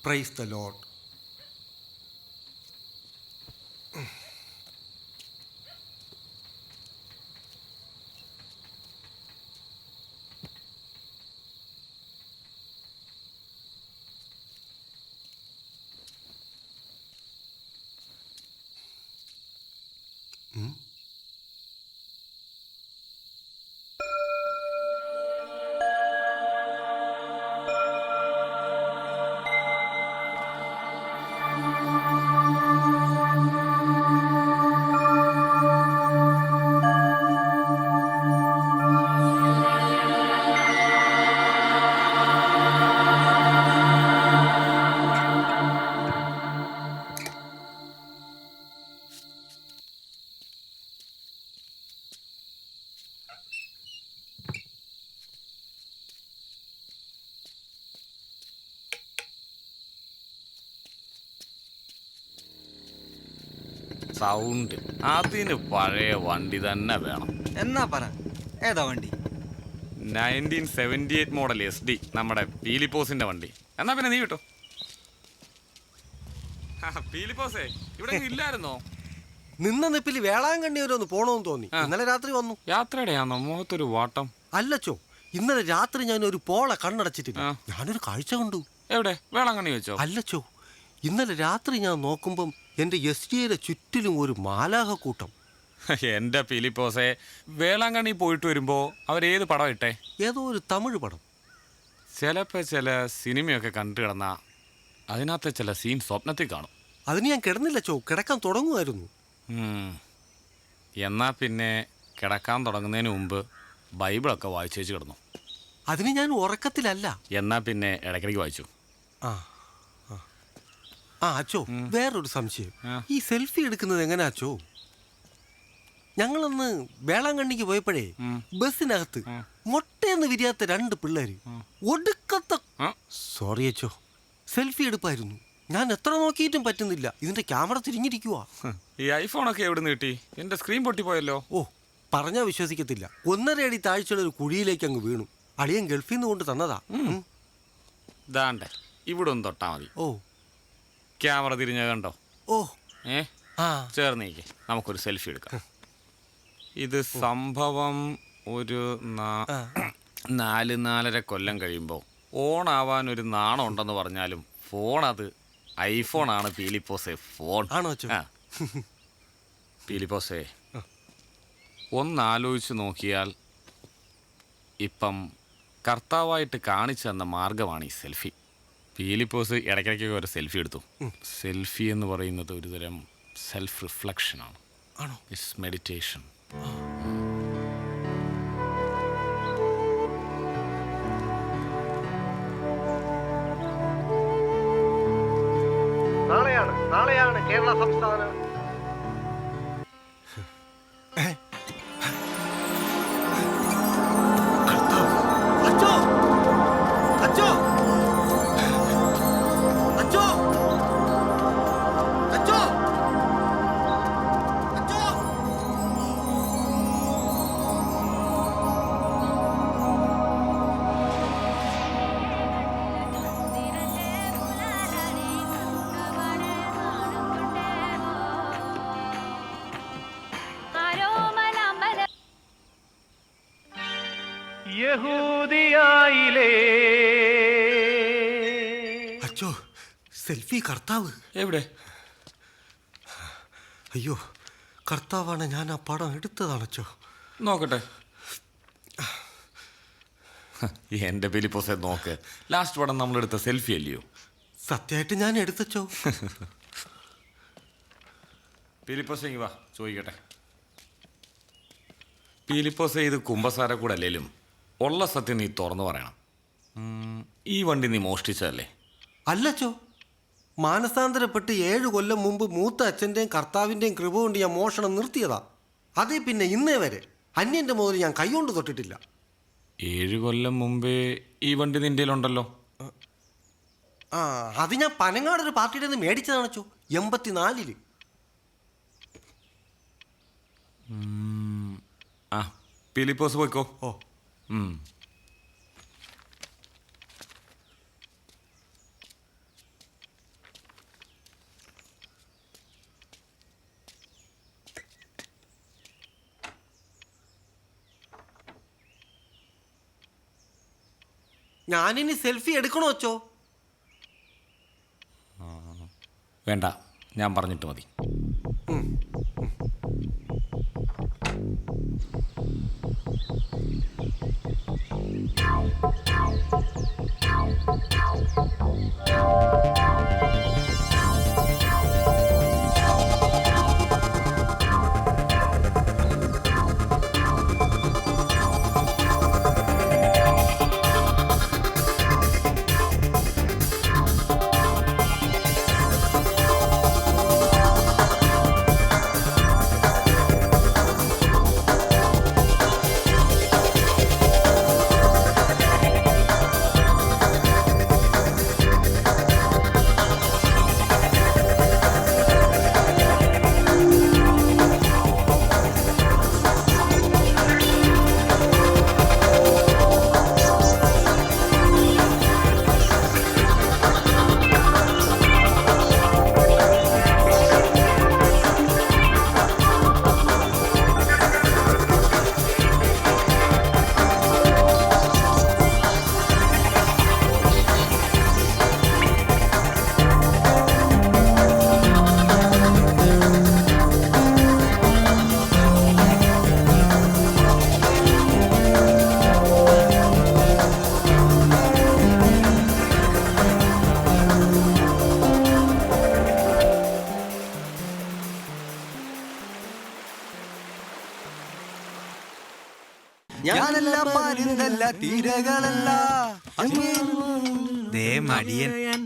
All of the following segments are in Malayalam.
Praise the Lord. സൗണ്ട് അതിന് പഴയ വണ്ടി തന്നെ വേണം. എന്നാ പറ, ഏതാ വണ്ടി? 1978 മോഡൽ SD, നമ്മുടെ പീലിപ്പോസിന്റെ വണ്ടി. എന്നാ പിന്നെ നീ വിട്ടോ. പീലിപ്പോസേ ഇവിടെ ഇല്ലായിരുന്നോ? നിന്ന നിപ്പിൽ വേളാങ്കണ്ണി വരെ ഒന്ന് പോണോന്ന് തോന്നി. ഇന്നലെ രാത്രി വന്നു. യാത്രയുടെയാണോ? മുഖത്തൊരു വാട്ടം. അല്ലച്ചോ, ഇന്നലെ രാത്രി ഞാൻ ഒരു പോള കണ്ണടച്ചിട്ടില്ല. ഞാനൊരു കാഴ്ച കണ്ടു. എവിടെ? വേളാങ്കണ്ണി വെച്ചോ? അല്ലച്ചോ, ഇന്നലെ രാത്രി ഞാൻ നോക്കുമ്പം എന്റെ SDയുടെ ചുറ്റിലും ഒരു മാലാഹ കൂട്ടം. എന്റെ പീലിപ്പോസേ, വേളാങ്കണ്ണി പോയിട്ട് വരുമ്പോ അവരേത് പടം ഇട്ടേ? ഏതോ ഒരു തമിഴ് പടം. ചിലപ്പോ ചില സിനിമയൊക്കെ കണ്ടു കിടന്ന അതിനകത്തെ ചില സീൻ സ്വപ്നത്തിൽ കാണും. അതിന് ഞാൻ കിടന്നില്ലച്ചോ, കിടക്കാൻ തുടങ്ങുമായിരുന്നു. എന്നാ പിന്നെ കിടക്കാൻ തുടങ്ങുന്നതിന് മുമ്പ് ബൈബിളൊക്കെ വായിച്ചേച്ച് കിടന്നു. അതിന് ഞാൻ ഉറക്കത്തിലല്ല. എന്നാ പിന്നെ ഇടയ്ക്കിടയ്ക്ക് വായിച്ചു. ആ ആ അച്ചോ, വേറൊരു സംശയം. ഈ സെൽഫി എടുക്കുന്നത് എങ്ങനെയാ അച്ചോ? ഞങ്ങളന്ന് വേളാങ്കണ്ണിക്ക് പോയപ്പോഴേ ബസ്സിനകത്ത് മൊട്ടയെന്ന് വിരിയാത്ത 2 പിള്ളേര് ഒടുക്കത്തെ, സോറി അച്ചോ, സെൽഫി എടുപ്പായിരുന്നു. ഞാൻ എത്ര നോക്കിയിട്ടും പറ്റുന്നില്ല. ഇതിന്റെ ക്യാമറ തിരിഞ്ഞിരിക്കുവാ. ഈ ഐഫോണൊക്കെ എവിടെ നിന്ന് കിട്ടി? എന്റെ സ്ക്രീൻ പൊട്ടിപ്പോയല്ലോ. ഓ, പറഞ്ഞാ വിശ്വസിക്കത്തില്ല. 1.5 അടി താഴ്ചയുള്ള ഒരു കുഴിയിലേക്ക് അങ്ങ് വീണു. അളിയൻ ഗൾഫിൽ നിന്ന് കൊണ്ട് തന്നതാ. ദാണ്ടെ ഇവിടെ ഒന്ന് തൊട്ടാ മതി. ഓ, ക്യാമറ തിരിഞ്ഞ കണ്ടോ? ഓ, ചേർന്നേക്ക്, നമുക്കൊരു സെൽഫി എടുക്കാം. ഇത് സംഭവം ഒരു 4-4.5 കൊല്ലം കഴിയുമ്പോൾ ഓണാവാൻ ഒരു നാണം ഉണ്ടെന്ന് പറഞ്ഞാലും ഫോൺ അത് ഐഫോണാണ്. പീലിപ്പോസേ, ഫോൺ ആണോ? പീലിപ്പോസേ, ഒന്നാലോചിച്ച് നോക്കിയാൽ ഇപ്പം കർത്താവായിട്ട് കാണിച്ചു തന്ന മാർഗമാണ് ഈ സെൽഫി. പീലിപ്പോസ് ഇടയ്ക്കിടയ്ക്കൊക്കെ ഒരു സെൽഫി എടുത്തു. സെൽഫി എന്ന് പറയുന്നത് ഒരു തരം സെൽഫ് റിഫ്ലക്ഷനാണ്. ആണോ? It's meditation. നാളെയാണ് കേരള സംസ്ഥാന യഹൂദിയായിലേ. അച്ചോ, സെൽഫി കർത്താവ് എവിടെ? അയ്യോ, കർത്താവാണ്. ഞാൻ ആ പടം എടുത്തതാണച്ചോ. നോക്കട്ടെ. എന്റെ പീലിപ്പോസേ, നോക്ക്. ലാസ്റ്റ് പടം നമ്മളെടുത്ത സെൽഫി അല്ലയോ? സത്യമായിട്ട് ഞാൻ എടുത്തച്ചോ. പീലിപ്പോസേ, ഇങ്ങ് വാ, ചോദിക്കട്ടെ. പീലിപ്പോസേ, ഇത് കുമ്പസാര കൂടെ അല്ലേലും ഉള്ള സത്യം നീ തുറന്നു പറയണം. ഈ വണ്ടി നീ മോഷ്ടിച്ചതല്ലേ? അല്ലച്ചോ, മാനസാന്തരപ്പെട്ട് 7 കൊല്ലം മുമ്പ് മൂത്ത അച്ഛൻ്റെയും കർത്താവിൻ്റെയും കൃപ കൊണ്ട് ഞാൻ മോഷണം നിർത്തിയതാ. അതേ പിന്നെ ഇന്നേ വരെ അന്യൻ്റെ മുതൽ ഞാൻ കൈകൊണ്ട് തൊട്ടിട്ടില്ല. 7 കൊല്ലം മുമ്പേ ഈ വണ്ടി നിൻ്റെ ഉണ്ടല്ലോ. അത് ഞാൻ പനങ്ങാടൊരു പാർട്ടിയുടെ നിന്ന് മേടിച്ചതാണച്ചോ, 84-ല്. പീലിപ്പോസ് പോയിക്കോ. ഓ, ഞാനിനി സെൽഫി എടുക്കണോ അച്ചോ? വേണ്ട, ഞാൻ പറഞ്ഞിട്ട് മതി.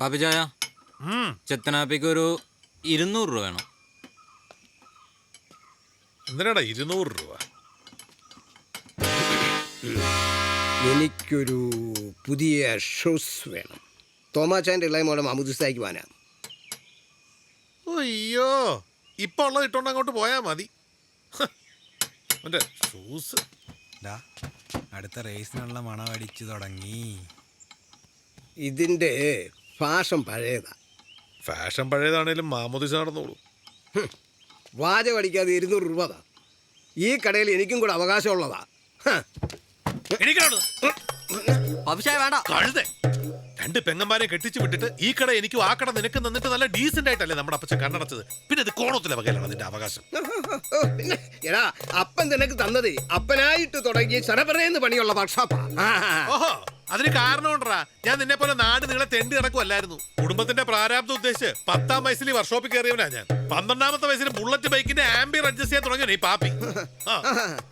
പാപ്പിച്ചായ, ചെത്തനാപ്പിക്ക് ഒരു 200 രൂപ വേണം. എന്തിനാടാ 200 രൂപ? എനിക്കൊരു പുതിയ ഷൂസ് വേണം. തോമാച്ചാൻ്റെ ഇളയ മോളെ മാമുദിസായിക്ക് വാനാ. അയ്യോ, ഇപ്പൊ ഉള്ളത് ഇട്ടോണ്ട് അങ്ങോട്ട് പോയാ മതി. എന്റെ ഷൂസ് അടുത്ത റേസിനുള്ള മണമടിച്ചു തുടങ്ങി. ഇതിൻ്റെ ഫാഷൻ പഴയതാ. ഫാഷൻ പഴയതാണേലും മാമോദിസ നടന്നോളൂ. വാചകം അടിക്കാതെ 200 രൂപ താ. ഈ കടയിൽ എനിക്കും കൂടെ അവകാശമുള്ളതാ. കഴുതേ, 2 പെങ്ങന്മാരെ കെട്ടിച്ചു വിട്ടിട്ട് ഈ കട എനിക്കും ആ കട നിനക്ക് നിന്നിട്ട് നല്ല ഡീസന്റ് ആയിട്ടല്ലേ നമ്മുടെ അപ്പച്ചൻ കണ്ണടച്ചത്. പിന്നെ ഇത് കോണത്തിലെ വകയിലാണ് നിന്റെ അവകാശം. പിന്നെ എടാ, അപ്പൻ നിനക്ക് തന്നതേ അപ്പനായിട്ട് തുടങ്ങി ശരപറയെന്ന് പണിയുള്ള വർക്ക്ഷോപ്പാ. ഓഹോ, അതിന് കാരണമുണ്ടാ. ഞാൻ നിന്നെ പോലെ നാട് നിങ്ങളെ തെണ്ടി കിടക്കുമല്ലായിരുന്നു. കുടുംബത്തിന്റെ പ്രാരാബ്ദം ഉദ്ദേശിച്ച് 10ാം വയസ്സിൽ വർക്ക്ഷോപ്പിൽ കയറിയവനാ ഞാൻ. 12ാമത്തെ വയസ്സിൽ ബുള്ളറ്റ് ബൈക്കിന്റെ ആംബിയർ അഡ്ജസ്റ്റ് ചെയ്യാൻ തുടങ്ങിയ ഈ പാപ്പി.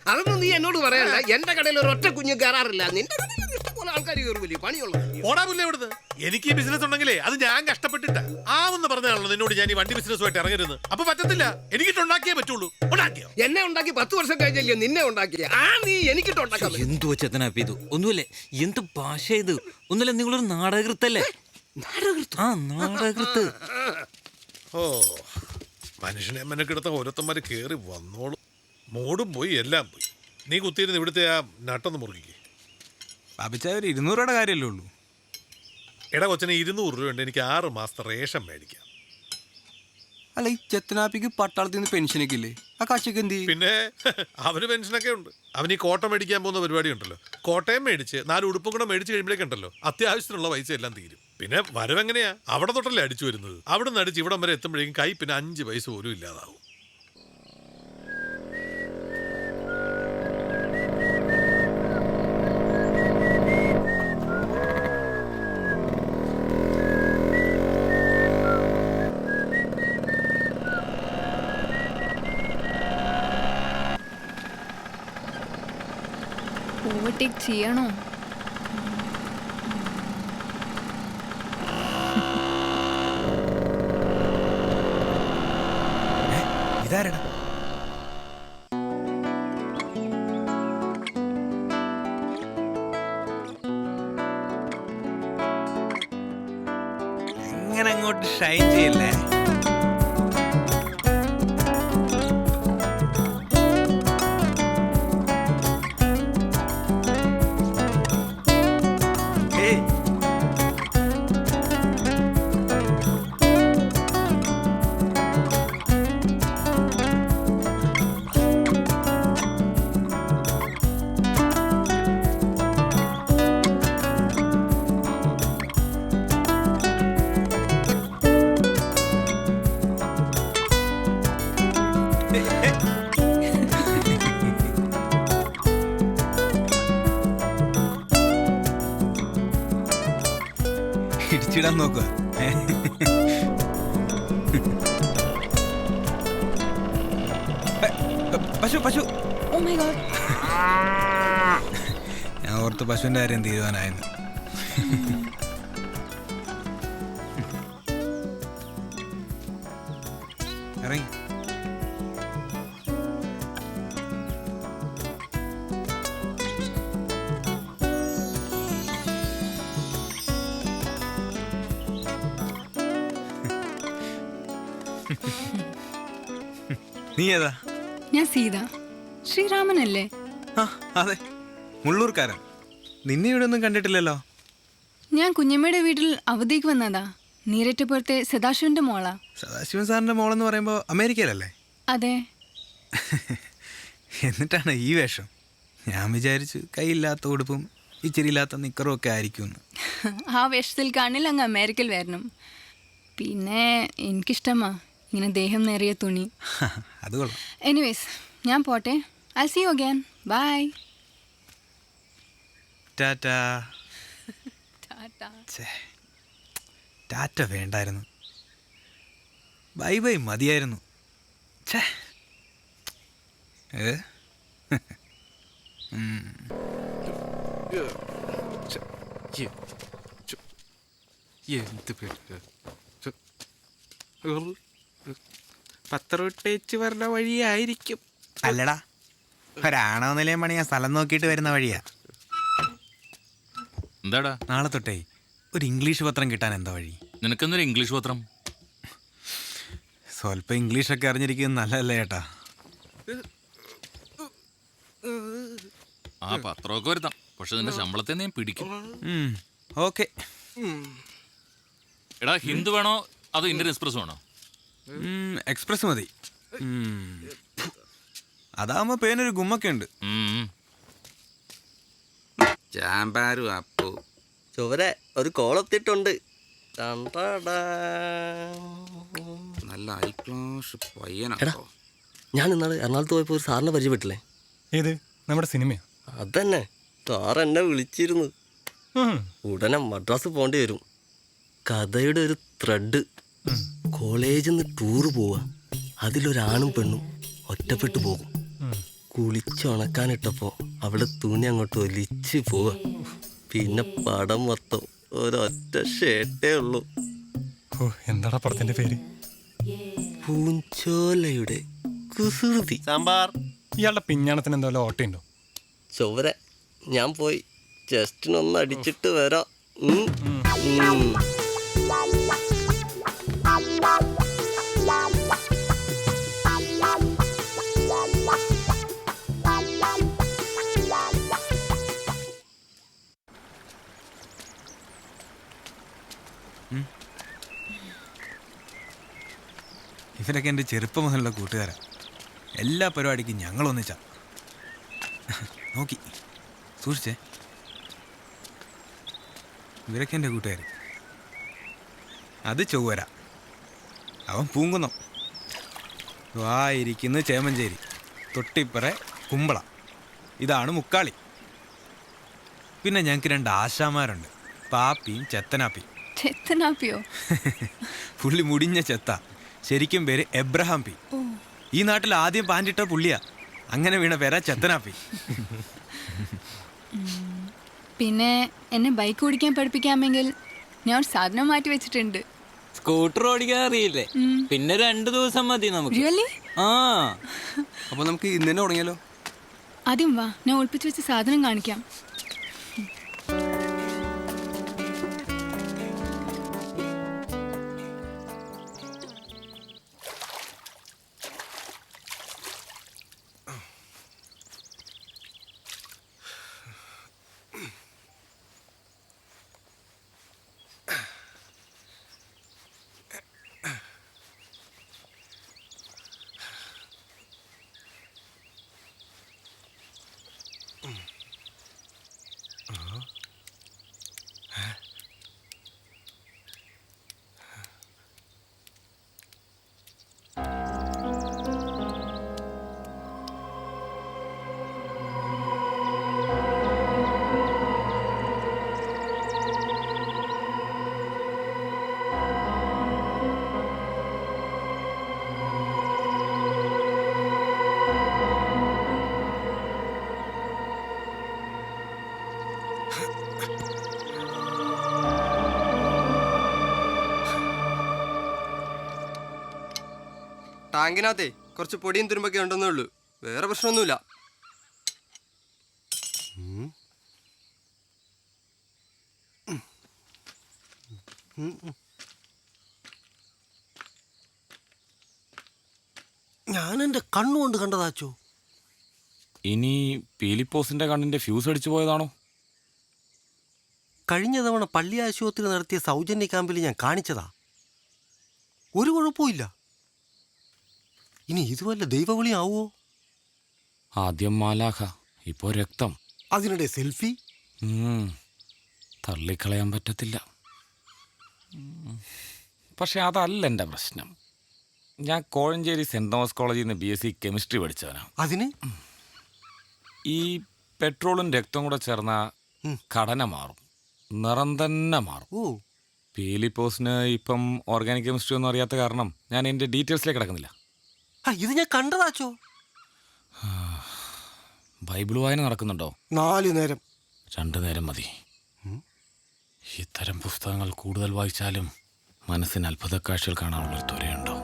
അതൊന്നും നീ എന്നോട് പറയല്ല. എന്റെ കടയിൽ ഒരു ഒറ്റ കുഞ്ഞു കയറാറില്ല. നിന്റെ ഇഷ്ടംപോലെ ആൾക്കാർ കയറുമില്ലേ, പണിയുള്ളത്. ഓടാ പുല്ലേ ഇവിടുന്ന്. എനിക്ക് ഈ ബിസിനസ് ഉണ്ടെങ്കിലേ അത് ഞാൻ കഷ്ടപ്പെട്ടിട്ടാ. ആവെന്ന് പറഞ്ഞാണല്ലോ നിന്നോട് ഞാൻ ഈ വണ്ടി ബിസിനസ്സുമായിട്ട് ഇറങ്ങരുത്. അപ്പൊ പറ്റത്തില്ല, എനിക്കിട്ടുണ്ടാക്കിയേ പറ്റുള്ളൂ. ഉണ്ടാക്കിയോ? എന്നെ ഉണ്ടാക്കി 10 വർഷം കഴിഞ്ഞല്ലേ നിന്നെ ഉണ്ടാക്കിയ. നീ എനിക്കിട്ടുണ്ടാക്കാൻ എന്തോ ചെത്തനാപ്പി ഇത്? ഒന്നുമില്ലേ, എന്ത് ഭാഷ ഇത്? ഒന്നുമില്ല, നിങ്ങളൊരു നാടകൃത്തല്ലേ? നാടകൃത്ത്. ഓ, മനുഷ്യനെ മെനക്കെടുത്ത ഓരോരുത്തന്മാര് കേറി വന്നോളൂ. മോടും പോയി, എല്ലാം പോയി. നീ കുത്തിയിരുന്ന് ഇവിടുത്തെ ആ നട്ടൊന്ന് മുറുകിക്ക്. പാപ്പിച്ചായ ഒരു 200 രൂപയുടെ കാര്യമല്ലേ ഉള്ളൂ. എടാ കൊച്ചനെ 200 രൂപ ഉണ്ട്, എനിക്ക് 6 മാസത്തെ റേഷൻ മേടിക്കാം. അല്ല, ഈ ചെത്തനാപ്പിക്ക് പട്ടാളത്തിൽ നിന്ന് പെൻഷനൊക്കെ ഇല്ലേ? ആ കാശൊക്കെ എന്ത് ചെയ്യും? പിന്നെ അവന് പെൻഷനൊക്കെ ഉണ്ട്. അവന് ഈ കോട്ട മേടിക്കാൻ പോകുന്ന പരിപാടി ഉണ്ടല്ലോ. കോട്ടയം മേടിച്ച് 4 ഉടുപ്പും കൂടെ മേടിച്ച് കഴിയുമ്പോഴേക്കുണ്ടല്ലോ അത്യാവശ്യത്തിനുള്ള പൈസ എല്ലാം തീരും. പിന്നെ വരവെങ്ങനെയാ? അവിടെ തൊട്ടല്ലേ അടിച്ചു വരുന്നത്. അവിടെ നിന്ന് അടിച്ച് ഇവിടം വരെ എത്തുമ്പോഴേക്കും കൈ പിന്നെ 5 പൈസ പോലും ഇല്ലാതാവും. ഓവർടേക്ക് ചെയ്യണോ? ഇതാരടാ? എങ്ങനെ അങ്ങോട്ട് ഷൈൻ ചെയ്യല്ലേ? കൊല്ലാൻ നോക്കുക. പശു പശു. ഞാൻ ഓർത്ത് പശുവിന്റെ കാര്യം തീരുവാനായിരുന്നു. ഇറങ്ങി. നീ ഏതാ? ഞാൻ സീത. ശ്രീരാമനല്ലേ? ആ അതെ, മുള്ളൂർക്കാരൻ. നിന്നെ ഇവിടെ ഒന്നും കണ്ടിട്ടില്ലല്ലോ. ഞാൻ കുഞ്ഞമ്മയുടെ വീട്ടിൽ അവധിക്ക് വന്നതാ. നീരറ്റപ്പുറത്തെ സദാശിവന്റെ മോളാ. സദാശിവൻ സാറിന്റെ മോളെന്ന് പറയുമ്പോൾ അമേരിക്കയിലല്ലേ? അതെ. എന്നിട്ടാണ് ഈ വേഷം. ഞാൻ വിചാരിച്ചു കൈയില്ലാത്ത ഉടുപ്പും ഇച്ചിരി ഇല്ലാത്ത നിക്കറും ഒക്കെ ആയിരിക്കുമെന്ന്. ആ വേഷത്തിൽ കാണില്ല അങ്ങ് അമേരിക്കയിൽ വരണം. പിന്നെ എനിക്കിഷ്ടമാ ഇങ്ങനെ ദേഹം നേറിയ തുണി. അത് കൊള്ളാം. എനിവേസ് ഞാൻ പോട്ടെ. I see you again. Bye. Tata. Tata. Tata വേണ്ടായിരുന്നു, ബൈ ബൈ മതിയായിരുന്നു. ഛേ. പത്രവിട്ടേച്ച് വരുന്ന വഴിയായിരിക്കും. അല്ലടാ, ഒരാണവ നിലയം പണിയാ സ്ഥലം നോക്കിയിട്ട് വരുന്ന വഴിയാ. എന്താടാ? നാളെ തൊട്ടേ ഒരു ഇംഗ്ലീഷ് പത്രം കിട്ടാൻ എന്താ വഴി? നിനക്കെന്നൊരു ഇംഗ്ലീഷ് പത്രം? സ്വല്പം ഇംഗ്ലീഷൊക്കെ അറിഞ്ഞിരിക്കുന്നത് നല്ലതല്ലേ ചേട്ടാ? ആ പത്രമൊക്കെ വരുത്താം, പക്ഷെ നിന്റെ ശമ്പളത്തെ ഞാൻ പിടിക്കും. ഓക്കെ. എടാ, ഹിന്ദു വേണോ അതോ ഇന്ത്യൻ എക്സ്പ്രസ് വേണോ? എക്സ്പ്രസ് മതി. അതാവുമ്പോ പേനൊരു ഗുമ്മൊക്കെ ഉണ്ട്. ചാമ്പാരും അപ്പു ചുവരെ ഒരു കോളെത്തിയിട്ടുണ്ട്. നല്ല ഹൈ ക്ലാസ് പയ്യനാ. ഞാൻ ഇന്നാള് എറണാകുളത്ത് പോയപ്പോൾ ഒരു സാറിനെ പരിചയപ്പെട്ടില്ലേ? ഏത്? നമ്മുടെ സിനിമയോ? അതന്നെ. സാർ എന്നെ വിളിച്ചിരുന്നു. ഉടനെ മദ്രാസ് പോകേണ്ടി വരും. കഥയുടെ ഒരു ത്രെഡ്. കോളേജിൽ നിന്ന് ടൂറ് പോവാ. അതിലൊരാണും പെണ്ണും ഒറ്റപ്പെട്ടു പോകും. കുളിച്ചുണക്കാനിട്ടപ്പോൾ അവിടെ തുണി അങ്ങോട്ട് ഒലിച്ച് പോവാ. പിന്നെ പടം മൊത്തം ഒരൊറ്റ ഷേട്ടേ ഉള്ളൂ. എന്താടാ പടത്തിന്റെ പേര്? പൂഞ്ചോലയുടെ കുസൃതി. സാമ്പാർ. ഇയാളുടെ പിഞ്ഞാണത്തിന് എന്തോ ഓട്ടയുണ്ടോ? ചൊവ്വരെ ഞാൻ പോയി ജസ്റ്റിനൊന്ന് അടിച്ചിട്ട് വരാം. ഇവരൊക്കെ എൻ്റെ ചെറുപ്പം മുതലുള്ള കൂട്ടുകാരാ. എല്ലാ പരിപാടിക്കും ഞങ്ങളൊന്നിച്ചാ. നോക്കി സൂക്ഷിച്ചേ. ഇവരൊക്കെ എൻ്റെ കൂട്ടുകാർ. അത് ചൊവ്വര, അവൻ പൂങ്കുന്നം. വായിരിക്കുന്ന ചേമഞ്ചേരി, തൊട്ടിപ്പറ കുമ്പള. ഇതാണ് മുക്കാളി. പിന്നെ ഞങ്ങൾക്ക് 2 ആശാമാരുണ്ട്, പാപ്പിയും ചെത്തനാപ്പിയും. ചെത്തനാപ്പിയോ? പുള്ളി മുടിഞ്ഞ ചെത്ത. ശരിക്കും പേര് എബ്രഹാം പി. ഈ നാട്ടിൽ ആദ്യം പാൻറ്റിട്ട പുള്ളിയാ. അങ്ങനെ വീണ പേരാ ചെത്തനാപ്പി. പിന്നെ എന്നെ ബൈക്ക് ഓടിക്കാൻ പഠിപ്പിക്കാമെങ്കിൽ ഞാൻ ഒരു സാധനം മാറ്റി വെച്ചിട്ടുണ്ട്. സ്കൂട്ടർ ഓടിക്കാൻ അറിയില്ലേ? പിന്നെ 2 ദിവസം മതി നമുക്ക്. Really? ആ, അപ്പൊ നമുക്ക് ഇന്ന് തന്നെ തുടങ്ങിയാലോ? ആദ്യം വാ, ഞാൻ ഒളിപ്പിച്ച് വെച്ച സാധനം കാണിക്കാം. ടാങ്കിനകത്തേ കുറച്ച് പൊടിയും തുരുമ്പൊക്കെ ഉണ്ടെന്നേ ഉള്ളൂ, വേറെ പ്രശ്നമൊന്നുമില്ല. ഞാൻ എൻ്റെ കണ്ണുകൊണ്ട് കണ്ടതാച്ചോ. ഇനി പീലിപ്പോസിന്റെ കണ്ണിന്റെ ഫ്യൂസ് അടിച്ചു പോയതാണോ? കഴിഞ്ഞ തവണ പള്ളി ആശുപത്രി നടത്തിയ സൗജന്യ ക്യാമ്പിൽ ഞാൻ കാണിച്ചതാ, ഒരു കുഴപ്പമില്ല. ഇനി ഇതുവല്ല ദൈവവിളി ആവോ? ആദ്യം മാലാഖ, ഇപ്പോ രക്തം, അതിനിടെ സെൽഫി. തള്ളിക്കളയാൻ പറ്റത്തില്ല. പക്ഷെ അതല്ല എൻ്റെ പ്രശ്നം. ഞാൻ കോഴഞ്ചേരി സെൻറ് തോമസ് കോളേജിൽ നിന്ന് BSc കെമിസ്ട്രി പഠിച്ചവനാണ്. അതിന് ഈ പെട്രോളും രക്തവും കൂടെ ചേർന്ന ഘടന മാറും, നിറം തന്നെ മാറും. ഓ, പീലിപ്പോസിന് ഇപ്പം ഓർഗാനിക് കെമിസ്ട്രി ഒന്നും അറിയാത്ത കാരണം ഞാൻ എൻ്റെ ഡീറ്റെയിൽസിലേക്ക് കിടക്കുന്നില്ല. ഇത് ഞാൻ കണ്ടതാച്ചോ. ബൈബിൾ വായന നടക്കുന്നുണ്ടോ? 4 നേരം. 2 നേരം മതി. ഇത്തരം പുസ്തകങ്ങൾ കൂടുതൽ വായിച്ചാലും മനസ്സിന് അത്ഭുത കാഴ്ചകൾ കാണാനുള്ളൊരു ത്വരയുണ്ടോ?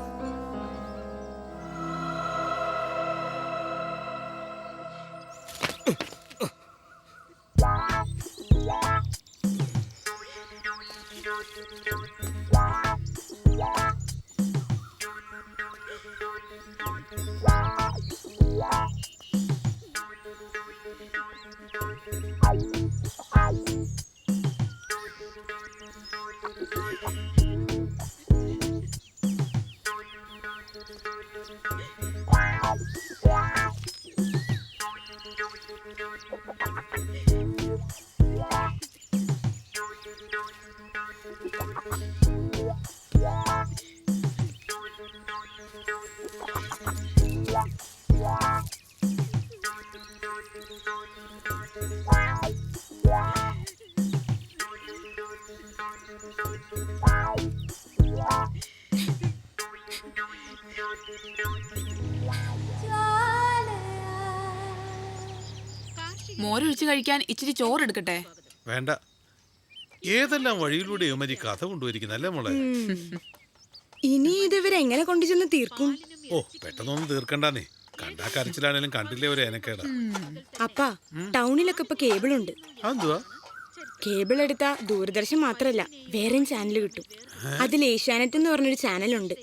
മോരൊഴിച്ച് കഴിക്കാൻ ഇച്ചിരി ചോറ് എടുക്കട്ടെ? വേണ്ട, ഏതെല്ലാം വഴിയിലൂടെ യുവമരി കഥ കൊണ്ടുവരിക്കുന്നല്ലേ മോളെ. ഇനി ഇതുവരെ എങ്ങനെ കൊണ്ടുചെന്ന് തീർക്കും? ഓ, പെട്ടെന്നൊന്നും തീർക്കണ്ടാന്നേ. കണ്ടാ കരച്ചിലാണേലും കണ്ടില്ലേ ഒരു ഏനക്കേടാ. അപ്പാ, ടൗണിലൊക്കെ ഇപ്പൊ കേബിൾ ഉണ്ട്. അതെന്തുവാ? കേബിൾ എടുത്താ ദൂരദർശൻ മാത്രല്ല വേറെയും ചാനൽ കിട്ടും. അതിൽ ഏഷ്യാനെറ്റ് എന്ന് പറഞ്ഞൊരു ചാനലുണ്ട്,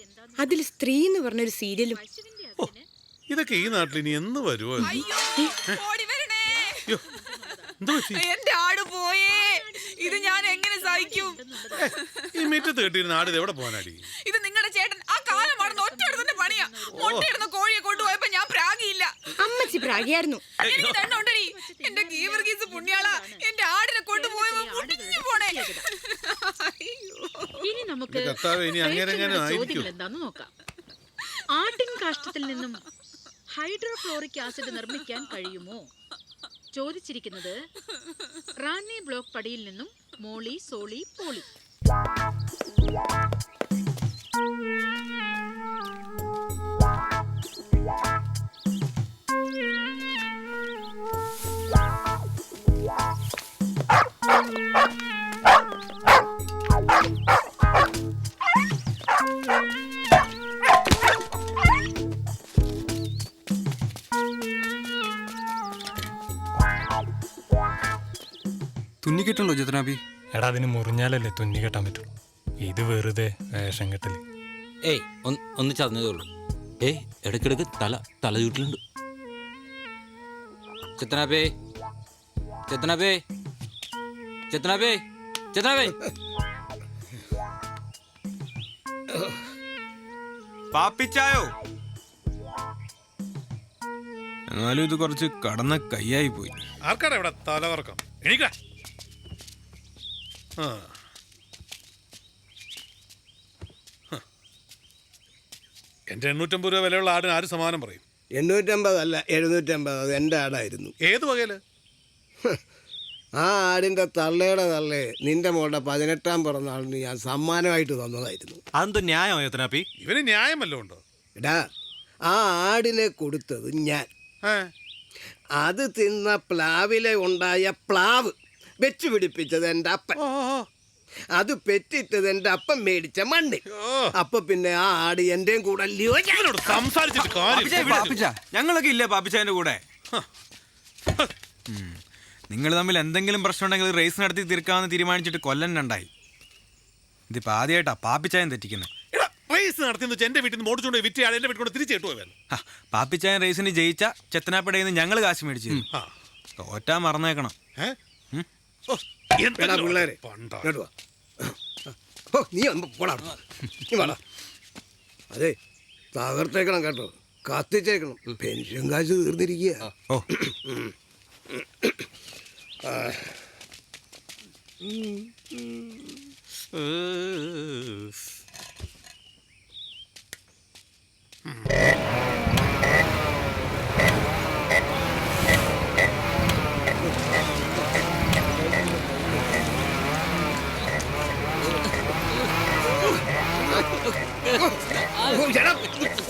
അതിൽ സ്ത്രീ എന്ന് പറഞ്ഞൊരു സീരിയലും. ഇതൊക്കെ ഈ നാട്ടിൽ ഇനി എന്ന് വരുമോ? എന്റെ ആട് പോയേ, ഇത് ഞാൻ എങ്ങനെ സഹിക്കും? ഈ മുറ്റത്ത് കെട്ടിയിരുന്ന ആട് എവിടെ പോകാനാടി? ഇത് നിങ്ങളുടെ ചേട്ടൻ ആ കാലം മറന്ന് ഒറ്റയെടുത്തിന്റെ പണിയാ. മുട്ടയിടുന്ന കോഴിയെ കൊണ്ടുപോയപ്പോ ഞാൻ പ്രാഗിയില്ല. അമ്മച്ചി പ്രാഗിയായിരുന്നു. എനിക്ക് തന്നോണ്ടടി എന്റെ ഗീവർഗീസ് പുണ്യാള, എന്റെ ആടിനെ കൊണ്ടുപോയപ്പോ മുടിഞ്ഞു പോണേ. ഇനി നമുക്ക് എന്താന്ന് നോക്കാം. ആട്ടിൻ കാഷ്ടത്തിൽ നിന്നും ഹൈഡ്രോക്ലോറിക് ആസിഡ് നിർമ്മിക്കാൻ കഴിയുമോ? ചോദിച്ചിരിക്കുന്നത് റാന്നി ബ്ലോക്ക് പടിയിൽ നിന്നും മോളി സോളി പോളി. തുന്നി കെട്ടുണ്ടോ ജത്നാബി? എടാ, അതിന് മുറിഞ്ഞാലല്ലേ തുന്നി കെട്ടാൻ പറ്റുള്ളൂ. ഇത് വെറുതെ വേഷം കെട്ടല്. ഏയ് ഒന്ന് ചതഞ്ഞതേ ഉള്ളൂ. ഏയ് ഇടയ്ക്കിടയ്ക്ക് തല ചൂട്ടിലുണ്ട്. ചെത്തനാബേ ചെത്തനാബേ ചെത്തനാബേ ചെത്തനാബേ പാപ്പിച്ചായോ? എന്നാലും ഇത് കുറച്ച് കടന്ന കൈയായി പോയി. ആർക്കാടാ ഇവിടെ തലകറക്കം? എണീക്ക. എന്റെ 850 രൂപ വിലയുള്ള ആടിന് ആര് സമാനം പറയും? 850 അല്ല 750. അത് എൻ്റെ ആടായിരുന്നു. ഏത് വകയില്? ആ ആടിന്റെ തള്ളയുടെ തള്ളയെ നിന്റെ മോളുടെ 18ാം പിറന്നാളിന് ഞാൻ സമ്മാനമായിട്ട് തന്നതായിരുന്നു. അതെന്തോ ന്യായമോ യത്തനാപ്പി? ഇവന് ന്യായമല്ലോ ഉണ്ടോ? എടാ, ആ ആടിനെ കൊടുത്തത് ഞാൻ. അത് തിന്ന പ്ലാവിലെ ഉണ്ടായ പ്ലാവ് വെച്ചു പിടിപ്പിച്ചത് എൻ്റെ അപ്പൻ. അത് പെറ്റിട്ടത് എന്റെ അപ്പം മേടിച്ച മണ്ണ്. അപ്പൊ പിന്നെ ആ ആട് എന്റെയും കൂടെ അല്ലയോ? സംസാരിച്ചിട്ട് പാപ്പിച്ച ഞങ്ങളൊക്കെ ഇല്ലേ പാപ്പിച്ചതിന്റെ കൂടെ? നിങ്ങൾ തമ്മിൽ എന്തെങ്കിലും പ്രശ്നം ഉണ്ടെങ്കിൽ റേസ് നടത്തി തീർക്കാമെന്ന് തീരുമാനിച്ചിട്ട് കൊല്ലം രണ്ടായി. ഇതിപ്പോ ആദ്യമായിട്ടാ പാപ്പിച്ചായൻ തെറ്റിക്കുന്നത്. റേസ് നടത്തി എന്റെ വീട്ടിൽ നിന്ന് മോടിച്ചോണ്ട് വിറ്റ് ആളെ എന്റെ വീട്ടിൽ കൊണ്ട് തിരിച്ചു കിട്ടുമല്ലോ. പാപ്പിച്ചായൻ റേസിന് ജയിച്ച ചെത്തനാപ്പടയിൽ നിന്ന് ഞങ്ങൾ കാശ് മേടിച്ചു. തോറ്റാ മറന്നേക്കണം. പിള്ളേരെ നീ പോടാ, നീ വേടാ. അതെ, തകർത്തേക്കണം കേട്ടോ, കത്തിച്ചേക്കണം. പെൻഷൻ കാശ് തീർന്നിരിക്കുക.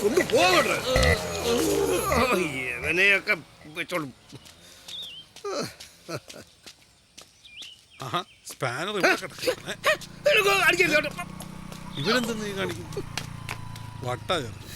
കൊണ്ടുപോകട്ടെ ഇവനെയൊക്കെ വെച്ചോളൂ. സ്പാനർ ഇവരെന്താ നീ കാണിക്കും? വട്ടാ ചേർത്ത്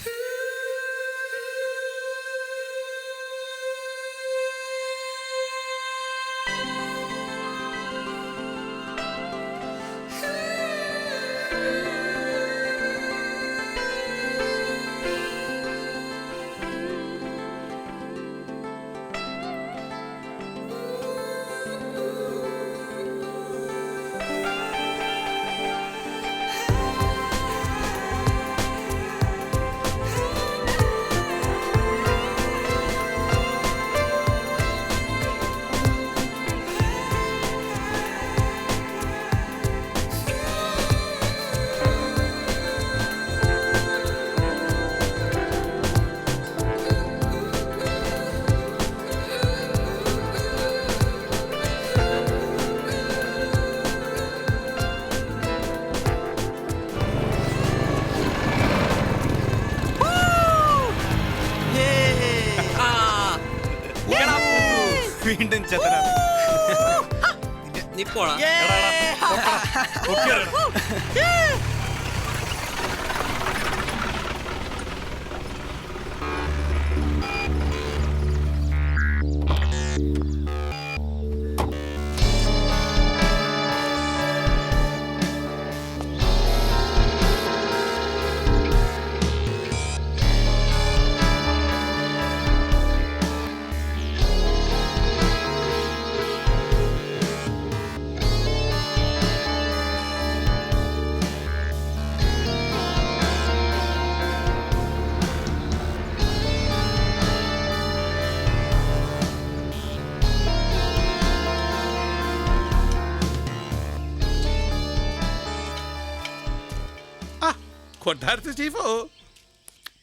വീണ്ടും ചെത്തന. നീ പോടാ. കൊട്ടാരത്തിൽ ചീഫോ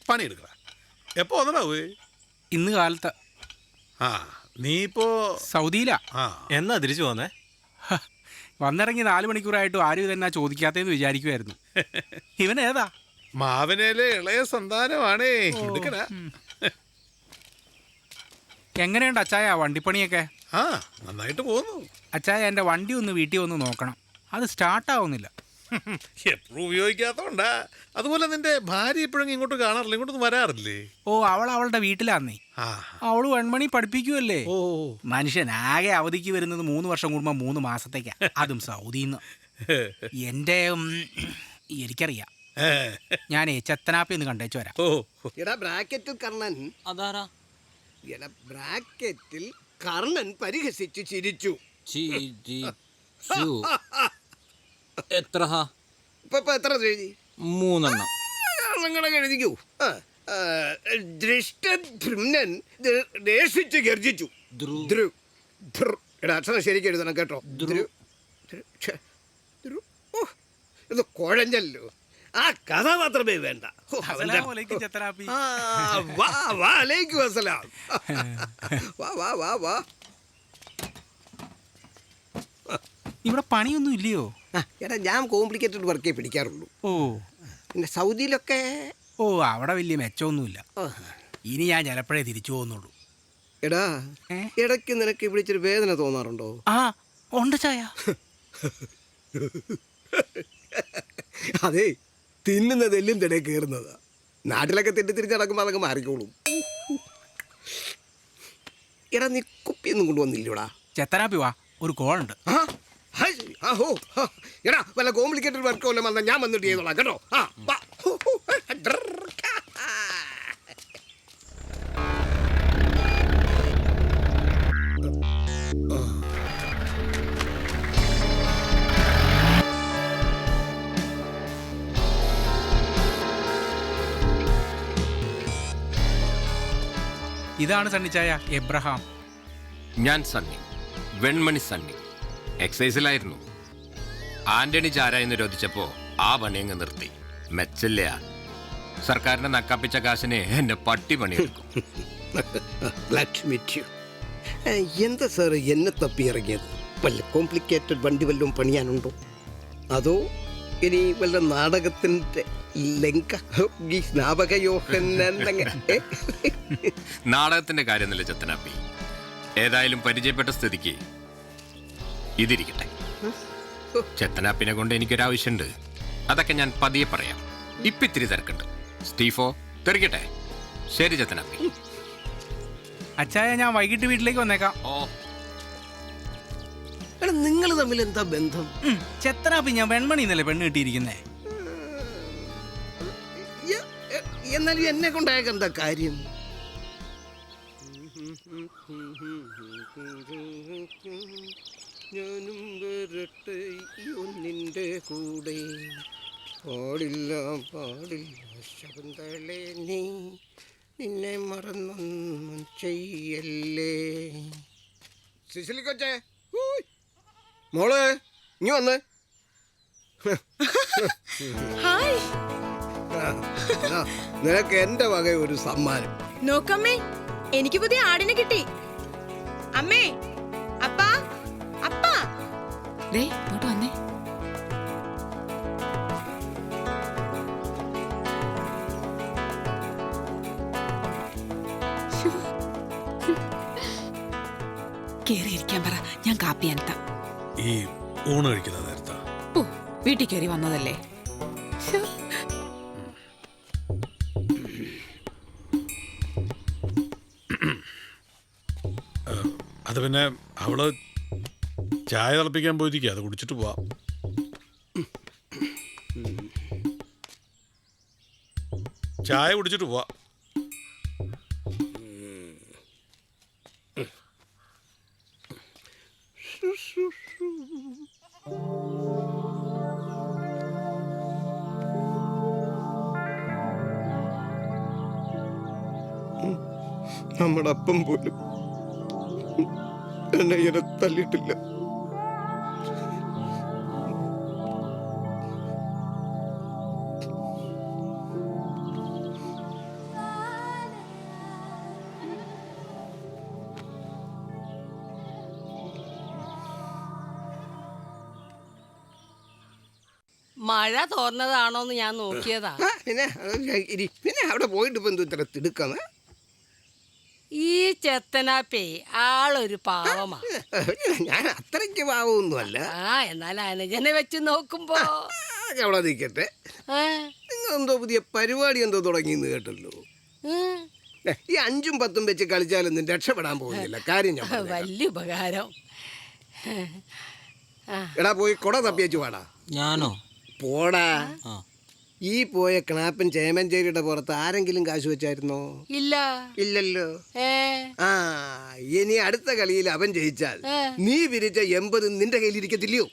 പണിയെടുക്കട. എപ്പോ വന്നടാവേ? ഇന്ന് കാലത്ത്. ആ നീ ഇപ്പോ സൗദിയിലാ? എന്നാ തിരിച്ചു പോന്നേ? വന്നിറങ്ങി 4 മണിക്കൂറായിട്ടും ആരും ഇതെന്നാ ചോദിക്കാത്തേന്ന് വിചാരിക്കുമായിരുന്നു. ഇവൻ ഏതാ? മാവനയിലെ ഇളയ സന്താനമാണേ. എടുക്കടാ. എങ്ങനെയുണ്ട് അച്ചായ വണ്ടിപ്പണിയൊക്കെ? ആ നന്നായിട്ട് പോകുന്നു. അച്ചായ എൻ്റെ വണ്ടി ഒന്ന് വീട്ടിൽ വന്ന് നോക്കണം, അത് സ്റ്റാർട്ടാവുന്നില്ല. എപ്പോഴും ഉപയോഗിക്കാത്തോണ്ടാ. അതുപോലെ നിന്റെ ഭാര്യ എപ്പോഴും ഇങ്ങോട്ട് കാണാറില്ല, ഇങ്ങോട്ടൊന്നും വരാറില്ലേ? ഓ, അവളുടെ വീട്ടിലാന്നേ. അവള് വെൺമണി പഠിപ്പിക്കുമല്ലേ. മനുഷ്യൻ ആകെ അവധിക്ക് വരുന്നത് 3 വർഷം കൂടുമ്പോ 3 മാസത്തേക്കാ, അതും സൗദിന്ന്. എന്റെ എനിക്കറിയാം. ഞാനേ ചെത്തനാപ്പി ഒന്ന് കണ്ടേച്ചു വരാം. എടാ ബ്രാക്കറ്റിൽ കർണൻ. അതാരാ? എടാ ബ്രാക്കറ്റിൽ കർണൻ പരിഹസിച്ചു ചിരിച്ചു. എത്ര? ഇപ്പൊ എത്ര എഴുതി? 3 എണ്ണം എഴുതിക്കൂ. ദൃഷ്ടൻ ദേഷിച്ച് ഗർജിച്ചു. എടാ അക്ഷരം ശരിക്കും എഴുതണം കേട്ടോ. ഇത് കുഴഞ്ഞല്ലോ. ആ കഥ മാത്രമേ വേണ്ട. ഇവിടെ പണിയൊന്നും ഇല്ലയോ? എടാ ഞാൻ കോംപ്ലിക്കേറ്റഡ് വർക്കേ പിടിക്കാറുള്ളൂ. ഓ പിന്നെ സൗദിയിലൊക്കെ ഓ അവിടെ വലിയ മെച്ചമൊന്നുമില്ല. ഇനി ഞാൻ ചിലപ്പോഴേ തിരിച്ചു പോകുന്നുള്ളൂ. എടാ ഇടയ്ക്ക് നിനക്ക് വിളിച്ചൊരു വേദന തോന്നാറുണ്ടോ? ആ ഉണ്ട് ചായ. അതെ, തിന്നുന്നതെല്ലും തിടേ കയറുന്നതാ. നാട്ടിലൊക്കെ തെറ്റിത്തിരിച്ച് നടക്കുമ്പോൾ അതൊക്കെ മാറിക്കോളും. എടാ, നീ കുപ്പിയൊന്നും കൊണ്ടുവന്നില്ലടാ? ചെത്തനാപ്പി വാ, ഒരു കോളുണ്ട്. എടാ, വല്ല കോംപ്ലിക്കേറ്റഡ് വർക്ക് വല്ല വന്നാൽ ഞാൻ വന്നിട്ട് ചെയ്തോളാം കേട്ടോ. ഇതാണ് സണ്ണിച്ചായ, എബ്രഹാം. ഞാൻ സണ്ണി, വെൺമണി സണ്ണി. എക്സൈസിലായിരുന്നു. ആന്റണി ചാരായി നിരോധിച്ചപ്പോ ആ പണിയങ്ങ് നിർത്തി. മെച്ചല്ല, സർക്കാരിന്റെ നക്കാപ്പിച്ച കാശിനെ എന്റെ പട്ടി പണിയെടുക്കും. എന്താ സാറ് എന്നെ തപ്പി ഇറങ്ങിയത്? വല്ല കോംപ്ലിക്കേറ്റഡ് വണ്ടി വല്ലതും പണിയാനുണ്ടോ? അതോ ഇനി വല്ല നാടകത്തിന്റെ നാടകത്തിന്റെ കാര്യമൊന്നുമില്ല ചെത്തനാപ്പി. ഏതായാലും പരിചയപ്പെട്ട സ്ഥിതിക്ക് ഇതിരിക്കട്ടെ. ചെത്തനാപ്പിനെ കൊണ്ട് എനിക്കൊരാവശ്യമുണ്ട്. അതൊക്കെ ഞാൻ പതിയെ പറയാം. ഇപ്പിത്തിരി തിരക്കുണ്ട്. സ്റ്റീഫോ, തെറിക്കട്ടെ. ശരി ചെത്തനാപ്പി. അച്ചായ, ഞാൻ വൈകിട്ട് വീട്ടിലേക്ക് വന്നേക്കാം. ഓ, നിങ്ങൾ തമ്മിൽ എന്താ ബന്ധം? ചെത്തനാപ്പി, ഞാൻ വെൺമണി എന്നല്ലേ പെണ്ണ് കിട്ടിയിരിക്കുന്നേ. എന്നാലും എന്നെ കൊണ്ടായ എന്താ കാര്യം? ഞാനും വരട്ടെ നിന്റെ കൂടെ, പാടില്ല പാടില്ല ശകുന്തളേ, നീ നിന്നെ മറന്നൊന്നും ചെയ്യല്ലേ. സിസിലി കൊച്ചേ, മോളെ ഇനി വന്ന്. നിനക്ക് എന്റെ വക ഒരു സമ്മാനം. നോക്കമ്മേ, എനിക്ക് പുതിയ ആടിനെ കിട്ടി. അമ്മേ, അപ്പാ, അപ്പാ, ഇങ്ങോട്ട് വന്നേ. കേറിയിരിക്കാൻ പറ, ഞാൻ കാപ്പി അനത്താം. ഈ ഊണ് കഴിക്കുന്ന നേരത്താ? ഓ, വീട്ടിൽ കയറി വന്നതല്ലേ. അത് പിന്നെ അവള് ചായ തിളപ്പിക്കാൻ പോയിരിക്കുക, അത് കുടിച്ചിട്ട് പോവാം. ചായ കുടിച്ചിട്ട് പോവാം. നമ്മുടെ അപ്പം പോലും എന്നെ ഇങ്ങനെ തല്ലിയിട്ടില്ല. മഴ തോർന്നതാണോന്ന് ഞാൻ നോക്കിയതാ. പിന്നെ അവിടെ പോയിട്ട് ഇപ്പൊ എന്തോ ഇത്ര തിടുക്കാണ്. ഈ ചെത്തനാപ്പേ ആളൊരു പാവമാ. ഞാൻ അത്രയ്ക്ക് പാവമൊന്നുമല്ല. എന്നാൽ അനുജനെ വെച്ച് നോക്കുമ്പോ അവിടെ നിൽക്കട്ടെ. നിങ്ങൾ എന്തോ പുതിയ പരിപാടി എന്തോ തുടങ്ങിയെന്ന് കേട്ടല്ലോ. ഈ 5ഉം 10ഉം വെച്ച് കളിച്ചാലൊന്നും രക്ഷപ്പെടാൻ പോകുന്നില്ല. കാര്യം ഞാൻ വലിയ ഉപകാരം. എടാ, പോയി കുട തപ്പിയച്ചു പാടാ. ഞാനോ? പോടാ. ഈ പോയ ക്ലാപ്പൻ ചേമഞ്ചേരിയുടെ പുറത്ത് ആരെങ്കിലും കാശ് വെച്ചായിരുന്നോ? ഇല്ല. ഇല്ലല്ലോ. ഇനി അടുത്ത കളിയിൽ അവൻ ജയിച്ചാൽ നീ വിരിച്ച 80 നിന്റെ കയ്യിൽ ഇരിക്കത്തില്ലയോ?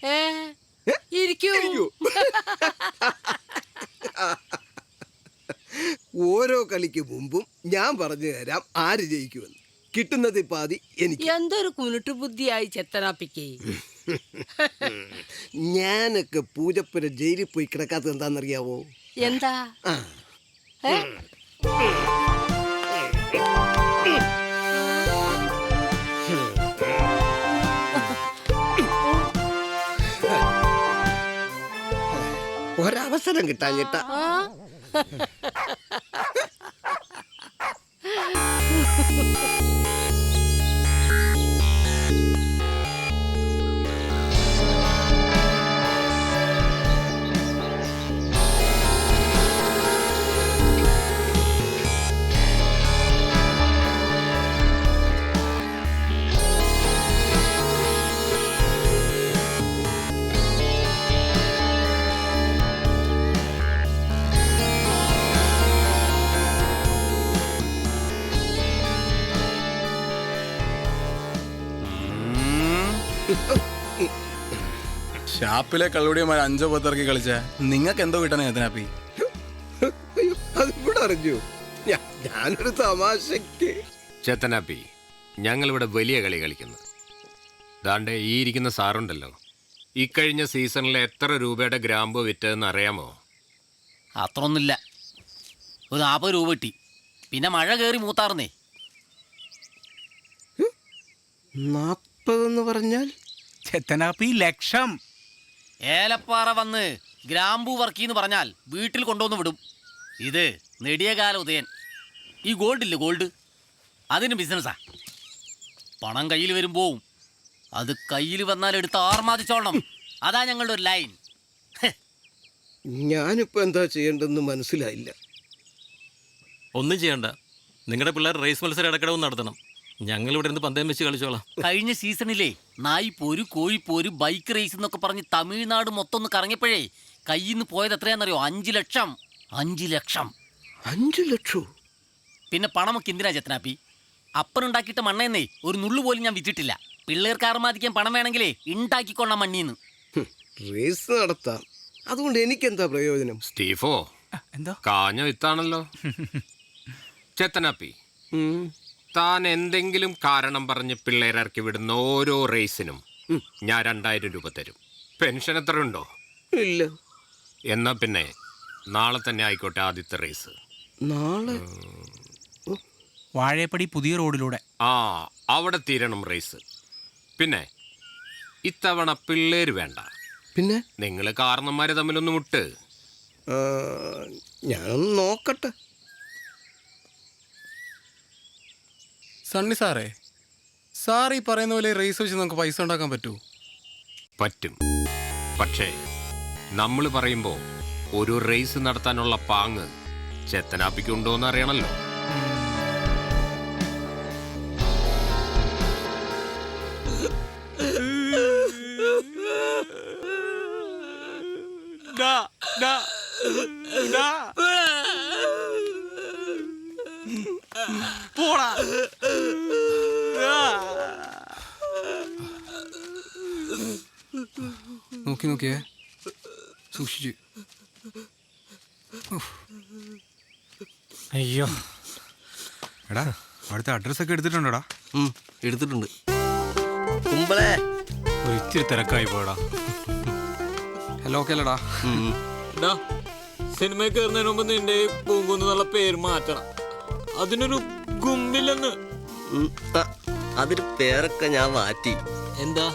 ഓരോ കളിക്ക് മുമ്പും ഞാൻ പറഞ്ഞു തരാം ആര് ജയിക്കുമെന്ന്. കിട്ടുന്നത് പാതി എനിക്ക്. എന്തൊരു കുനുട്ടു ബുദ്ധിയായി ചെത്തനാപ്പിക്ക്. ഞാനൊക്കെ പൂജപ്പുര ജയിലിൽ പോയി കിടക്കാത്തത് എന്താണെന്നറിയാവോ? എന്താ? ഒരവസരം കിട്ടാഞ്ഞിട്ടാ. ഷാപ്പിലെ കള്ളുടിയന്മാർ 5 10 കളിച്ച നിങ്ങൾക്ക് എന്തോ കിട്ടണേ ചേത്തനാപ്പി? അതിവിടെ അറിഞ്ഞു. ഞാനൊരു തമാശക്ക്. ചേത്തനാപ്പി, ഞങ്ങളിവിടെ വലിയ കളി കളിക്കുന്നു. ദാണ്ടെ ഈ ഇരിക്കുന്ന സാറുണ്ടല്ലോ, ഇക്കഴിഞ്ഞ സീസണിൽ എത്ര രൂപയുടെ ഗ്രാമ്പ് വിറ്റതെന്ന് അറിയാമോ? അത്രയൊന്നുമില്ല, ഒരു 40 രൂപ കിട്ടി. പിന്നെ മഴ കയറി മൂത്താർന്നേ. 40 പറഞ്ഞാൽ ചെത്തനാപ്പി ലക്ഷം. ഏലപ്പാറ വന്ന് ഗ്രാമ്പൂ വർക്കിന്ന് പറഞ്ഞാൽ വീട്ടിൽ കൊണ്ടുവന്ന് വിടും. ഇത് നെടിയകാല ഉദയൻ. ഈ ഗോൾഡ് ഇല്ലേ, ഗോൾഡ്, അതിന് ബിസിനസ്സാ. പണം കയ്യിൽ വരുമ്പോവും അത് കയ്യിൽ വന്നാൽ എടുത്ത് ആർമാദിച്ചോളണം. അതാ ഞങ്ങളുടെ ഒരു ലൈൻ. ഞാനിപ്പോ എന്താ ചെയ്യേണ്ടെന്ന് മനസ്സിലായില്ല. ഒന്നും ചെയ്യണ്ട, നിങ്ങളുടെ പിള്ളേർ റേസ് മത്സരം ഇടക്കിടവും നടത്തണം. ഞങ്ങൾ ഇവിടെ നിന്ന് പന്തയം വെച്ച് കളിച്ചോളാം. കഴിഞ്ഞ സീസണിലെ നായിപ്പോര് കോഴിപ്പോര് ബൈക്ക് റേസ് എന്നൊക്കെ പറഞ്ഞ് തമിഴ്നാട് മൊത്തം ഒന്ന് കറങ്ങിയപ്പോഴേ കയ്യിൽ നിന്ന് പോയത് എത്രയാണെന്നറിയോ? 5 ലക്ഷം. 5 ലക്ഷം. 5 ലക്ഷം? പിന്നെ പണമൊക്കെ എന്തിനാ ചെത്തനാപ്പി? അപ്പനുണ്ടാക്കിയിട്ട് മണ്ണയെന്നേ ഒരു നുള്ളു പോലും ഞാൻ വിറ്റിട്ടില്ല. പിള്ളേർക്ക് ആർമാദിക്കാൻ പണം വേണമെങ്കിലേ ഉണ്ടാക്കിക്കൊള്ളാം മണ്ണീന്ന്. റേസ് നടത്താം, അതുകൊണ്ട് എനിക്കെന്താ പ്രയോജനം? സ്റ്റീഫോ, കാഞ്ഞ വിത്താണല്ലോ. ചെത്തനാപ്പി, താൻ എന്തെങ്കിലും കാരണം പറഞ്ഞ് പിള്ളേരിറക്കി വിടുന്ന ഓരോ റേസിനും ഞാൻ 2000 രൂപ തരും. പെൻഷൻ എത്ര ഉണ്ടോ? ഇല്ല. എന്നാ പിന്നെ നാളെ തന്നെ ആയിക്കോട്ടെ ആദ്യത്തെ റേസ്. നാളെ? വാഴയപ്പടി പുതിയ റോഡിലൂടെ. ആ, അവിടെ തീരണം റേസ്. പിന്നെ ഇത്തവണ പിള്ളേര് വേണ്ട. പിന്നെ നിങ്ങൾ കാരണന്മാരെ തമ്മിലൊന്ന് മുട്ട്. ഞാൻ നോക്കട്ടെ. സണ്ണി സാറേ, സാർ ഈ പറയുന്ന പോലെ റേസ് വെച്ച് നമുക്ക് പൈസ ഉണ്ടാക്കാൻ പറ്റുമോ? പറ്റും. പക്ഷേ നമ്മൾ പറയുമ്പോൾ ഒരു റേസ് നടത്താനുള്ള പാങ്ങ് ചെത്തനാപ്പിക്കുണ്ടോന്ന് അറിയണല്ലോ. പോടാ. നോക്കിയേ, സൂക്ഷിച്ച്. അയ്യോ, എടാ അവിടുത്തെ അഡ്രസ്സൊക്കെ എടുത്തിട്ടുണ്ടോടാ? എടുത്തിട്ടുണ്ട്. ഒരു ഇച്ചിരി തിരക്കായി പോയടാ. ഹലോ, ഓക്കെ അല്ലടാ? സിനിമയിൽ കയറുന്നതിന് മുമ്പ് നിന്റെ പൂങ്കുന്ന് എന്നുള്ള പേര് മാറ്റണം. അതിനൊരു ഗുമ്മില്ലെന്ന്. അതിന് പേരൊക്കെ ഞാൻ മാറ്റി. എന്താ?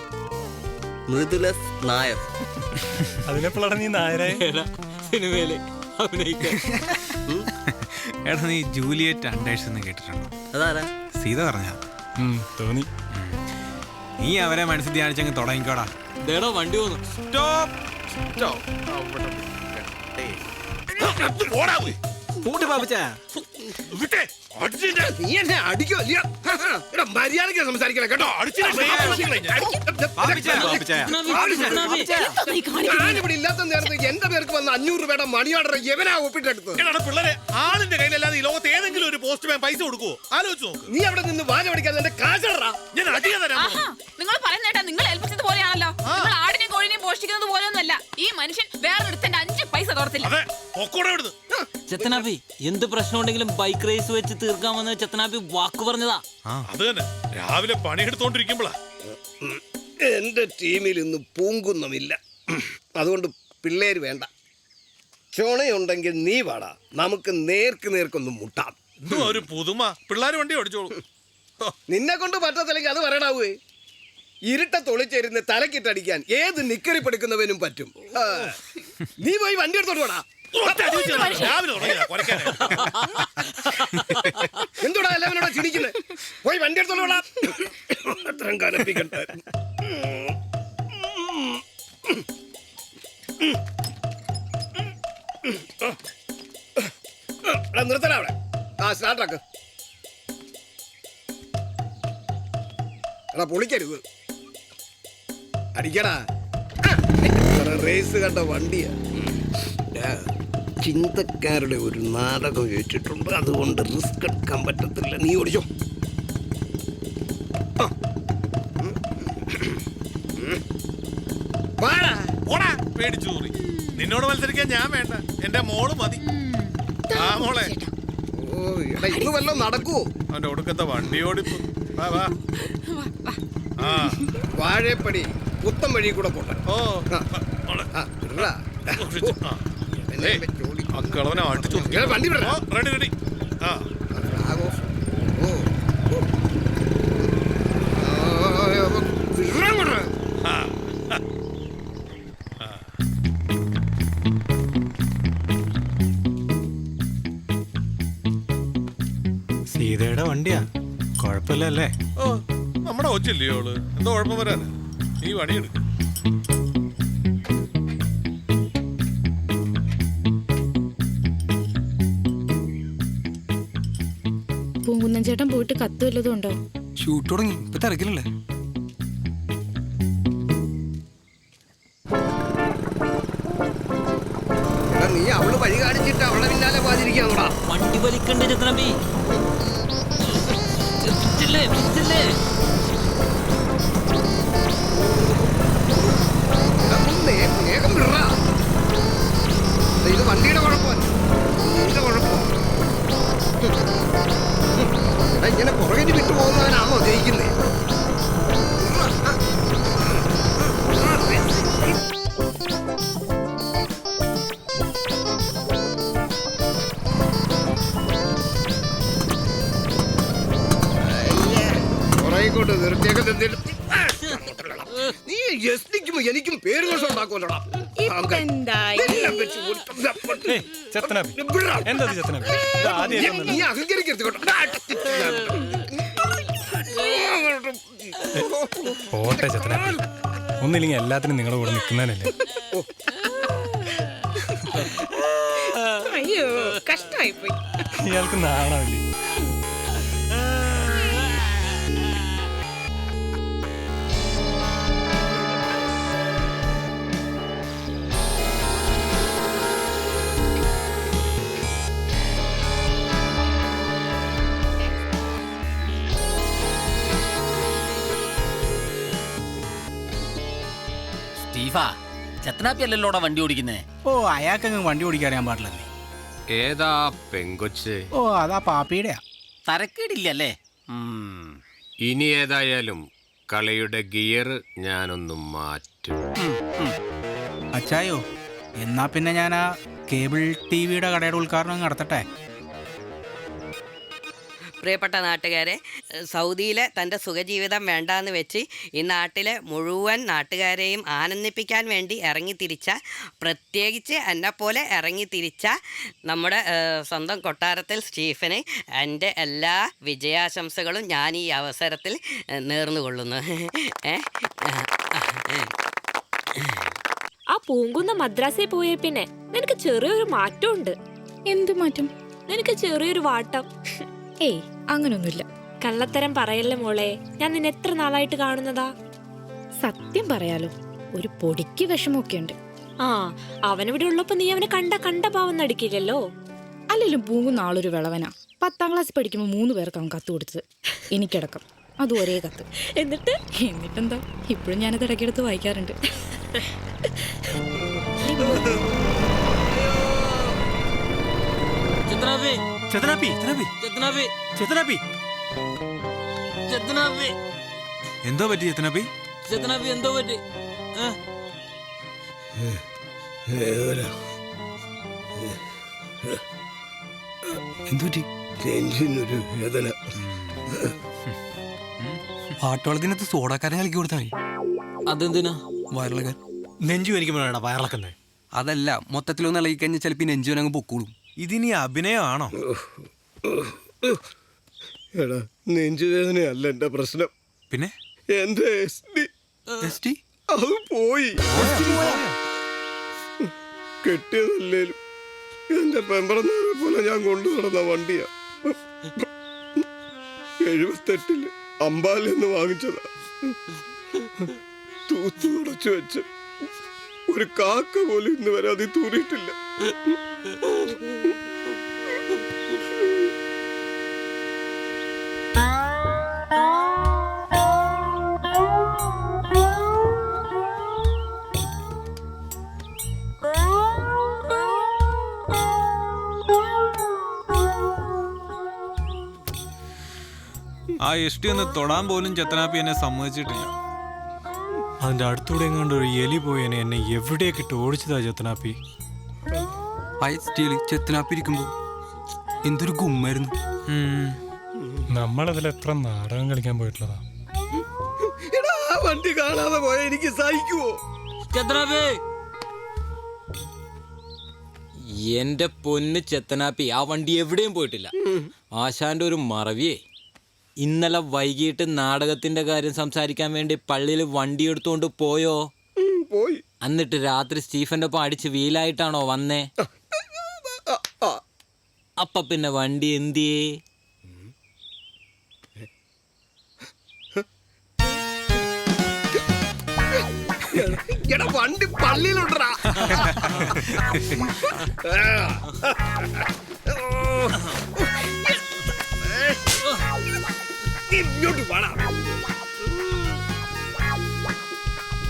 മൃദുലസ് നായർ. അതിനെപ്പോഴാണ് നീ നായരെ സിനിമയില് അഭിനയിക്കാൻ? എടാ, നീ ജൂലിയറ്റ് അണ്ടേഴ്സ് എന്ന് കേട്ടിട്ടുണ്ടോ? അതാരാ? സീത പറഞ്ഞ തോന്നി. നീ അവരെ മനസ്സിൽ ധ്യാനിച്ചങ്ങ് തുടങ്ങിക്കോടാ. വണ്ടി വന്നു. നീ എന്നെ അടിക്കോ? മര്യാദയ്ക്ക് സംസാരിക്കണം കേട്ടോ. ഞാനിവിടെ ഇല്ലാത്ത നേരത്ത് എന്റെ പേർക്ക് വന്ന 500 രൂപയുടെ മണി ഓർഡർ എവനാ ഒപ്പിട്ടെടുത്ത്? പിള്ളേരെ, ആളിന്റെ കയ്യിലല്ലാതെ ഈ ലോകത്ത് ഏതെങ്കിലും ഒരു പോസ്റ്റ്മാൻ പൈസ കൊടുക്കുവോ? ആലോചിച്ചു നോക്ക്. നീ അവിടെ നിന്ന് വാച പഠിക്കാതെ എന്റെ കാശടാ. ഞാൻ അടിയാ തരാം. നിങ്ങൾ പറയുന്നേട്ടാ, നിങ്ങൾ ഏൽപ്പിച്ചത് പോലെയാണല്ലോ. നിങ്ങൾ ആടിനെയും കോഴിനെയും പോഷിക്കുന്നത് പോലെയൊന്നുമല്ല. ഈ മനുഷ്യൻ വേറൊരുത്തന്റെ 5 പൈസ തോർത്തില്ല. ചെത്തനാപ്പി, എന്ത് പ്രശ്നം ഉണ്ടെങ്കിലും ബൈക്ക് റേസ് വെച്ച് തീർക്കാമെന്ന് ചെത്തനാപ്പി വാക്ക് പറഞ്ഞതാ. അത് തന്നെ, രാവിലെ പണിയെടുത്തോണ്ടിരിക്കുമ്പോഴാ. എന്റെ ടീമിൽ ഇന്ന് പൂങ്കുന്നുമില്ല, അതുകൊണ്ട് പിള്ളേര് വേണ്ട. ചുണയുണ്ടെങ്കിൽ നീ വാടാ, നമുക്ക് നേർക്കൊന്ന് മുട്ടാം. ഒരു പുതുമ. പിള്ളേര് വണ്ടി ഓടിച്ചോളൂ. നിന്നെ കൊണ്ട് പറ്റത്തില്ലെങ്കിൽ അത് പറയടാവേ. ഇരുട്ടത്തൊളിച്ചേരുന്ന് തലക്കിട്ടടിക്കാൻ ഏത് നിക്കറി പഠിക്കുന്നവനും പറ്റും. നീ പോയി വണ്ടി എടുത്തോട്ട് പോടാ. എന്തുടാ എല്ലാവരോടാ ചിരിക്കുന്നത്? പോയി വണ്ടി എടുത്തോട്ട് പോടാ. അത്രയും കനപ്പിക്കട്ടെ. നിർത്തടാ അവിടെ. സ്റ്റാർട്ടാക്ക്. എടാ പൊളിക്കരുത്, അടിക്കടാ. റേസ് കണ്ട വണ്ടിയാ. ചിന്തക്കാരുടെ ഒരു നാടകം വെച്ചിട്ടുണ്ട്, അതുകൊണ്ട് റിസ്ക് എടുക്കാൻ പറ്റത്തില്ല. നീ ഓടിച്ചോ. മേടിച്ചു തൂറി. നിന്നോട് മത്സരിക്കാൻ ഞാൻ വേണ്ട, എന്റെ മോള് മതി. ആ മോളെ ഇന്ന് വല്ലതും നടക്കുവോ? അവന്റെ ഒടുക്കത്തെ വണ്ടി ഓടിപ്പ്. വാ വാ. ആ വാഴപ്പടി പുത്തം വഴി കൂടെ പോട്ടെ. ഓ അക്കളവനെ അടിച്ചു. വണ്ടി റെഡി റെഡി. ആ സീതയുടെ വണ്ടിയാ, കുഴപ്പമില്ലല്ലേ? ഓ നമ്മുടെ ഒച്ചില്ലേ അവള്, എന്തോ കുഴപ്പം വരാനാ? നീ പണിയെടുക്ക. പൂങ്കുന്നൻ ചേട്ടൻ പോയിട്ട് കത്ത് വല്ലതും ഉണ്ടോ? ഷൂട്ട് തുടങ്ങി, ഇപ്പൊ തിരക്കിലല്ലേ? നീ അവള് വഴി കാണിച്ചിട്ട് അവളെ പിന്നാലെ പാതിരിക്കാണോടാ? വണ്ടി വലിക്കണ്ടേ ചത്തനബി? വേഗം വിടറാ. ഇത് വണ്ടിയുടെ കുഴപ്പമല്ല, നിന്റെ കുഴപ്പം. ഇങ്ങനെ പുറകിന് വിട്ടു പോകുന്നവനാണോ ജയിക്കുന്നേ? പുറകോട്ട് നിർത്തിയൊക്കെ നീ യസ്നിക്കുമ്പോ എനിക്കും പേര് ദോഷം ഉണ്ടാക്കുമല്ലോടാ. നീ അഹങ്കരിക്കരുത് കേട്ടോ. പോട്ടെ ചത്തനാപ്പി, ഒന്നില്ലെങ്കിൽ എല്ലാത്തിനും നിങ്ങളുടെ കൂടെ നിൽക്കുന്നതല്ലേ. അയ്യോ കഷ്ടായിപ്പോയി. ഇയാൾക്ക് നാണമില്ലേ? ചത്തനാപ്പി അല്ലല്ലോടാ വണ്ടി ഓടിക്കുന്നേ. ഓ അയാൾക്കങ്ങ് വണ്ടി ഓടിക്കാൻ അറിയാൻ പാടില്ലല്ലേ? ഏതാ പെങ്കൊച്ച്? ഓ അതാ പാപ്പിയുടെയാ. തരക്കേടില്ലല്ലേ? ഇനി ഏതായാലും കളിയുടെ ഗിയർ ഞാനൊന്ന് മാറ്റും. അച്ചായോ, എന്നാ പിന്നെ ഞാൻ ആ കേബിൾ ടിവിയുടെ കടയുടെ ഉദ്ഘാടനം നടത്തട്ടെ. പ്രിയപ്പെട്ട നാട്ടുകാരെ, സൗദിയിലെ തൻ്റെ സുഖജീവിതം വേണ്ടാന്ന് വെച്ച് ഈ നാട്ടിലെ മുഴുവൻ നാട്ടുകാരെയും ആനന്ദിപ്പിക്കാൻ വേണ്ടി ഇറങ്ങിത്തിരിച്ച, പ്രത്യേകിച്ച് എന്നെപ്പോലെ ഇറങ്ങിത്തിരിച്ച നമ്മുടെ സ്വന്തം കൊട്ടാരത്തിൽ സ്റ്റീഫന് എൻ്റെ എല്ലാ വിജയാശംസകളും ഞാൻ ഈ അവസരത്തിൽ നേർന്നുകൊള്ളുന്നു. ആ പൂങ്കുന്ന മദ്രാസിൽ പോയ പിന്നെ നിനക്ക് ചെറിയൊരു മാറ്റമുണ്ട്. എന്ത് മാറ്റം? നിനക്ക് ചെറിയൊരു വാട്ടം. ഏയ് അങ്ങനൊന്നുമില്ല. കള്ളത്തരം പറയല്ലേ മോളെ, ഞാൻ നിന്നെ എത്ര നാളായിട്ട് കാണുന്നതാ. സത്യം പറയാലോ, ഒരു പൊടിക്ക് വിഷമമൊക്കെ ഉണ്ട്. ആ അവനിവിടെ ഉള്ളപ്പോ നീ അവനെ കണ്ട പാവം നടിക്കില്ലല്ലോ. അല്ലെങ്കിലും പൂങ്കുന്ന ആളൊരു വിളവനാ. 10ാം ക്ലാസ്സിൽ പഠിക്കുമ്പോൾ 3 പേർക്ക് അവൻ കത്ത് കൊടുത്തത്, എനിക്കടക്കം. അത് ഒരേ കത്ത്. എന്നിട്ടെന്താ, ഇപ്പോഴും ഞാനത് ഇടയ്ക്കെടുത്ത് വായിക്കാറുണ്ട്. എന്തോ പറ്റി ചത്തനാപ്പി? എന്തോ പറ്റി? എന്തുപറ്റി? നെഞ്ചിനൊരു വേദന. പാട്ടോളത്തിനകത്ത് സോഡാക്കാരൻ കളിക്കി കൊടുത്താൽ മതി. അതെന്തിനാ? വയറിളക്കാൻ. നെഞ്ചു എനിക്കുമ്പോഴാണ് വയറിളക്കുന്നത്. അതല്ല, മൊത്തത്തിലൊന്ന് ഇളകി കഴിഞ്ഞാൽ ചിലപ്പോൾ നെഞ്ചുവനങ്ങ് പൊക്കോളും. ഇതിനി അഭിനയമാണോ? എടാ, നെഞ്ചുവേദനയല്ല എന്റെ പ്രശ്നം. പിന്നെ എന്റെ അത് പോയി. കെട്ടിയതല്ലേലും എന്റെ പെമ്പറന്നവരെ പോലെ ഞാൻ കൊണ്ടു നടന്ന വണ്ടിയാ. 78 അമ്പാലെന്ന് വാങ്ങിച്ചതാ. തൂത്തു തുടച്ചു വെച്ച് ഒരു കാക്ക പോലും ഇന്ന് വരെ അത് തൂറിയിട്ടില്ല. ആ എഷ്ടി ഒന്ന് തൊടാൻ പോലും ചെത്തനാപ്പി എന്നെ സമ്മതിച്ചിട്ടില്ല. അതിന്റെ അടുത്തൂടെ എങ്ങാണ്ട് ഒരു എലി പോയനെ എന്നെ എവിടെയൊക്കെ ഇട്ട് ഓടിച്ചതാ ചെത്തനാപ്പി. ആ സ്റ്റീല് ചെത്തനാപ്പി ഇരിക്കുമ്പോ എന്തൊരു ഗുമ്മായിരുന്നു. നമ്മളതിൽ എത്ര നാടകം കളിക്കാൻ പോയിട്ടുള്ളതാ. വണ്ടി കാണാതെ പോയ എനിക്ക് സഹിക്കുവോ? എന്റെ പൊന്ന് ചെത്തനാപ്പി, ആ വണ്ടി എവിടെയും പോയിട്ടില്ല. ആശാന്റെ ഒരു മറവിയേ. ഇന്നലെ വൈകിട്ട് നാടകത്തിന്റെ കാര്യം സംസാരിക്കാൻ വേണ്ടി പള്ളിയിൽ വണ്ടി എടുത്തുകൊണ്ട് പോയോ? പോയി. എന്നിട്ട് രാത്രി സ്റ്റീഫന്റെ ഒപ്പം അടിച്ച് വീലായിട്ടാണോ വന്നേ? അപ്പൊ പിന്നെ വണ്ടി എന്തിയേ? വണ്ടി പള്ളിയിലുണ്ടാ.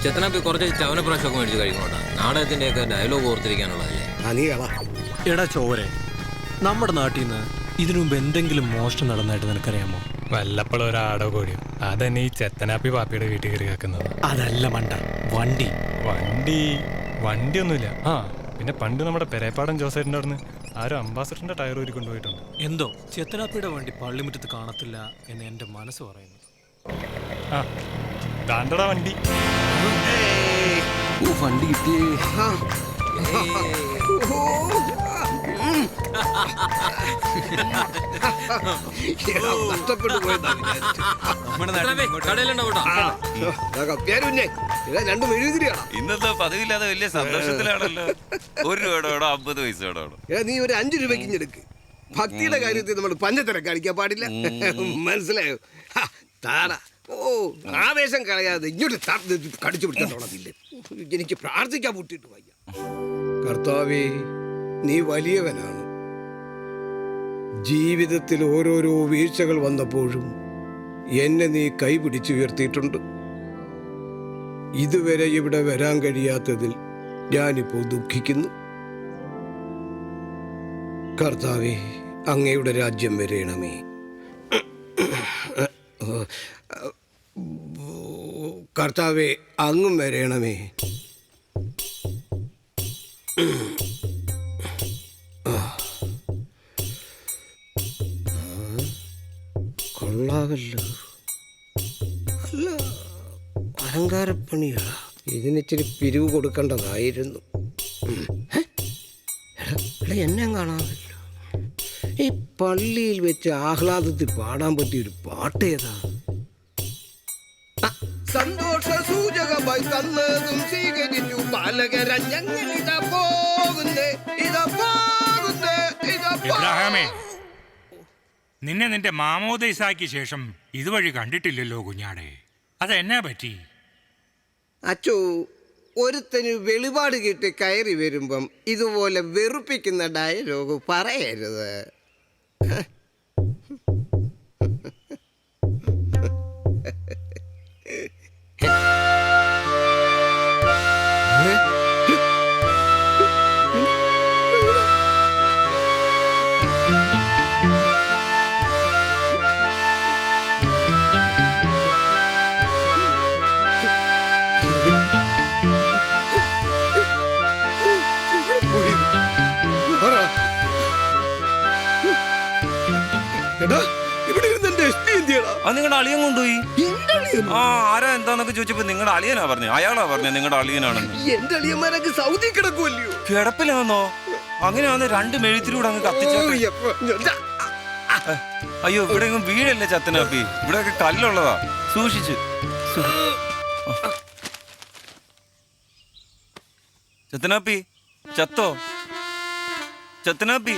ചെത്തനാപ്പി കുറച്ച് ചവനപ്രാശമൊക്കെ മേടിച്ച് കഴിക്കണോട്ടാ. നാടകത്തിന്റെയൊക്കെ ഡയലോഗ് ഓർത്തിരിക്കാനുള്ളതല്ലേ. എടാ ചോരെ, നമ്മുടെ നാട്ടിൽ നിന്ന് ഇതിനു മുമ്പ് എന്തെങ്കിലും മോഷണം നടന്നായിട്ട് നിനക്കറിയാമോ? വല്ലപ്പോഴും ഒരു ആടോ കോഴിയോ. അതെന്നെ ഈ ചെത്തനാപ്പി പാപ്പിയുടെ വീട്ടിൽ കയറി വെക്കുന്നത്. അതല്ല മണ്ട, വണ്ടി വണ്ടിയൊന്നുമില്ല. ആ പിന്നെ പണ്ട് നമ്മുടെ പെരേപ്പാടൻ ജോസേറ്റിൻ്റെ അവിടുന്ന് ആരും അംബാസഡറിന്റെ ടയർ ഊരി കൊണ്ടുപോയിട്ടുണ്ട്. എന്തോ ചെത്തനാപ്പിയുടെ വണ്ടി പള്ളിമുറ്റത്ത് കാണത്തില്ല എന്ന് എൻ്റെ മനസ്സ് പറയുന്നു. ആ ദാണ്ടടാ വണ്ടി. വണ്ടി കിട്ടിയേ. നഷ്ടപ്പെട്ടു പോയതാ. രണ്ടും എഴുതിരിയാണ്. ഇന്നത്തെ പതിവില്ലാതെ വലിയ സന്തോഷത്തിലാണല്ലോ. 1 രൂപയോടോ 50 പൈസയോടോ. നീ ഒരു 5 രൂപയ്ക്ക് എടുക്ക്. ഭക്തിയുടെ കാര്യത്തിൽ നമ്മൾ പഞ്ചത്തര കാണിക്കാൻ പാടില്ല. മനസ്സിലായോ? താടാ. ഓ ആവേശം കളയാതെ ഇങ്ങോട്ട് കടിച്ചു പിടിക്കത്തോളത്തില്ലേ. എനിക്ക് പ്രാർത്ഥിക്കാൻ മുട്ടിട്ട് വയ്യ. കർത്താവേ, നീ വലിയവനാണ്. ജീവിതത്തിൽ ഓരോരോ വീഴ്ചകൾ വന്നപ്പോഴും എന്നെ നീ കൈപിടിച്ചുയർത്തിയിട്ടുണ്ട്. ഇതുവരെ ഇവിടെ വരാൻ കഴിയാത്തതിൽ ഞാനിപ്പോൾ ദുഃഖിക്കുന്നു. കർത്താവേ, അങ്ങയുടെ രാജ്യം വരേണമേ. കർത്താവേ, അങ്ങും വരേണമേ. കൊള്ളാവല്ലോ. അല്ല, അലങ്കാരപ്പണിയാ. ഇതിനിച്ചിരി പിരിവ് കൊടുക്കേണ്ടതായിരുന്നു. എന്നെ കാണാമല്ലോ. ഈ പള്ളിയിൽ വെച്ച് ആഹ്ലാദത്തിൽ പാടാൻ പറ്റിയൊരു പാട്ടേതാ? സന്തോഷ സൂചകമായി തന്നതും സ്വീകരിച്ചു ബാലകര ഞങ്ങൾ ഇതാ പോകുന്നേ. നിന്നെ നിന്റെ മാമോദീസായ്ക്ക് ശേഷം ഇതുവഴി കണ്ടിട്ടില്ലല്ലോ കുഞ്ഞാടെ. അതെന്നാ പറ്റി? അച്ചോ, ഒരുത്തന് വെളിപാട് കിട്ടി കയറി വരുമ്പം ഇതുപോലെ വെറുപ്പിക്കുന്ന ഡയലോഗ് പറയരുത്. നിങ്ങളുടെ അളിയൻ കൊണ്ടുപോയി. ആ ആരാ എന്താന്നൊക്കെ ചോദിച്ചപ്പോ നിങ്ങളുടെ അളിയനാ പറഞ്ഞു. അയാളാ പറഞ്ഞു നിങ്ങളുടെ അളിയനാണെന്ന്. എന്റെ അളിയന്മാരൊക്കെ സൗദി കിടക്കുമല്ലോ. കിടപ്പിലാന്നോ? അങ്ങനെയാന്ന് 2 മെഴുത്തിലൂടെ അങ്ങ് കത്തിച്ച. അയ്യോ, ഇവിടെ എങ്ങും വീഴല്ലേ ചത്തനാപ്പി. ഇവിടെയൊക്കെ കല്ലുള്ളതാ, സൂക്ഷിച്ച്. ചത്തനാപ്പി ചത്തോ? ചത്തനാപ്പി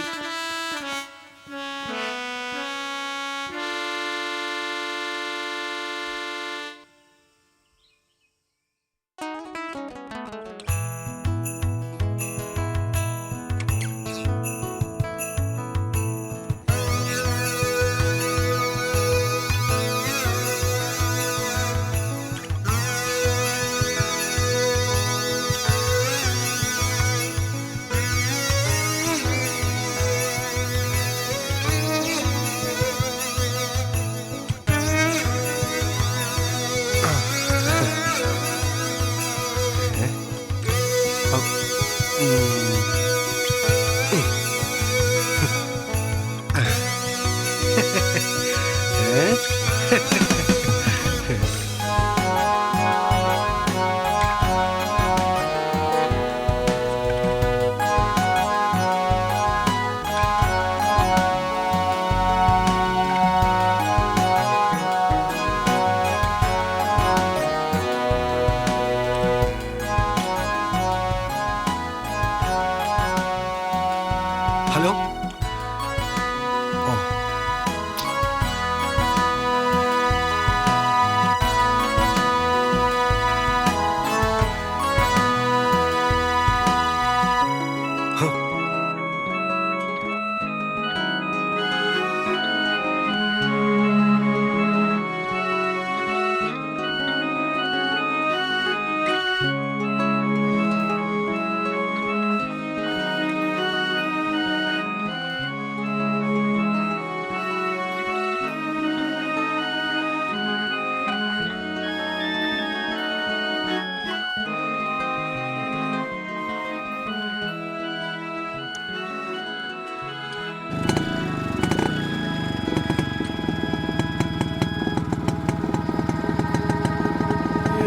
ഹലോ.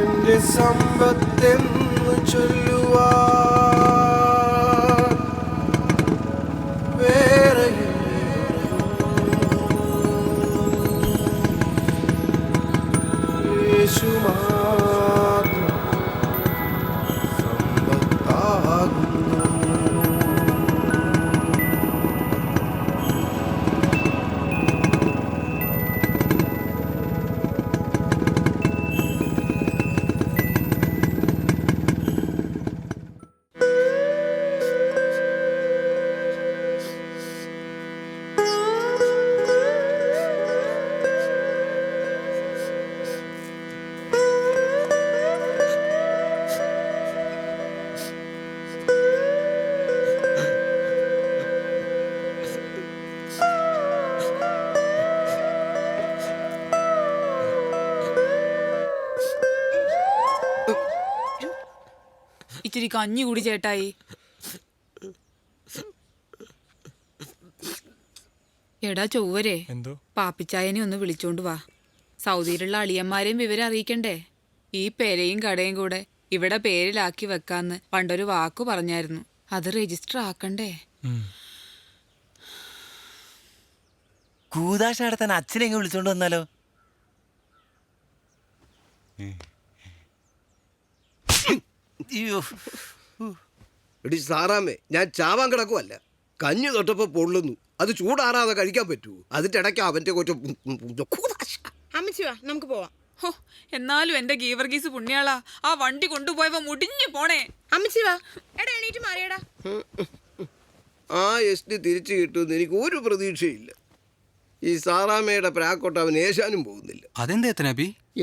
എന്റെ സമ്പത്തെന്ന് ചൊല്ലുവാൻ വേറെ യേശു മാത്രം സമ്പത്താകുന്നു. ഇച്ചിരി കഞ്ഞി കൂടി ചേട്ടായി. എടാ ചൊവ്വരെ, പാപ്പിച്ചായനെ ഒന്ന് വിളിച്ചോണ്ട് വാ. സൗദിയിലുള്ള അളിയന്മാരെയും വിവരം അറിയിക്കണ്ടേ? ഈ പെരയും കടയും കൂടെ ഇവിടെ പേരിലാക്കി വെക്കാന്ന് പണ്ടൊരു വാക്കു പറഞ്ഞായിരുന്നു. അത് രജിസ്റ്റർ ആക്കണ്ടേ? കൂതാശ നടത്താൻ അച്ഛനെ എങ്ങനെ വിളിച്ചോണ്ട് വന്നാലോ? എടി സാറാമേ, ഞാൻ ചാവാൻ കിടക്കുവല്ല. കഞ്ഞി തൊട്ടപ്പോ പൊള്ളുന്നു. അത് ചൂടാറാതെ കഴിക്കാൻ പറ്റൂ. അതിന്റെ ഇടയ്ക്ക് അവന്റെ അമ്മച്ചി വാ, നമുക്ക് പോവാം. ഹോ, എന്നാലും എന്റെ ഗീവർഗീസ് പുണ്യാളാ, ആ വണ്ടി കൊണ്ടുപോയപ്പോ മുടിഞ്ഞു പോണേ. അമ്മച്ചി വാ. എടാ എണീറ്റ് മാറിയടാ. ആ എസ്റ്റി തിരിച്ചു കിട്ടുമെന്ന് എനിക്ക് ഒരു പ്രതീക്ഷയില്ല. ഈ സാറാമ്മയുടെ പ്രാക്കോട്ട് അവൻ ഏശാനും പോകുന്നില്ല. അതെന്താ?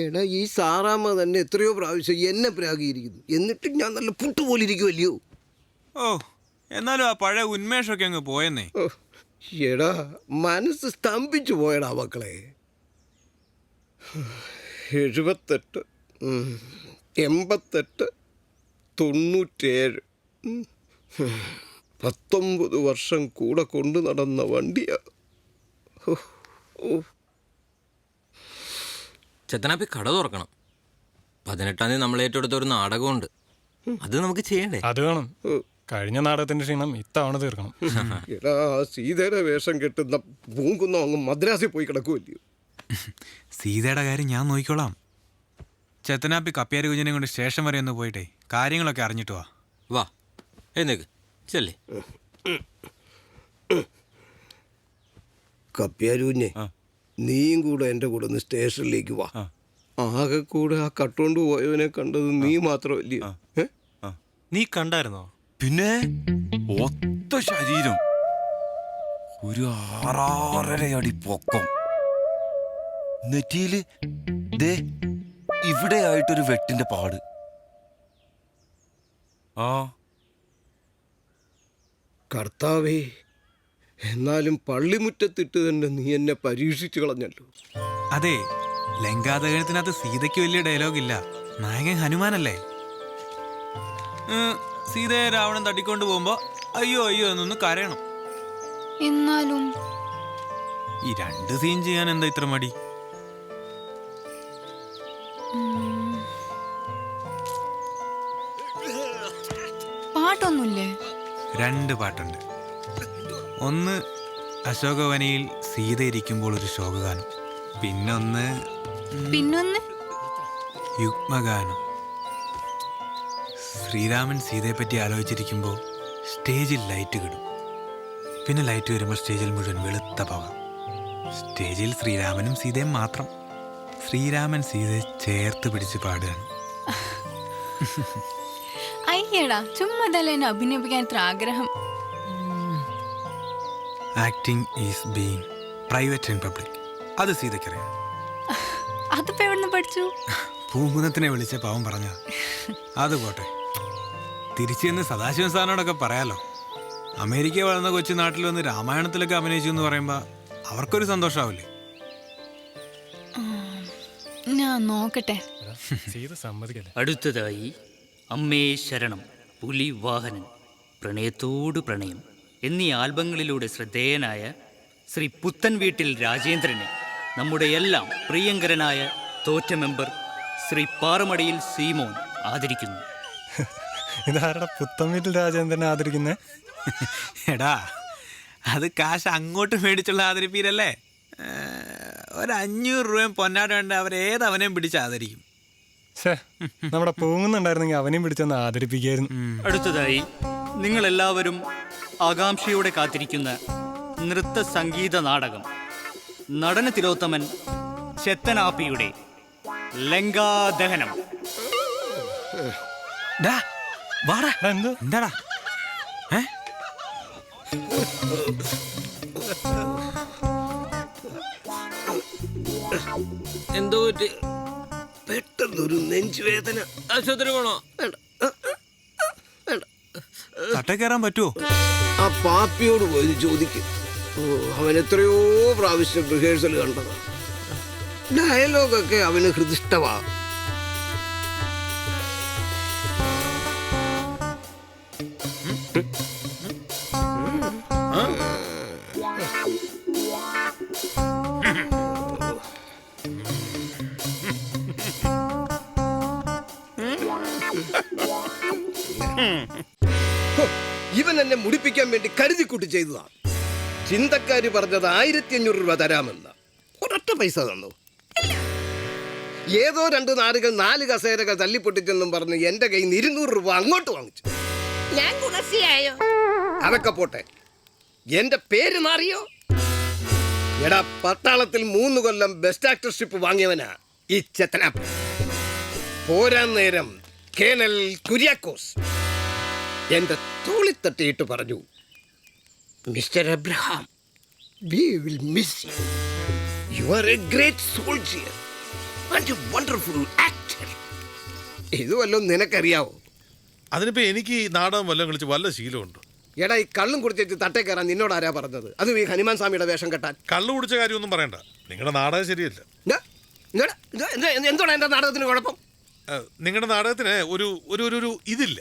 എടാ, ഈ സാറാമ്മ തന്നെ എത്രയോ പ്രാവശ്യം എന്നെ പ്രാഗിയിരിക്കുന്നു. എന്നിട്ടും ഞാൻ നല്ല പുട്ടുപോലെ ഇരിക്കുമല്ലയോ. ഓ, എന്നാലും ആ പഴയ ഉന്മേഷമൊക്കെ അങ്ങ് പോയെന്നേ. എടാ, മനസ്സ് സ്തംഭിച്ചു പോയടാ മക്കളെ. 78, 88, 97, 19 വർഷം കൂടെ കൊണ്ടു നടന്ന വണ്ടിയാ. ചെത്തനാപ്പി കട തുറക്കണം. 18-ാം തീയതി നമ്മൾ ഏറ്റെടുത്ത ഒരു നാടകമുണ്ട്. അത് നമുക്ക് ചെയ്യണ്ടേ? അത് വേണം. കഴിഞ്ഞ നാടകത്തിന്റെ ക്ഷീണം ഇത്തവണ തീർക്കണം. എടാ, സീതയുടെ വേഷം കെട്ടുന്ന പൂങ്കുന്നോ അങ്ങ് മദ്രാസിൽ പോയി കിടക്കുമല്ലയോ. സീതയുടെ കാര്യം ഞാൻ നോക്കിക്കോളാം. ചെത്തനാപ്പി കപ്പ്യാരി കുഞ്ഞിനെ കൊണ്ട് സ്റ്റേഷൻ വരെ ഒന്ന് പോയിട്ടേ കാര്യങ്ങളൊക്കെ അറിഞ്ഞിട്ട് വാ. വാ, എന്നേക്ക് ചെല്ലേ. കപ്പ്യാരൂഞ്ഞെ, നീയും കൂടെ എൻ്റെ കൂടെ ഒന്ന് സ്റ്റേഷനിലേക്ക് വാ. ആകെ കൂടെ ആ കട്ടോണ്ട് പോയവനെ കണ്ടത് നീ മാത്രമല്ലയോ? നീ കണ്ടായിരുന്നോ? പിന്നെ ഒത്ത ശരീരം, ഒരു 6.5 അടി പൊക്കം, നെറ്റിയില് ദേ ഇവിടെ ആയിട്ടൊരു വെട്ടിന്റെ പാട്. ആ കർത്താവേ, എന്നാലും പള്ളിമുറ്റത്തിട്ട് തന്നെ നീ എന്നെ പരീക്ഷിച്ചു കളഞ്ഞല്ലോ. അതെ, ലങ്കാദഹനത്തിനകത്ത് സീതയ്ക്ക് വലിയ ഡയലോഗില്ല. നായകൻ ഹനുമാനല്ലേ. സീതയെ രാവണൻ തട്ടിക്കൊണ്ട് പോകുമ്പോ അയ്യോ അയ്യോ എന്നൊന്ന് കരയണം. എന്നാലും ഈ 2 സീൻ ചെയ്യാൻ എന്താ ഇത്ര മടി? പാട്ടൊന്നുമില്ലേ? 2 പാട്ടുണ്ട്. ഒന്ന് അശോകവനിയിൽ സീത ഇരിക്കുമ്പോൾ ഒരു ശോകഗാനം, പിന്നൊന്ന് യുഗ്മഗാനം. ശ്രീരാമൻ സീതയെ പറ്റി ആലോചിച്ചിരിക്കുമ്പോൾ സ്റ്റേജിൽ ലൈറ്റ് കിടും. പിന്നെ ലൈറ്റ് വരുമ്പോൾ സ്റ്റേജിൽ മുഴുവൻ വെളുത്ത പുക. സ്റ്റേജിൽ ശ്രീരാമനും സീതയും മാത്രം. ശ്രീരാമൻ സീതയെ ചേർത്ത് പിടിച്ച് പാടുകയാണ്. അയ്യടാ ചുമ്മാതല്ല എന്നെ അഭിനയിപ്പിക്കാൻ ഇത്ര ആഗ്രഹം. Acting is being private in public. അത് സീതയ്ക്കറിയാം. അതിപ്പോ എവിടുന്ന് പഠിച്ചു? പൂങ്കുന്നത്തിനെ വിളിച്ച പാവം പറഞ്ഞ. അത് പോട്ടെ, തിരിച്ചു ചെന്ന് സദാശിവൻ സാറിനോടൊക്കെ പറയാലോ. അമേരിക്ക വളർന്ന കൊച്ചു നാട്ടിൽ വന്ന് രാമായണത്തിലൊക്കെ അഭിനയിച്ചു എന്ന് പറയുമ്പോ അവർക്കൊരു സന്തോഷാവില്ലേ? ഞാൻ നോക്കട്ടെ. അടുത്തതായി അമ്മേ ശരണം, പുലി വാഹനൻ, പ്രണയത്തോട് പ്രണയം എന്നീ ആൽബങ്ങളിലൂടെ ശ്രദ്ധേയനായ ശ്രീ പുത്തൻ വീട്ടിൽ രാജേന്ദ്രനെ നമ്മുടെ എല്ലാം പ്രിയങ്കരനായ തോറ്റ മെമ്പർ ശ്രീ പാറമടിയിൽ സീമോൻ ആദരിക്കുന്നു. ഇതാരുടെ പുത്തൻ വീട്ടിൽ രാജേന്ദ്രനെ ആദരിക്കുന്നേ? എടാ, അത് കാശ് അങ്ങോട്ട് മേടിച്ചുള്ള ആദരിപ്പീരല്ലേ. 500 രൂപയും പൊന്നാട് വേണ്ട അവരേതവനെയും പിടിച്ച് ആദരിക്കും. നമ്മുടെ പോകുന്നുണ്ടായിരുന്നെങ്കിൽ അവനെയും പിടിച്ചൊന്ന് ആദരിപ്പിക്കായിരുന്നു. അടുത്തതായി നിങ്ങളെല്ലാവരും ആകാംക്ഷയോടെ കാത്തിരിക്കുന്ന നൃത്ത സംഗീത നാടകം നടന തിലോത്തമൻ ചെത്തനാപ്പിയുടെ ലങ്കാദഹനം. എന്താടാ? എന്തോ പെട്ടെന്നൊരു നെഞ്ചുവേദന. ആശുപത്രി പോണോ? തട്ട കയറാൻ പറ്റുമോ? ആ പാപ്പിയോട് പോയി ചോദിക്കും. അവൻ എത്രയോ പ്രാവശ്യം റിഹേഴ്സൽ കണ്ടതാ. ഡയലോഗൊക്കെ അവന് ഹൃദിഷ്ടമാ. ഇവൻ എന്നെ മുടിപ്പിക്കാൻ വേണ്ടി കരുതിക്കൂട്ടി ചെയ്തതാ. ചിന്തക്കാര് പറഞ്ഞത് 1500 രൂപ തരാമെന്ന. ഒരൊറ്റ പൈസ തന്നു. ഏതോ 2 നാടുകൾ 4 കസേരകൾ തല്ലിപ്പൊട്ടിച്ചെന്നും പറഞ്ഞ് എന്റെ കയ്യിൽ നിന്ന് 200 രൂപ അങ്ങോട്ട് വാങ്ങിച്ചു. ഞാൻ ഗുണസിയായോ? അതൊക്കെ പോട്ടെ, എന്റെ പേര് മാറിയോ? എടാ, പട്ടാളത്തിൽ 3 കൊല്ലം ബെസ്റ്റ് ആക്ടർഷിപ്പ് വാങ്ങിയവനാ ഈ ചെത്തനാപ്പ്. പോരാൻ നേരം കേണൽ കുര്യാക്കോസ് എന്റെ തോളിത്തട്ടിയിട്ട് പറഞ്ഞു, mister Abraham, we will miss you. You are a great soldier and a wonderful actor. ഇത് വല്ലതും നിനക്കറിയാവോ? അതിനിപ്പോ എനിക്ക് ഈ നാടകം വല്ലതും കളിച്ച് വല്ല ശീലമുണ്ട്. എടാ, ഈ കള്ളും കുടിച്ചിട്ട് തട്ടേ കയറാൻ നിന്നോട് ആരാ പറഞ്ഞത്? അതും ഈ ഹനുമാൻ സ്വാമിയുടെ വേഷം കെട്ടാൻ. കള്ളു കുടിച്ച കാര്യമൊന്നും പറയണ്ട. നിങ്ങളുടെ നാടകം ശരിയല്ല. എന്തോടാ എന്റെ നാടകത്തിന് കുഴപ്പം? നിങ്ങളുടെ നാടകത്തിന് ഒരു ഇതില്ല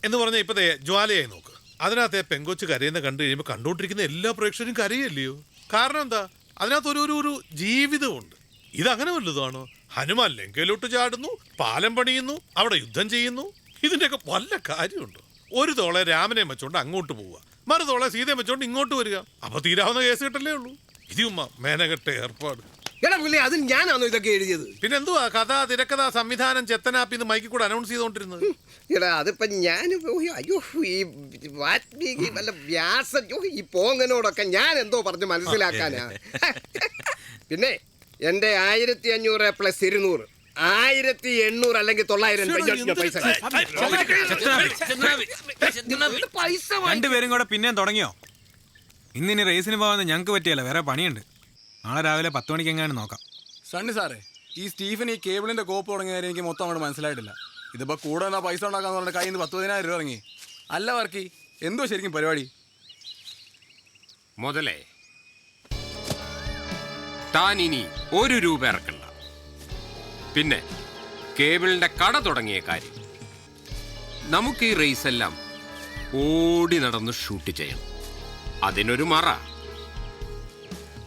എന്ന് പറഞ്ഞാൽ ഇപ്പത്തെ ജ്വാലയായി നോക്ക്. അതിനകത്തെ പെങ്കൊച്ച് കരയുന്ന കണ്ടു കഴിയുമ്പോൾ കണ്ടോണ്ടിരിക്കുന്ന എല്ലാ പ്രേക്ഷകരും കരയല്ലയോ? കാരണം എന്താ? അതിനകത്ത് ഒരു ജീവിതമുണ്ട്. ഇതങ്ങനെ വല്ലതാണോ? ഹനുമാൻ ലങ്കയിലോട്ട് ചാടുന്നു, പാലം പണിയുന്നു, അവിടെ യുദ്ധം ചെയ്യുന്നു. ഇതിൻ്റെയൊക്കെ വല്ല കാര്യമുണ്ടോ? ഒരു തോളെ രാമനെ വെച്ചോണ്ട് അങ്ങോട്ട് പോവുക, മറുതോളെ സീതയെ വെച്ചോണ്ട് ഇങ്ങോട്ട് വരിക. അപ്പൊ തീരാവുന്ന കേസ് കിട്ടല്ലേ ഉള്ളൂ. ഇതുമ്മ മേനകെട്ട ഏർപ്പാട്. അത് ഞാനാണോ ഇതൊക്കെ എഴുതിയത്? പിന്നെ എന്തുവാ കഥ, തിരക്കഥ, സംവിധാനം ചെത്തനാപ്പിന്ന് മൈക്കിൽ കൂടെ അനൗൺസ് ചെയ്തോണ്ടിരുന്നത്? എടാ, അതിപ്പോ ഞാൻ അയ്യോ ഈ വാൽമീകി വല്ല വ്യാസ ഈ പോങ്ങനോടൊക്കെ ഞാൻ എന്തോ പറഞ്ഞ് മനസ്സിലാക്കാനാ. പിന്നെ എന്റെ 1500 പ്ലസ് 200 1800 അല്ലെങ്കിൽ 900 പൈസ. രണ്ടുപേരും കൂടെ പിന്നെയും തുടങ്ങിയോ? ഇന്നിനി റേസിന് പോകാൻ ഞങ്ങൾക്ക് പറ്റിയല്ല, വേറെ പണിയുണ്ട്. നാളെ രാവിലെ 10 മണിക്ക് എങ്ങാനും നോക്കാം. സണ്ണി സാറേ, ഈ സ്റ്റീഫൻ ഈ കേബിളിന്റെ കോപ്പ് തുടങ്ങിയ കാര്യം എനിക്ക് മൊത്തം അങ്ങോട്ട് മനസ്സിലായിട്ടില്ല. ഇതിപ്പോ കൂടെ എന്നാ പൈസ ഉണ്ടാക്കാന്ന് പറഞ്ഞ കയ്യിൽ നിന്ന് 10,000 രൂപ ഇറങ്ങി. അല്ല വർക്കി, എന്തോ ശരിക്കും പരിപാടി? മുതലേ, താൻ ഇനി 1 രൂപ ഇറക്കണ്ട. പിന്നെ കേബിളിന്റെ കട തുടങ്ങിയ കാര്യം, നമുക്ക് ഈ റേസ് എല്ലാം ഓടി നടന്ന് ഷൂട്ട് ചെയ്യണം. അതിനൊരു മറ.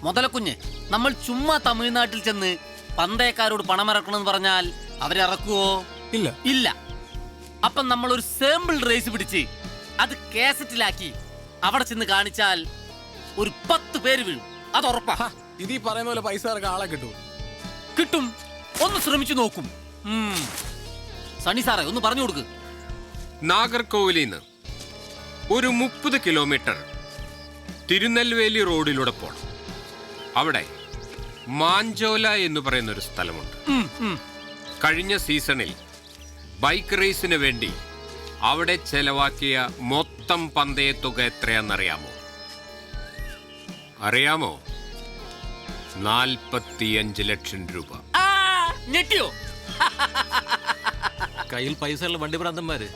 മുതലക്കുഞ്ഞ്, നമ്മൾ ചുമ്മാ തമിഴ്നാട്ടിൽ ചെന്ന് പന്തയക്കാരോട് പണം ഇറക്കണമെന്ന് പറഞ്ഞാൽ അവരിറക്കുവോ? ഇല്ല. ഇല്ല. അപ്പം നമ്മൾ ഒരു സാമ്പിൾ റേസ് പിടിച്ച് അത് കാസറ്റിലാക്കി അവിടെ ചെന്ന് കാണിച്ചാൽ ഒരു 10 പേര് വീഴും. അത് ഉറപ്പാ. ഇത് ഈ പറയുന്ന പോലെ പൈസ ഇറക്കാൻ ആളെ കിട്ടും. കിട്ടും. ഒന്ന് ശ്രമിച്ചു നോക്കും. സണ്ണി സാറേ, ഒന്ന് പറഞ്ഞു കൊടുക്ക്. നാഗർകോവിലിൽ നിന്ന് ഒരു 30 കിലോമീറ്റർ തിരുനെൽവേലി റോഡിലൂടെ പോണം. അവിടെ മാഞ്ചോല എന്ന് പറയുന്ന ഒരു സ്ഥലമുണ്ട്. കഴിഞ്ഞ സീസണിൽ ബൈക്ക് റേസിന് വേണ്ടി അവിടെ ചെലവാക്കിയ മൊത്തം പന്തയത്തുക എത്രയാണെന്നറിയാമോ? അറിയാമോ? 45 ലക്ഷം രൂപ. ഞെട്ടിയോ? കയ്യിൽ പൈസയുള്ള വണ്ടി ഭ്രാന്തന്മാര്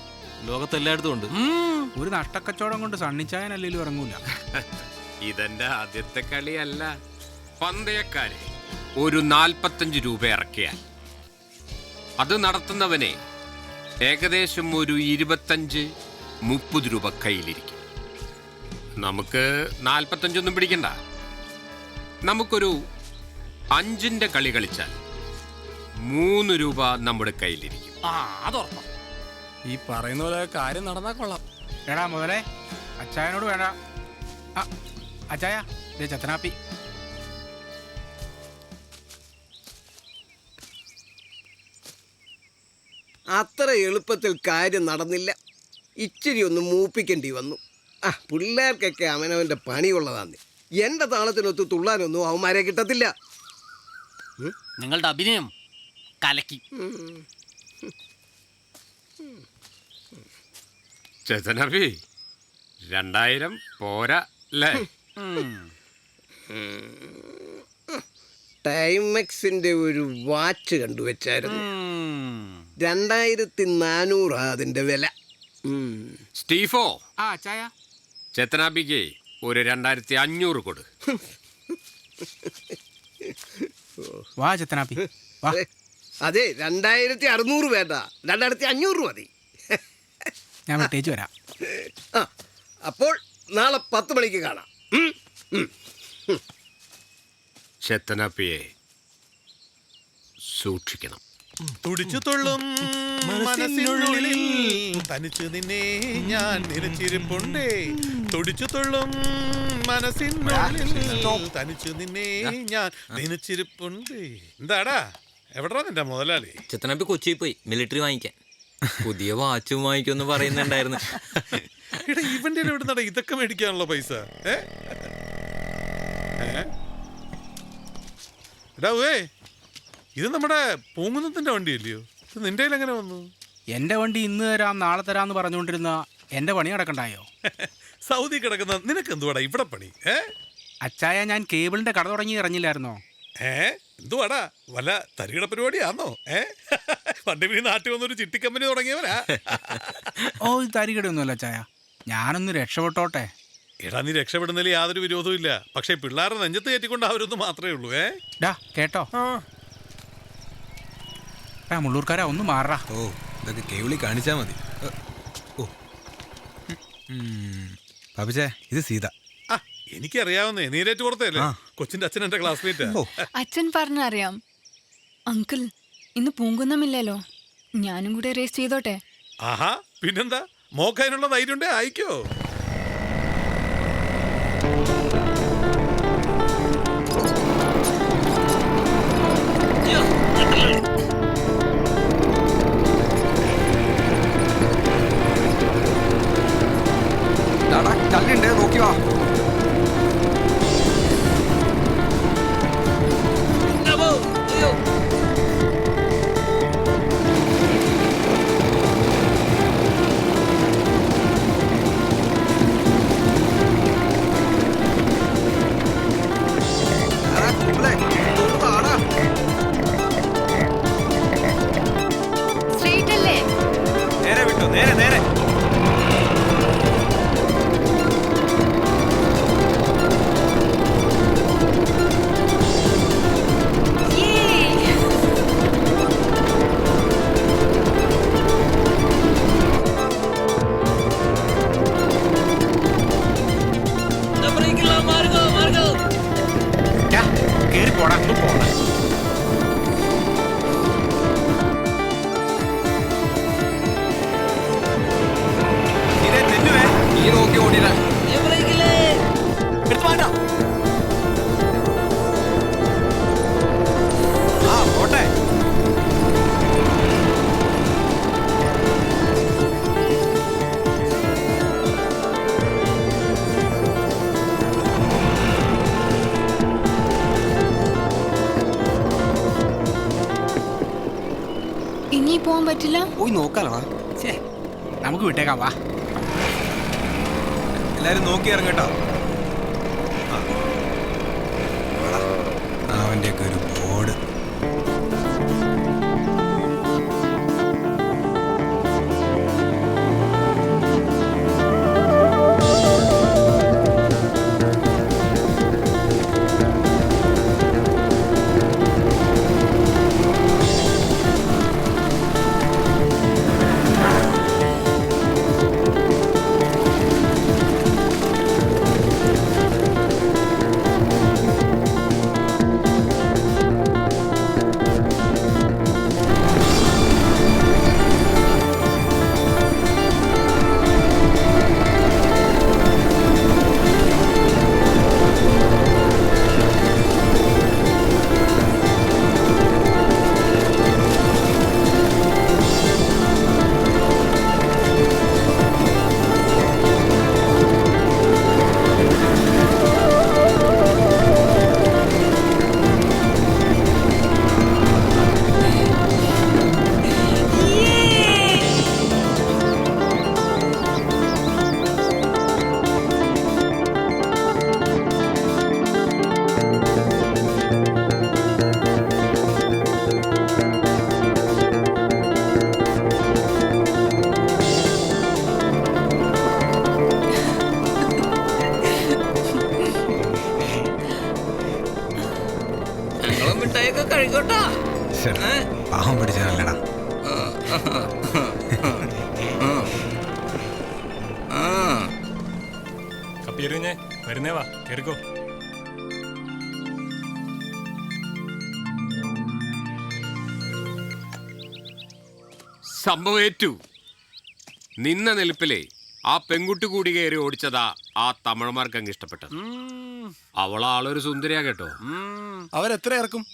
ലോകത്തെല്ലായിടത്തും ഉണ്ട്. ഒരു നഷ്ടക്കച്ചവടം കൊണ്ട് സണ്ണിച്ചായനല്ലേലും ഇറങ്ങൂല. ഇതെന്റെ ആദ്യത്തെ കളിയല്ല. പന്തയക്കാരെ ഒരു 45 രൂപ ഇറക്കിയാൽ അത് നടത്തുന്നവനെ ഏകദേശം ഒരു 25-30 രൂപ കയ്യിലിരിക്കും. നമുക്ക് 45 ഒന്നും പിടിക്കണ്ട. നമുക്കൊരു 5ന്റെ കളി കളിച്ചാൽ 3 രൂപ നമ്മുടെ കയ്യിലിരിക്കും. ഈ പറയുന്ന പോലെ കാര്യം നടന്നാ കൊള്ളാം. എടാ മുതലേ, അച്ചായനോട് വേണ്ട. അച്ചായ ചത്തനാപ്പി. അത്ര എളുപ്പത്തിൽ കാര്യം നടന്നില്ല. ഇച്ചിരി ഒന്ന് മൂപ്പിക്കേണ്ടി വന്നു. പിള്ളേർക്കൊക്കെ അവനവൻ്റെ പണിയുള്ളതാണ്. എൻ്റെ താളത്തിനൊത്ത് തുള്ളാനൊന്നും അവന്മാരെ കിട്ടത്തില്ല. നിങ്ങളുടെ അഭിനയം കലക്കി. ചേതനബി 2000 പോരാ അല്ലേ? ടൈമെക്സിന്റെ ഒരു വാച്ച് കണ്ടുവച്ചായിരുന്നു. 2400 അതിന്റെ വില. സ്റ്റീഫോ, അച്ചായ ചേതനാബിക്ക് ഒരു 2500 കൊടു. വാ ചത്തനാപ്പി വാ. അതെ, 2600 വേണ്ട, 2500 മതി. ഞാൻ വിട്ടേച്ച് വരാം. അപ്പോൾ നാളെ 10 മണിക്ക് കാണാം. ചേതനാപ്പിയെ സൂക്ഷിക്കണം. തുടിച്ചു തുള്ളും മനസ്സിനുള്ളിൽ തനിച്ചു നിന്നെ ഞാൻ നിലച്ചിരിപ്പുണ്ടേ. തുടിച്ചു തുള്ളും മനസ്സിനുള്ളിൽ തനിച്ചു നിന്നെ ഞാൻ നിലച്ചിരിപ്പുണ്ടേ. എന്താടാ, എവിടാ നിന്റെ മുതലാളി? ചെത്തനാപ്പി കൊച്ചിയിൽ പോയി മിലിറ്ററി വാങ്ങിക്കാൻ. പുതിയ വാച്ചും വാങ്ങിക്കുമെന്ന് പറയുന്നുണ്ടായിരുന്നു. ഇവന്റെ എവിടുന്നാടാ ഇതൊക്കെ മേടിക്കാനുള്ള പൈസ? ഇത് നമ്മുടെ പൂങ്കുന്നത്തിന്റെ വണ്ടിയല്ലയോ? ഇത് നിന്റെ എങ്ങനെ വന്നു? എന്റെ വണ്ടി ഇന്ന് തരാം നാളെ തരാന്ന് പറഞ്ഞുകൊണ്ടിരുന്ന എന്റെ പണി നടക്കണ്ടായോ? സൗദി കിടക്കുന്ന നിനക്ക് എന്തുവാടാ ഇവിടെ പണി? അച്ചായ, ഞാൻ കേബിളിന്റെ കട തുടങ്ങി ഇറങ്ങില്ലായിരുന്നോ? എന്തുവാടാ, വല്ല തരികിട പരിപാടിയാന്നോ? പണ്ട് വീ നാട്ടിൽ വന്നൊരു ചിട്ടി കമ്പനി തുടങ്ങിയവരാ? ഓ, തരികിടയൊന്നുമല്ല അച്ചായ, ഞാനൊന്ന് രക്ഷപ്പെട്ടോട്ടെ. എടാ, നീ രക്ഷപ്പെടുന്നതിൽ യാതൊരു വിരോധവും ഇല്ല. പക്ഷെ പിള്ളേരുടെ നെഞ്ചത്ത് കയറ്റിക്കൊണ്ട് അവരൊന്നും മാത്രമേ ഉള്ളൂ. കേട്ടോ, മുള്ളൂർക്കാരാ ഒന്ന് മാറാ. ഓ, ഇതൊക്കെ കേവിളി കാണിച്ചാ മതി. ഓ പാപ്പിച്ചേ, ഇത് സീത. എനിക്കറിയാവുന്നേ, നീരേറ്റ് പുറത്തല്ലേ? കൊച്ചിന്റെ അച്ഛൻ എന്റെ ക്ലാസ്മേറ്റ്. അച്ഛൻ പറഞ്ഞറിയാം. അങ്കിൾ, ഇന്ന് പൂങ്കുന്നമില്ലല്ലോ, ഞാനും കൂടെ റേസ് ചെയ്തോട്ടെ? ആഹാ, പിന്നെന്താ, മോക്കതിനുള്ള ധൈര്യം ഉണ്ടേ അയക്കോ. കല്ലുണ്ട്, നോക്കി വാ. സ്ട്രെയിറ്റ് അല്ലേ? നേരെ വിട്ടോ, നേരെ നേരെ. കേറി പോടാ, പോടാ. നീ നോക്കി ഓടിയില്ല. എടുത്തു വേണ്ട. പോട്ടെ. പോകാൻ പറ്റില്ല? പോയി നോക്കാലോ. നമുക്ക് വിട്ടേക്കാം, വാ. എല്ലാരും നോക്കി ഇറങ്ങട്ടോ. അവന്റെയൊക്കെ ഒരു ബോർഡ്. പാവം പിടിച്ചതല്ലടാ. കപ്പിയെറിഞ്ഞേ വരുന്നേ, വാ കേറിക്കോ. സംഭവേറ്റു. നിന്ന നിൽപ്പിലെ ആ പെൺകുട്ടി കൂടി കയറി ഓടിച്ചതാ ആ തമിഴന്മാർക്ക് അങ്ങ് ഇഷ്ടപ്പെട്ടത്. അവളാളൊരു സുന്ദരിയാ കേട്ടോ. അവരെത്ര ഇറക്കും?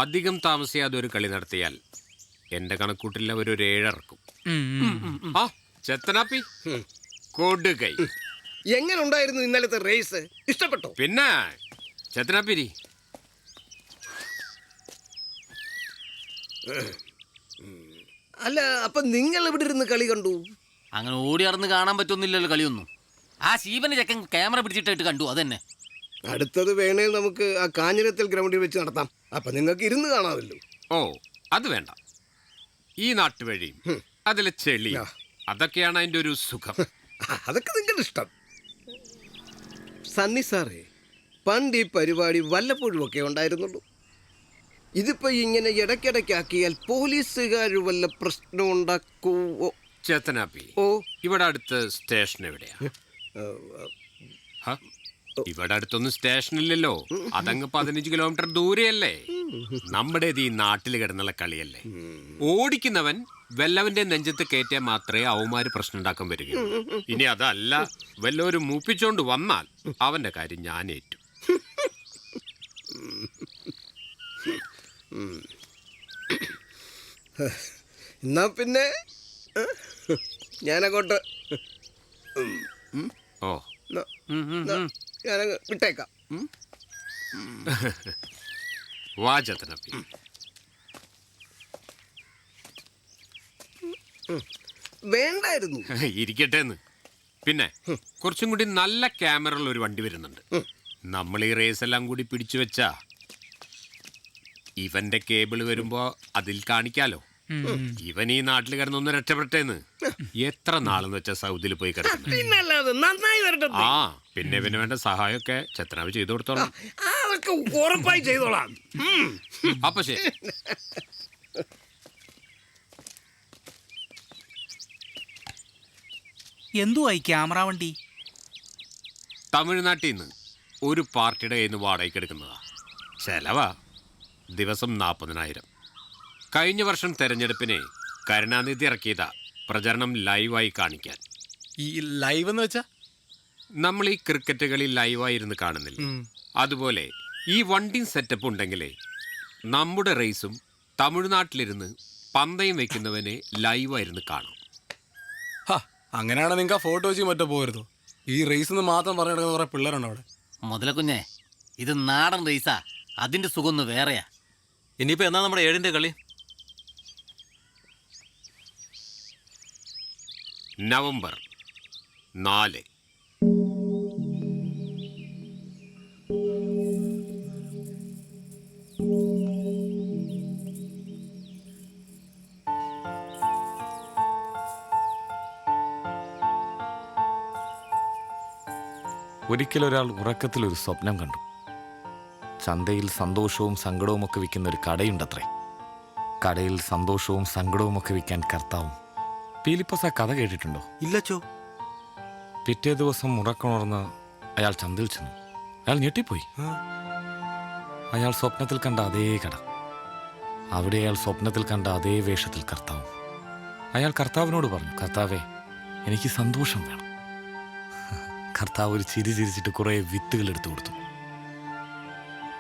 അധികം താമസിയാതെ ഒരു കളി നടത്തിയാൽ എന്റെ കണക്കൂട്ടിൽ അവരൊരു 7 ഇറക്കും. ആ ചെത്തനാപ്പി കൊടുകൈ. എങ്ങനെ ഉണ്ടായിരുന്നു ഇന്നലത്തെ റേസ്? ഇഷ്ടപ്പെട്ടോ? പിന്നെ ചെത്തനാപ്പിരി. അല്ല, അപ്പൊ നിങ്ങൾ എവിടെ ഇരുന്ന് കളി കണ്ടു? അങ്ങനെ ഓടി നടന്ന് കാണാൻ പറ്റുന്നില്ലല്ലോ കളിയൊന്നും. ആ ശീവന് ചെക്കൻ ക്യാമറ പിടിച്ചിട്ടായിട്ട് കണ്ടു, അതന്നെ. അടുത്തത് വേണേൽ നമുക്ക് ആ കാഞ്ഞിരത്തിൽ ഗ്രൗണ്ടിൽ വെച്ച് നടത്താം. അപ്പൊ നിങ്ങൾക്ക് ഇരുന്ന് കാണാമല്ലോ. ഓ അത് വേണ്ട. ഈ നാട്ടുവഴിയും അതിലെ ചെളി, അതൊക്കെയാണ് അതിന്റെ ഒരു സുഖം. അതൊക്കെ നിങ്ങളുടെ ഇഷ്ടം. സണ്ണി സാറേ, പണ്ട് ഈ പരിപാടി വല്ലപ്പോഴും ഒക്കെ ഉണ്ടായിരുന്നുള്ളൂ. ഇതിപ്പോ ഇങ്ങനെ ഇടയ്ക്കിടയ്ക്കാക്കിയാൽ പോലീസുകാർ വല്ല പ്രശ്നം ഉണ്ടാക്കുവോ? ചേത്തനാപ്പി, ഇവിടെ അടുത്ത് സ്റ്റേഷൻ എവിടെയാ? ഇവിടെ അടുത്തൊന്നും സ്റ്റേഷനില്ലല്ലോ. അതങ്ങ് 15 കിലോമീറ്റർ ദൂരെയല്ലേ. നമ്മുടേത് ഈ നാട്ടിൽ കിടന്നുള്ള കളിയല്ലേ. ഓടിക്കുന്നവൻ വല്ലവന്റെ നെഞ്ചത്ത് കയറ്റിയാൽ മാത്രമേ അവന്മാര് പ്രശ്നം ഉണ്ടാക്കാൻ വരികയുള്ളൂ. ഇനി അതല്ല, വല്ലവരും മൂപ്പിച്ചോണ്ട് വന്നാൽ അവന്റെ കാര്യം ഞാൻ ഏറ്റു. എന്നാ പിന്നെ ഞാനങ്ങോട്ട് ഞാനങ്ങ് വിട്ടേക്കാം. വാചതനപ്പി വേണ്ടായിരുന്നു. ഇരിക്കട്ടെന്ന്. പിന്നെ കുറച്ചും കൂടി നല്ല ക്യാമറയുള്ള ഒരു വണ്ടി വരുന്നുണ്ട്. നമ്മൾ ഈ റേസ് എല്ലാം കൂടി പിടിച്ചു വെച്ചാ ഇവന്റെ കേബിൾ വരുമ്പോ അതിൽ കാണിക്കാലോ. ഇവൻ ഈ നാട്ടിൽ കിടന്നൊന്ന് രക്ഷപ്പെട്ടേന്ന്. എത്ര നാളെന്ന് വെച്ചാ സൗദിയിൽ പോയി കിടക്കുന്നു. ആ പിന്നെ ഇവന് വേണ്ട സഹായമൊക്കെ ചെത്തനാവ് ചെയ്തു കൊടുത്തോളാം. ഉറപ്പായി ചെയ്തോളാം. അപ്പൊ ശരി. എന്തുവായി ക്യാമറ വണ്ടി? തമിഴ്നാട്ടിൽ നിന്ന് ഒരു പാർട്ടിയുടെ കയ്യിൽ നിന്ന് വാടകയ്ക്ക് എടുക്കുന്നതാ. ചെലവാ ദിവസം 40,000. കഴിഞ്ഞ വർഷം തെരഞ്ഞെടുപ്പിന് കരുണാനിധി ഇറക്കിയതാ പ്രചരണം ലൈവായി കാണിക്കാൻ. ഈ ലൈവ് എന്ന് വെച്ചാ നമ്മൾ ഈ ക്രിക്കറ്റ് കളി ലൈവായിരുന്നു കാണുന്നില്ല, അതുപോലെ ഈ വണ്ടി സെറ്റപ്പ് ഉണ്ടെങ്കിലേ നമ്മുടെ റേസും തമിഴ്നാട്ടിലിരുന്ന് പന്തയം വെക്കുന്നവനെ ലൈവായിരുന്നു കാണാം. അങ്ങനെയാണെങ്കിൽ നിങ്ങൾക്ക് ആ ഫോട്ടോ വെച്ച് മറ്റോ പോകരുതോ? ഈ റേസ് മാത്രം പറഞ്ഞു കിടക്കുന്ന കുറെ പിള്ളേരുണ്ടോ അവിടെ? മുതലക്കുഞ്ഞെ, ഇത് നാടൻ റേസാ, അതിന്റെ സുഖം ഒന്ന് വേറെയാ. ഇനിയിപ്പോ എന്നാ നമ്മുടെ 7ന്റെ കളി? നവംബർ 4. ഒരിക്കലൊരാൾ ഉറക്കത്തിലൊരു സ്വപ്നം കണ്ടു. ചന്തയിൽ സന്തോഷവും സങ്കടവും ഒക്കെ വിൽക്കുന്ന ഒരു കടയുണ്ടത്രേ. കടയിൽ സന്തോഷവും സങ്കടവും ഒക്കെ വിൽക്കാൻ കർത്താവും. പീലിപ്പോസ് ആ കഥ കേട്ടിട്ടുണ്ടോ? ഇല്ലച്ചോ. പിറ്റേ ദിവസം ഉറക്കമുണർന്ന് അയാൾ ചന്തയിൽ ചെന്നു. അയാൾ ഞെട്ടിപ്പോയി. അയാൾ സ്വപ്നത്തിൽ കണ്ട അതേ കട, അവിടെ അയാൾ സ്വപ്നത്തിൽ കണ്ട അതേ വേഷത്തിൽ കർത്താവും. അയാൾ കർത്താവിനോട് പറഞ്ഞു, കർത്താവേ, എനിക്ക് സന്തോഷം വേണം. കർത്താവ് ഒരു ചിരി ചിരിച്ചിട്ട് കുറേ വിത്തുകൾ എടുത്തു കൊടുത്തു.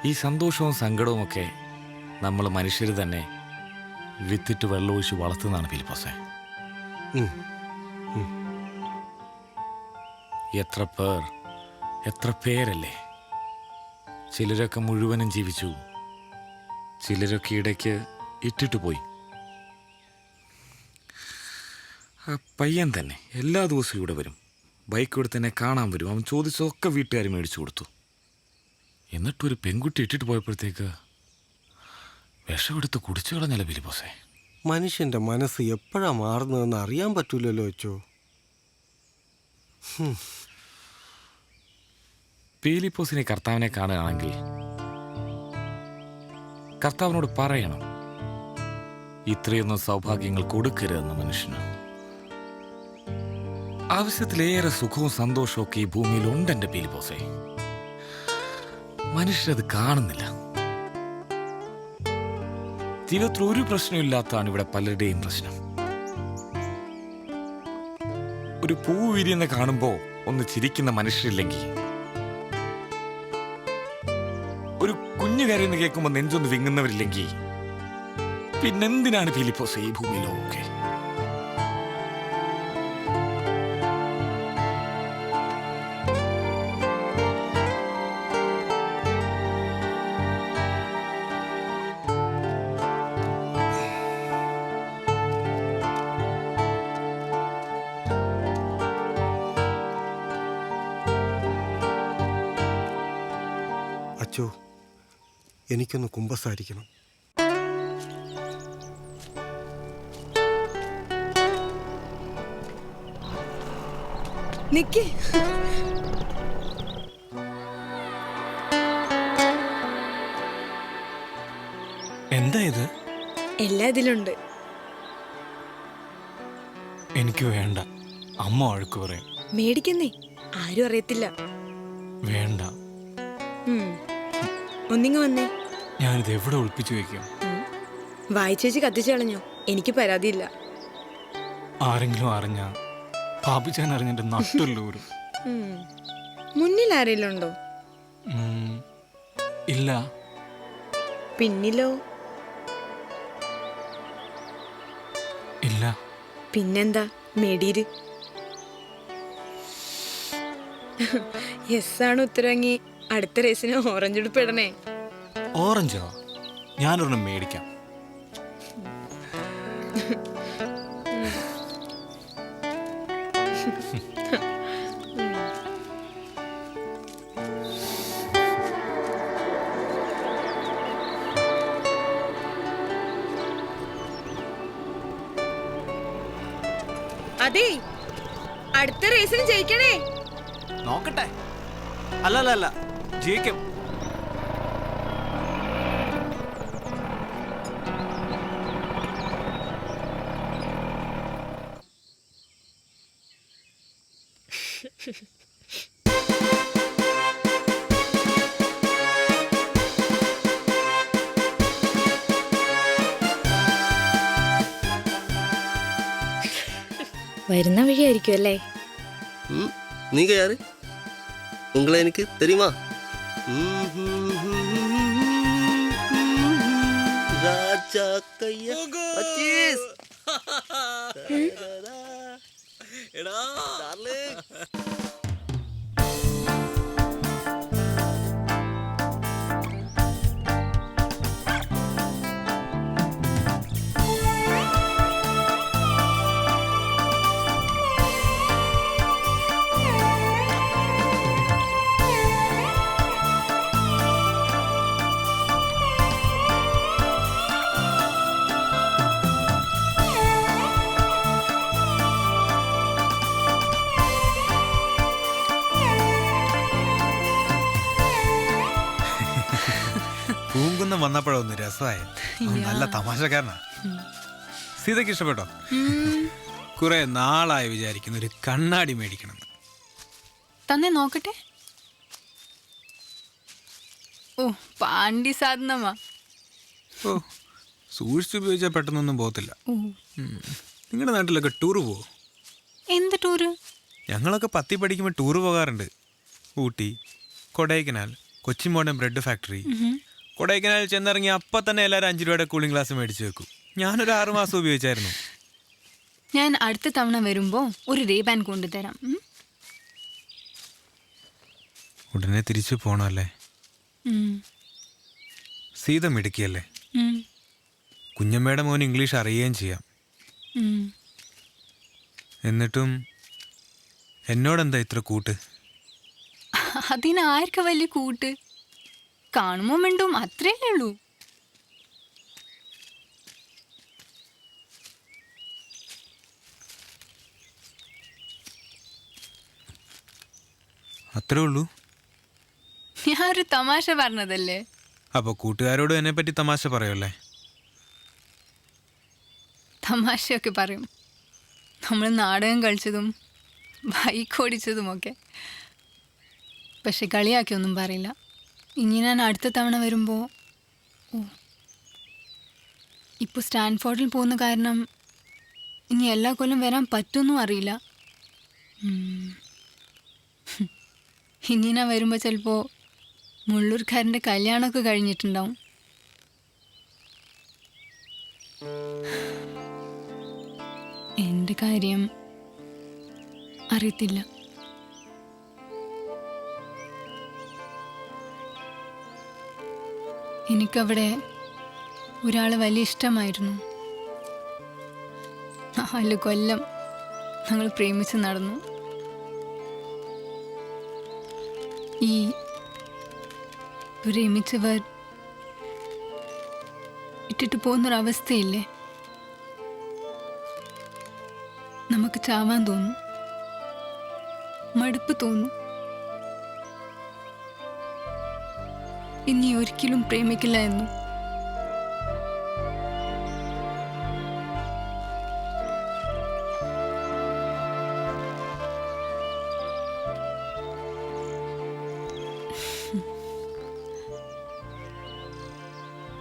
ഈ സന്തോഷവും സങ്കടവും ഒക്കെ നമ്മൾ മനുഷ്യർ തന്നെ വിത്തിട്ട് വെള്ളമൊഴിച്ച് വളർത്തുന്നതാണ് ഫിലിപ്പോസേ. എത്ര പേരല്ലേ. ചിലരൊക്കെ മുഴുവനും ജീവിച്ചു, ചിലരൊക്കെ ഇടയ്ക്ക് ഇട്ടിട്ട് പോയി. ആ പയ്യൻ തന്നെ എല്ലാ ദിവസവും ഇവിടെ വരും, ബൈക്ക് എടുത്ത് തന്നെ കാണാൻ വരും. അവൻ ചോദിച്ചതൊക്കെ വീട്ടുകാർ മേടിച്ചു കൊടുത്തു. എന്നിട്ടൊരു പെൺകുട്ടി ഇട്ടിട്ട് പോയപ്പോഴത്തേക്ക് വിഷമെടുത്ത് കുടിച്ചു കളഞ്ഞല്ല ഫിലിപ്പോസേ. മനുഷ്യന്റെ മനസ്സ് എപ്പോഴാ മാറുന്നതെന്ന് അറിയാൻ പറ്റൂലല്ലോ അച്ചോ. ഫിലിപ്പോസിനെ കർത്താവിനെ കാണുകയാണെങ്കിൽ കർത്താവിനോട് പറയണം, ഇത്രയൊന്നും സൗഭാഗ്യങ്ങൾ കൊടുക്കരുതെന്ന് മനുഷ്യന്. ആവശ്യത്തിലേറെ സുഖവും സന്തോഷവും ഒക്കെ ഈ ഭൂമിയിൽ ഉണ്ട് എൻ്റെ ഫിലിപ്പോസേ. മനുഷ്യരത് കാണുന്നില്ല. ജീവിതത്തിൽ ഒരു പ്രശ്നമില്ലാത്തതാണ് ഇവിടെ പലരുടെയും പ്രശ്നം. ഒരു പൂ വിരിയെന്ന് കാണുമ്പോൾ ഒന്ന് ചിരിക്കുന്ന മനുഷ്യരില്ലെങ്കിൽ, ഒരു കുഞ്ഞു കരയെന്ന് കേൾക്കുമ്പോൾ നെഞ്ചൊന്ന് വിങ്ങുന്നവരില്ലെങ്കിൽ, പിന്നെന്തിനാണ് ഫിലിപ്പോസേ ഈ ഭൂമിയിലൊക്കെ? അച്ചോ, എനിക്കൊന്ന് കുമ്പസാരിക്കണം. നിക്ക്. എന്താ ഇത്? എല്ലാ ഇതിലുണ്ട്. എനിക്ക് വേണ്ട, അമ്മ വഴക്ക് പറയും. മേടിക്കുന്നേ, ആരും അറിയത്തില്ല. വേണ്ട. ഒന്നിങ്ങ് വന്നേ. ഞാനിത് എവിടെ ഒളിപ്പിച്ചു വെക്കും? വായിച്ചേച്ചി കത്തിച്ചു കളഞ്ഞോ? എനിക്ക് പരാതിയില്ല. ആരെങ്കിലും അറിഞ്ഞ പാപ്പിച്ചാൻ അറിഞ്ഞിട്ട് നട്ടല്ലൂരും. മുന്നിൽ ആരെങ്കിലും ഉണ്ടോ? ഇല്ല. പിന്നിലോ? ഇല്ല. പിന്നെന്താ മേടീര്? യെസ് ആണ് ഉത്തരവെങ്കിൽ അടുത്ത റേസിന് ഓറഞ്ച് ഉടുപ്പിടണേ. ഓറഞ്ചോ? ഞാനൊരെണ്ണം മേടിക്കാം. അതെ, അടുത്ത റേസിന് ജയിക്കണേ. നോക്കട്ടെ. അല്ല, ജയിക്കും. വരുന്ന വഴിയായിരിക്കും അല്ലേ? நீங்க யாரு? உங்களை எனக்கு தெரியுமா? ராஜா கையா அச்சீஸ். எடா டார்லிங். നാട്ടിലൊന്നും വന്നപ്പോഴൊന്നും രസമായ നല്ല തമാശക്കാരനാ. സീതയ്ക്ക് ഇഷ്ടപ്പെട്ടോ? കുറെ നാളായി വിചാരിക്കുന്ന ഒരു കണ്ണാടി മേടിക്കണം. തന്നെ നോക്കട്ടെ. ഓ പാണ്ടി സാധനമാ. ഓ സൂക്ഷിച്ചുപയോഗിച്ചാൽ പെട്ടെന്നൊന്നും പോകത്തില്ല. നിങ്ങളുടെ നാട്ടിലൊക്കെ ടൂറ് പോവോ? എന്ത് ടൂറ്? ഞങ്ങളൊക്കെ 10 പഠിക്കുമ്പോൾ ടൂറ് പോകാറുണ്ട്. Ooty, Kodaikanal, Kochi modern bread factory. Kodaikanal ചെന്നിറങ്ങി അപ്പം തന്നെ എല്ലാവരും 5 രൂപയുടെ കൂളിംഗ് ഗ്ലാസ് മേടിച്ച് വെക്കും. ഞാനൊരു 6 മാസം ഉപയോഗിച്ചായിരുന്നു. ഞാൻ അടുത്ത തവണ വരുമ്പോ ഒരു റേബാൻ കൊണ്ടുതരാം. ഉടനെ തിരിച്ചു പോണല്ലേ? സീത മിടുക്കിയല്ലേ? കുഞ്ഞമ്മയുടെ മോൻ ഇംഗ്ലീഷ് അറിയുകയും ചെയ്യാം. എന്നിട്ടും എന്നോടെന്താ ഇത്ര കൂട്ട്? അതിന് ആർക്ക വലിയ കൂട്ട്? കാണുമ്പോ മിണ്ടും, അത്രേ ഉള്ളൂ. അത്രേ ഉള്ളൂ? ഞാൻ ഒരു തമാശ പറഞ്ഞതല്ലേ. അപ്പൊ കൂട്ടുകാരോട് എന്നെ പറ്റി തമാശ പറയല്ലേ? തമാശയൊക്കെ പറയും. നമ്മൾ നാടകം കളിച്ചതും ബൈക്ക് ഓടിച്ചതുമൊക്കെ. പക്ഷെ കളിയാക്കിയൊന്നും പറയില്ല. ഇനി ഞാൻ അടുത്ത തവണ വരുമ്പോൾ ഇപ്പോൾ സ്റ്റാൻഫോർഡിൽ പോകുന്ന കാരണം ഇനി എല്ലാ കൊല്ലം വരാൻ പറ്റുമെന്നും അറിയില്ല. ഇനി ഞാൻ വരുമ്പോൾ ചിലപ്പോൾ മുള്ളൂർക്കാരൻ്റെ കല്യാണമൊക്കെ കഴിഞ്ഞിട്ടുണ്ടാവും. എൻ്റെ കാര്യം അറിയത്തില്ല. എനിക്കവിടെ ഒരാൾ വലിയ ഇഷ്ടമായിരുന്നു. 4 കൊല്ലം ഞങ്ങൾ പ്രേമിച്ച് നടന്നു. ഈ പ്രേമിച്ചവർ ഇട്ടിട്ട് പോകുന്നൊരവസ്ഥയില്ലേ, നമുക്ക് ചാവാൻ തോന്നും, മടുപ്പ് തോന്നും. ഇനി ഒരിക്കലും പ്രേമിക്കില്ല എന്നും.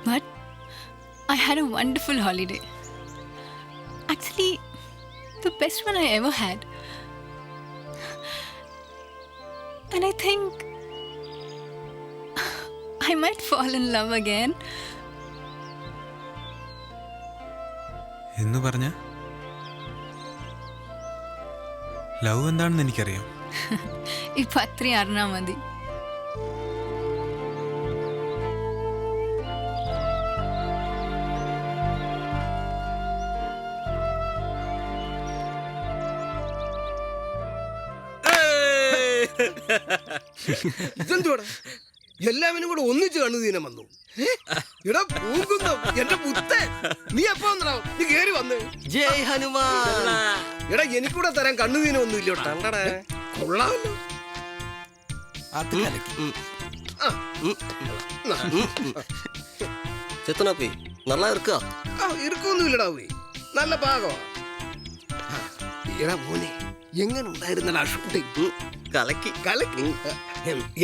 But I had a wonderful holiday. Actually, the best one I ever had. And I think I might fall in love again. എന്ന് പറഞ്ഞ ലവ് എന്താണെന്ന് എനിക്കറിയാം. ഇപ്പൊ അത്രയും അറിഞ്ഞാ മതി. ഇതെന്തുവാടാ എല്ലാവരും കൂടെ ഒന്നിച്ച് കണ്ണുദീനം വന്നു? എടാ പൂങ്കുന്ന എന്റെ പുത്തേ, നീ എപ്പോ വന്നടാ? നീ കേറി വന്ന്. ജയ് ഹനുമാൻ. എടാ എനിക്കൂടെ തരാൻ കണ്ണുദീനം ഒന്നും ഇല്ലോട്ടാ. കൊള്ളാമല്ലോ. ചെത്തനാപ്പി നല്ല ഇറുക്കാ? ഇറുക്കൊന്നും ഇല്ലടാ പോയി, നല്ല പാകമാ. എടാ മോനെ, എങ്ങനെ ഉണ്ടായിരുന്നടാ ഷൂട്ടിങ്? കലക്കി കലക്കി.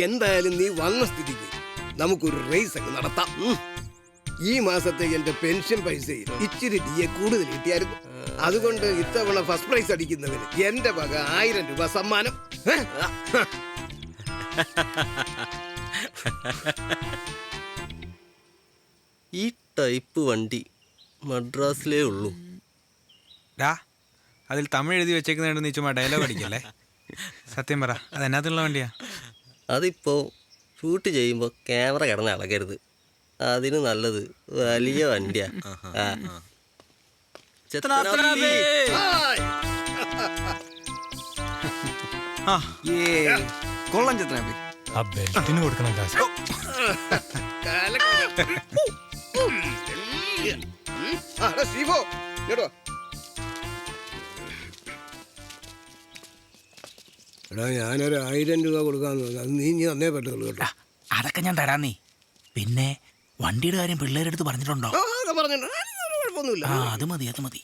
എന്തായാലും നീ വന്ന സ്ഥിതിക്ക് നമുക്കൊരു റേസ് അങ്ങ് നടത്താം. ഈ മാസത്തെ എന്റെ പെൻഷൻ പൈസയിൽ ഇച്ചിരി DA കൂടുതൽ കിട്ടിയായിരുന്നു. അതുകൊണ്ട് ഇത്തവണ ഫസ്റ്റ് പ്രൈസ് അടിക്കുന്നതിന് എന്റെ വക 1000 രൂപ സമ്മാനം. ഈ ടൈപ്പ് വണ്ടി മദ്രാസിലേ ഉള്ളൂ. അതിൽ തമിഴ് എഴുതി വെച്ചേക്കുന്നുണ്ട്. നീ ചുമ്മാ ഡയലോഗ് അടിക്കല്ലേ. സത്യം പറ, അത് എന്നാത്തുള്ള വണ്ടിയാ? അതിപ്പോ ഷൂട്ട് ചെയ്യുമ്പോൾ ക്യാമറ കിടന്ന് ഇളകരുത്, അതിന് നല്ലത് വലിയ വണ്ടിയാ. കൊള്ളാം ചെത്തനാപ്പി. ആ ബെൽറ്റിന് കൊടുക്കണം കാശ്. എടാ ഞാനൊരു 1000 രൂപ കൊടുക്കാന്ന് തോന്നുന്നു. അത് നീ അന്നേ പറ്റുള്ളൂ കേട്ടോ. അതൊക്കെ ഞാൻ തരാന്നേ. പിന്നെ വണ്ടിയുടെ കാര്യം പിള്ളേരുടെ അടുത്ത് പറഞ്ഞിട്ടുണ്ടോ? കുഴപ്പമൊന്നുമില്ല. ആ അത് മതി അത് മതി.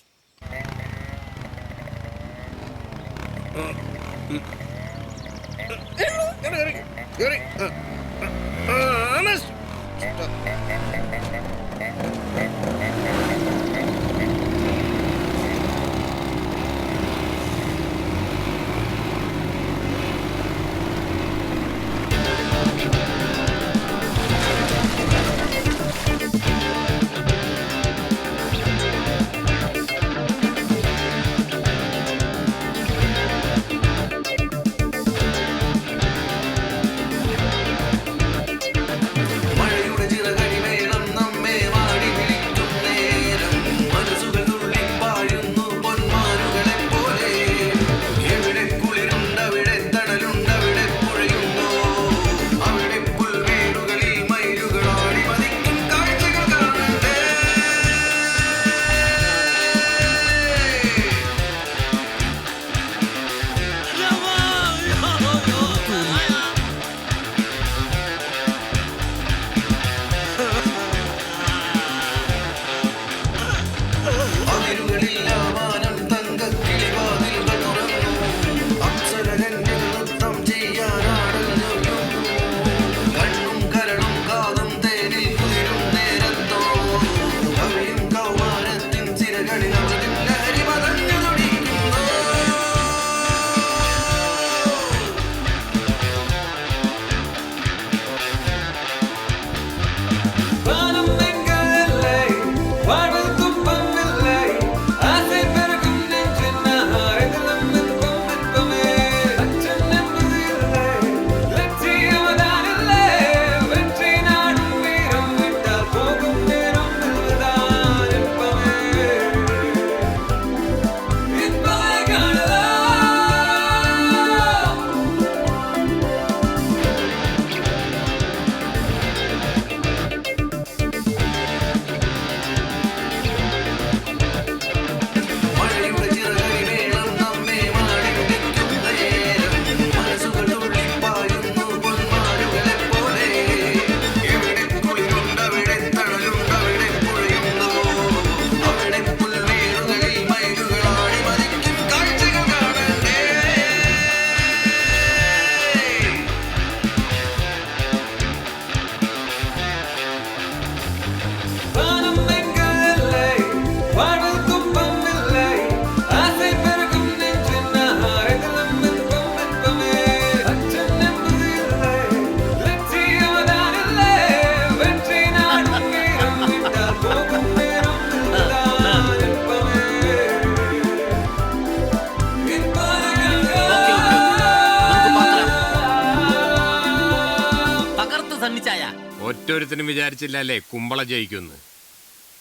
ഒറ്റൊരുത്തനും വിചാരിച്ചില്ലല്ലേ കുമ്പള ജയിക്കുന്ന്.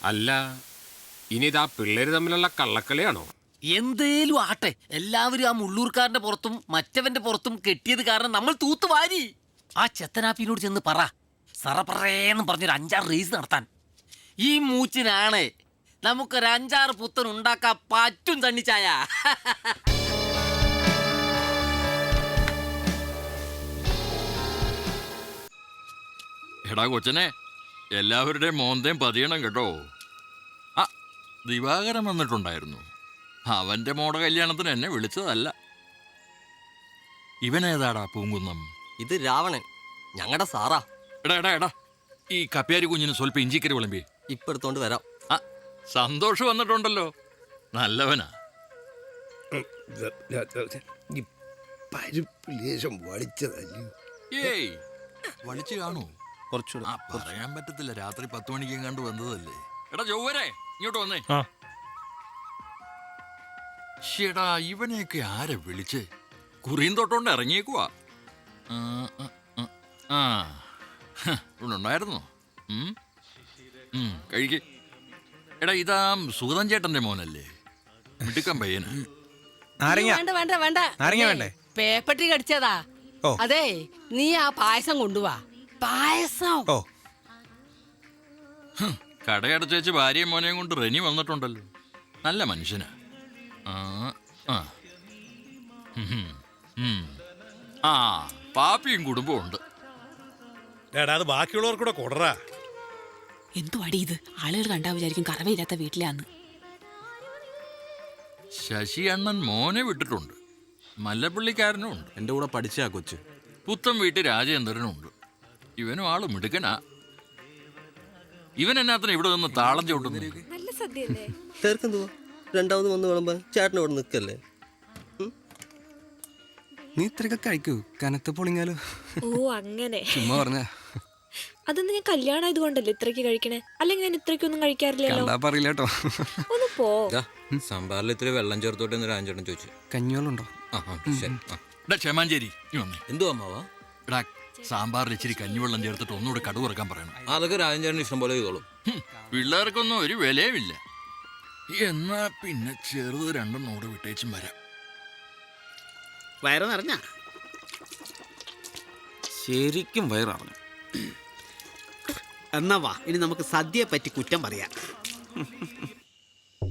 അല്ല ഇനിതാ പിള്ളേര് തമ്മിലുള്ള കള്ളക്കളിയാണോ? എന്തേലും ആട്ടെ, എല്ലാവരും ആ മുള്ളൂർക്കാരന്റെ പുറത്തും മറ്റവന്റെ പുറത്തും കെട്ടിയത് കാരണം നമ്മൾ തൂത്തുവാരി. ആ ചെത്തനാപ്പിനോട് ചെന്ന് പറ, സറപ്പറേന്നും പറഞ്ഞൊരു 5-6 റേസ് നടത്താൻ. ഈ മൂച്ചിനാണ് നമുക്കൊരു 5-6 പുത്തൻ ഉണ്ടാക്കാൻ പറ്റും തണ്ണിച്ചായ. എടാ കൊച്ചനെ, എല്ലാവരുടെയും മോന്തയും പതിയണം കേട്ടോ. ആ ദിവാകരൻ വന്നിട്ടുണ്ടായിരുന്നു. അവൻ്റെ മോടെ കല്യാണത്തിന് എന്നെ വിളിച്ചതല്ല. ഇവനേതാടാ പൂങ്കുന്നം? ഇത് രാവണൻ, ഞങ്ങളുടെ സാറാ. എടാ എടാ എടാ, ഈ കപ്പ്യാരി കുഞ്ഞിന് സ്വല്പം ഇഞ്ചിക്കരി വിളമ്പി. ഇപ്പം എടുത്തോണ്ട് വരാം. ആ സന്തോഷം വന്നിട്ടുണ്ടല്ലോ, നല്ലവനാ. പരിപ്പ് ലേശം വളിച്ചതല്ലേ? ഏയ് വളിച്ചു കാണൂ. കുറച്ചുകൂടെ പറയാൻ പറ്റത്തില്ല, രാത്രി 10 മണിക്ക് കണ്ടു വന്നതല്ലേ. എടാ ചൊവ്വരെ ഇങ്ങോട്ട് വന്നേ. ഷേടാ ഇവനെയൊക്കെ ആരെ വിളിച്ച് കുറിയും തൊട്ടോണ്ട് ഇറങ്ങിയേക്കുവാ. ആ ഇവിടെ ഉണ്ടായിരുന്നോ? കഴിക്ക്. എടാ ഇതാ സുഗതൻ ചേട്ടന്റെ മോനല്ലേ, മിടുക്കൻ പയ്യന്. വേണ്ട പേപ്പട്ടി കടിച്ചതാ. അതെ, നീ ആ പായസം കൊണ്ടുവാ. പായസം കടയടച്ചേച്ച് ഭാര്യയും മോനെയും കൊണ്ട് റെനി വന്നിട്ടുണ്ടല്ലോ. നല്ല മനുഷ്യനാ. ആ പാപ്പിയും കുടുംബവും ഉണ്ട്. അത് ബാക്കിയുള്ളവർക്കൂടെ കൊടറാ. എന്തു അടി ഇത്? ആളുകൾ കണ്ടാ വിചാരിക്കും കറവയില്ലാത്ത വീട്ടിലാന്ന്. ശശി അണ്ണൻ മോനെ വിട്ടിട്ടുണ്ട്, മല്ലപ്പള്ളിക്കാരനും ഉണ്ട്. എൻ്റെ കൂടെ പഠിച്ച ആ കൊച്ച്. പുത്തൻ വീട്ടിൽ രാജേന്ദ്രനും ഉണ്ട്. ഇവനും ആള് മിടുക്കനാ. ഇവൻ എന്നാത്തിന് ഇവിടെ നിന്ന് താളം ചവിട്ടുന്നു? നല്ല സദ്യയല്ലേ? ചേർക്കെന്തുവാ രണ്ടാമത് വന്ന് വിളമ്പാൻ? ചേട്ടൻ ഇവിടെ നിൽക്കല്ലേ? നീ ഇത്രയൊക്കെ കഴിക്കൂ, കനത്ത പൊളിങ്ങാലോ. ഓ അങ്ങനെ. ചുമ്മാ പറഞ്ഞ. അതൊന്നും ഞാൻ കല്യാണം ആയതുകൊണ്ടല്ലേ ഇത്രയ്ക്ക് കഴിക്കണേ, അല്ലെങ്കിൽ ഞാൻ ഇത്രയ്ക്കൊന്നും കഴിക്കാറില്ലല്ലോ. കണ്ടാ പറയില്ല കേട്ടോ. ഒന്ന് പോ. സാമ്പാറിൽ ഇത്തിരി വെള്ളം ചേർത്തോട്ടെ എന്ന് രാജേട്ടൻ ചോദിച്ചു. കഞ്ഞിവെള്ളുണ്ടോ? ക്ഷമാഞ്ചേരി എന്തു അമ്മാവാ? എടാ സാമ്പാറിൽ ഇച്ചിരി കഞ്ഞിവെള്ളം ചേർത്തിട്ട് ഒന്നുകൂടെ കടുവ് ഇറക്കാൻ പറയണം. അതൊക്കെ രാജേട്ടൻ ഇഷ്ടം പോലെ ചെയ്തോളും. പിള്ളേർക്കൊന്നും ഒരു വിലയുമില്ല. എന്നാ പിന്നെ ചെറുത് രണ്ടെണ്ണോട് വിട്ടേച്ചും വരാം. വയറ് നിറഞ്ഞ ശരിക്കും വയറിറങ്ങും. എന്നാ വാ, ഇനി നമുക്ക് സദ്യയെ പറ്റി കുറ്റം പറയാം.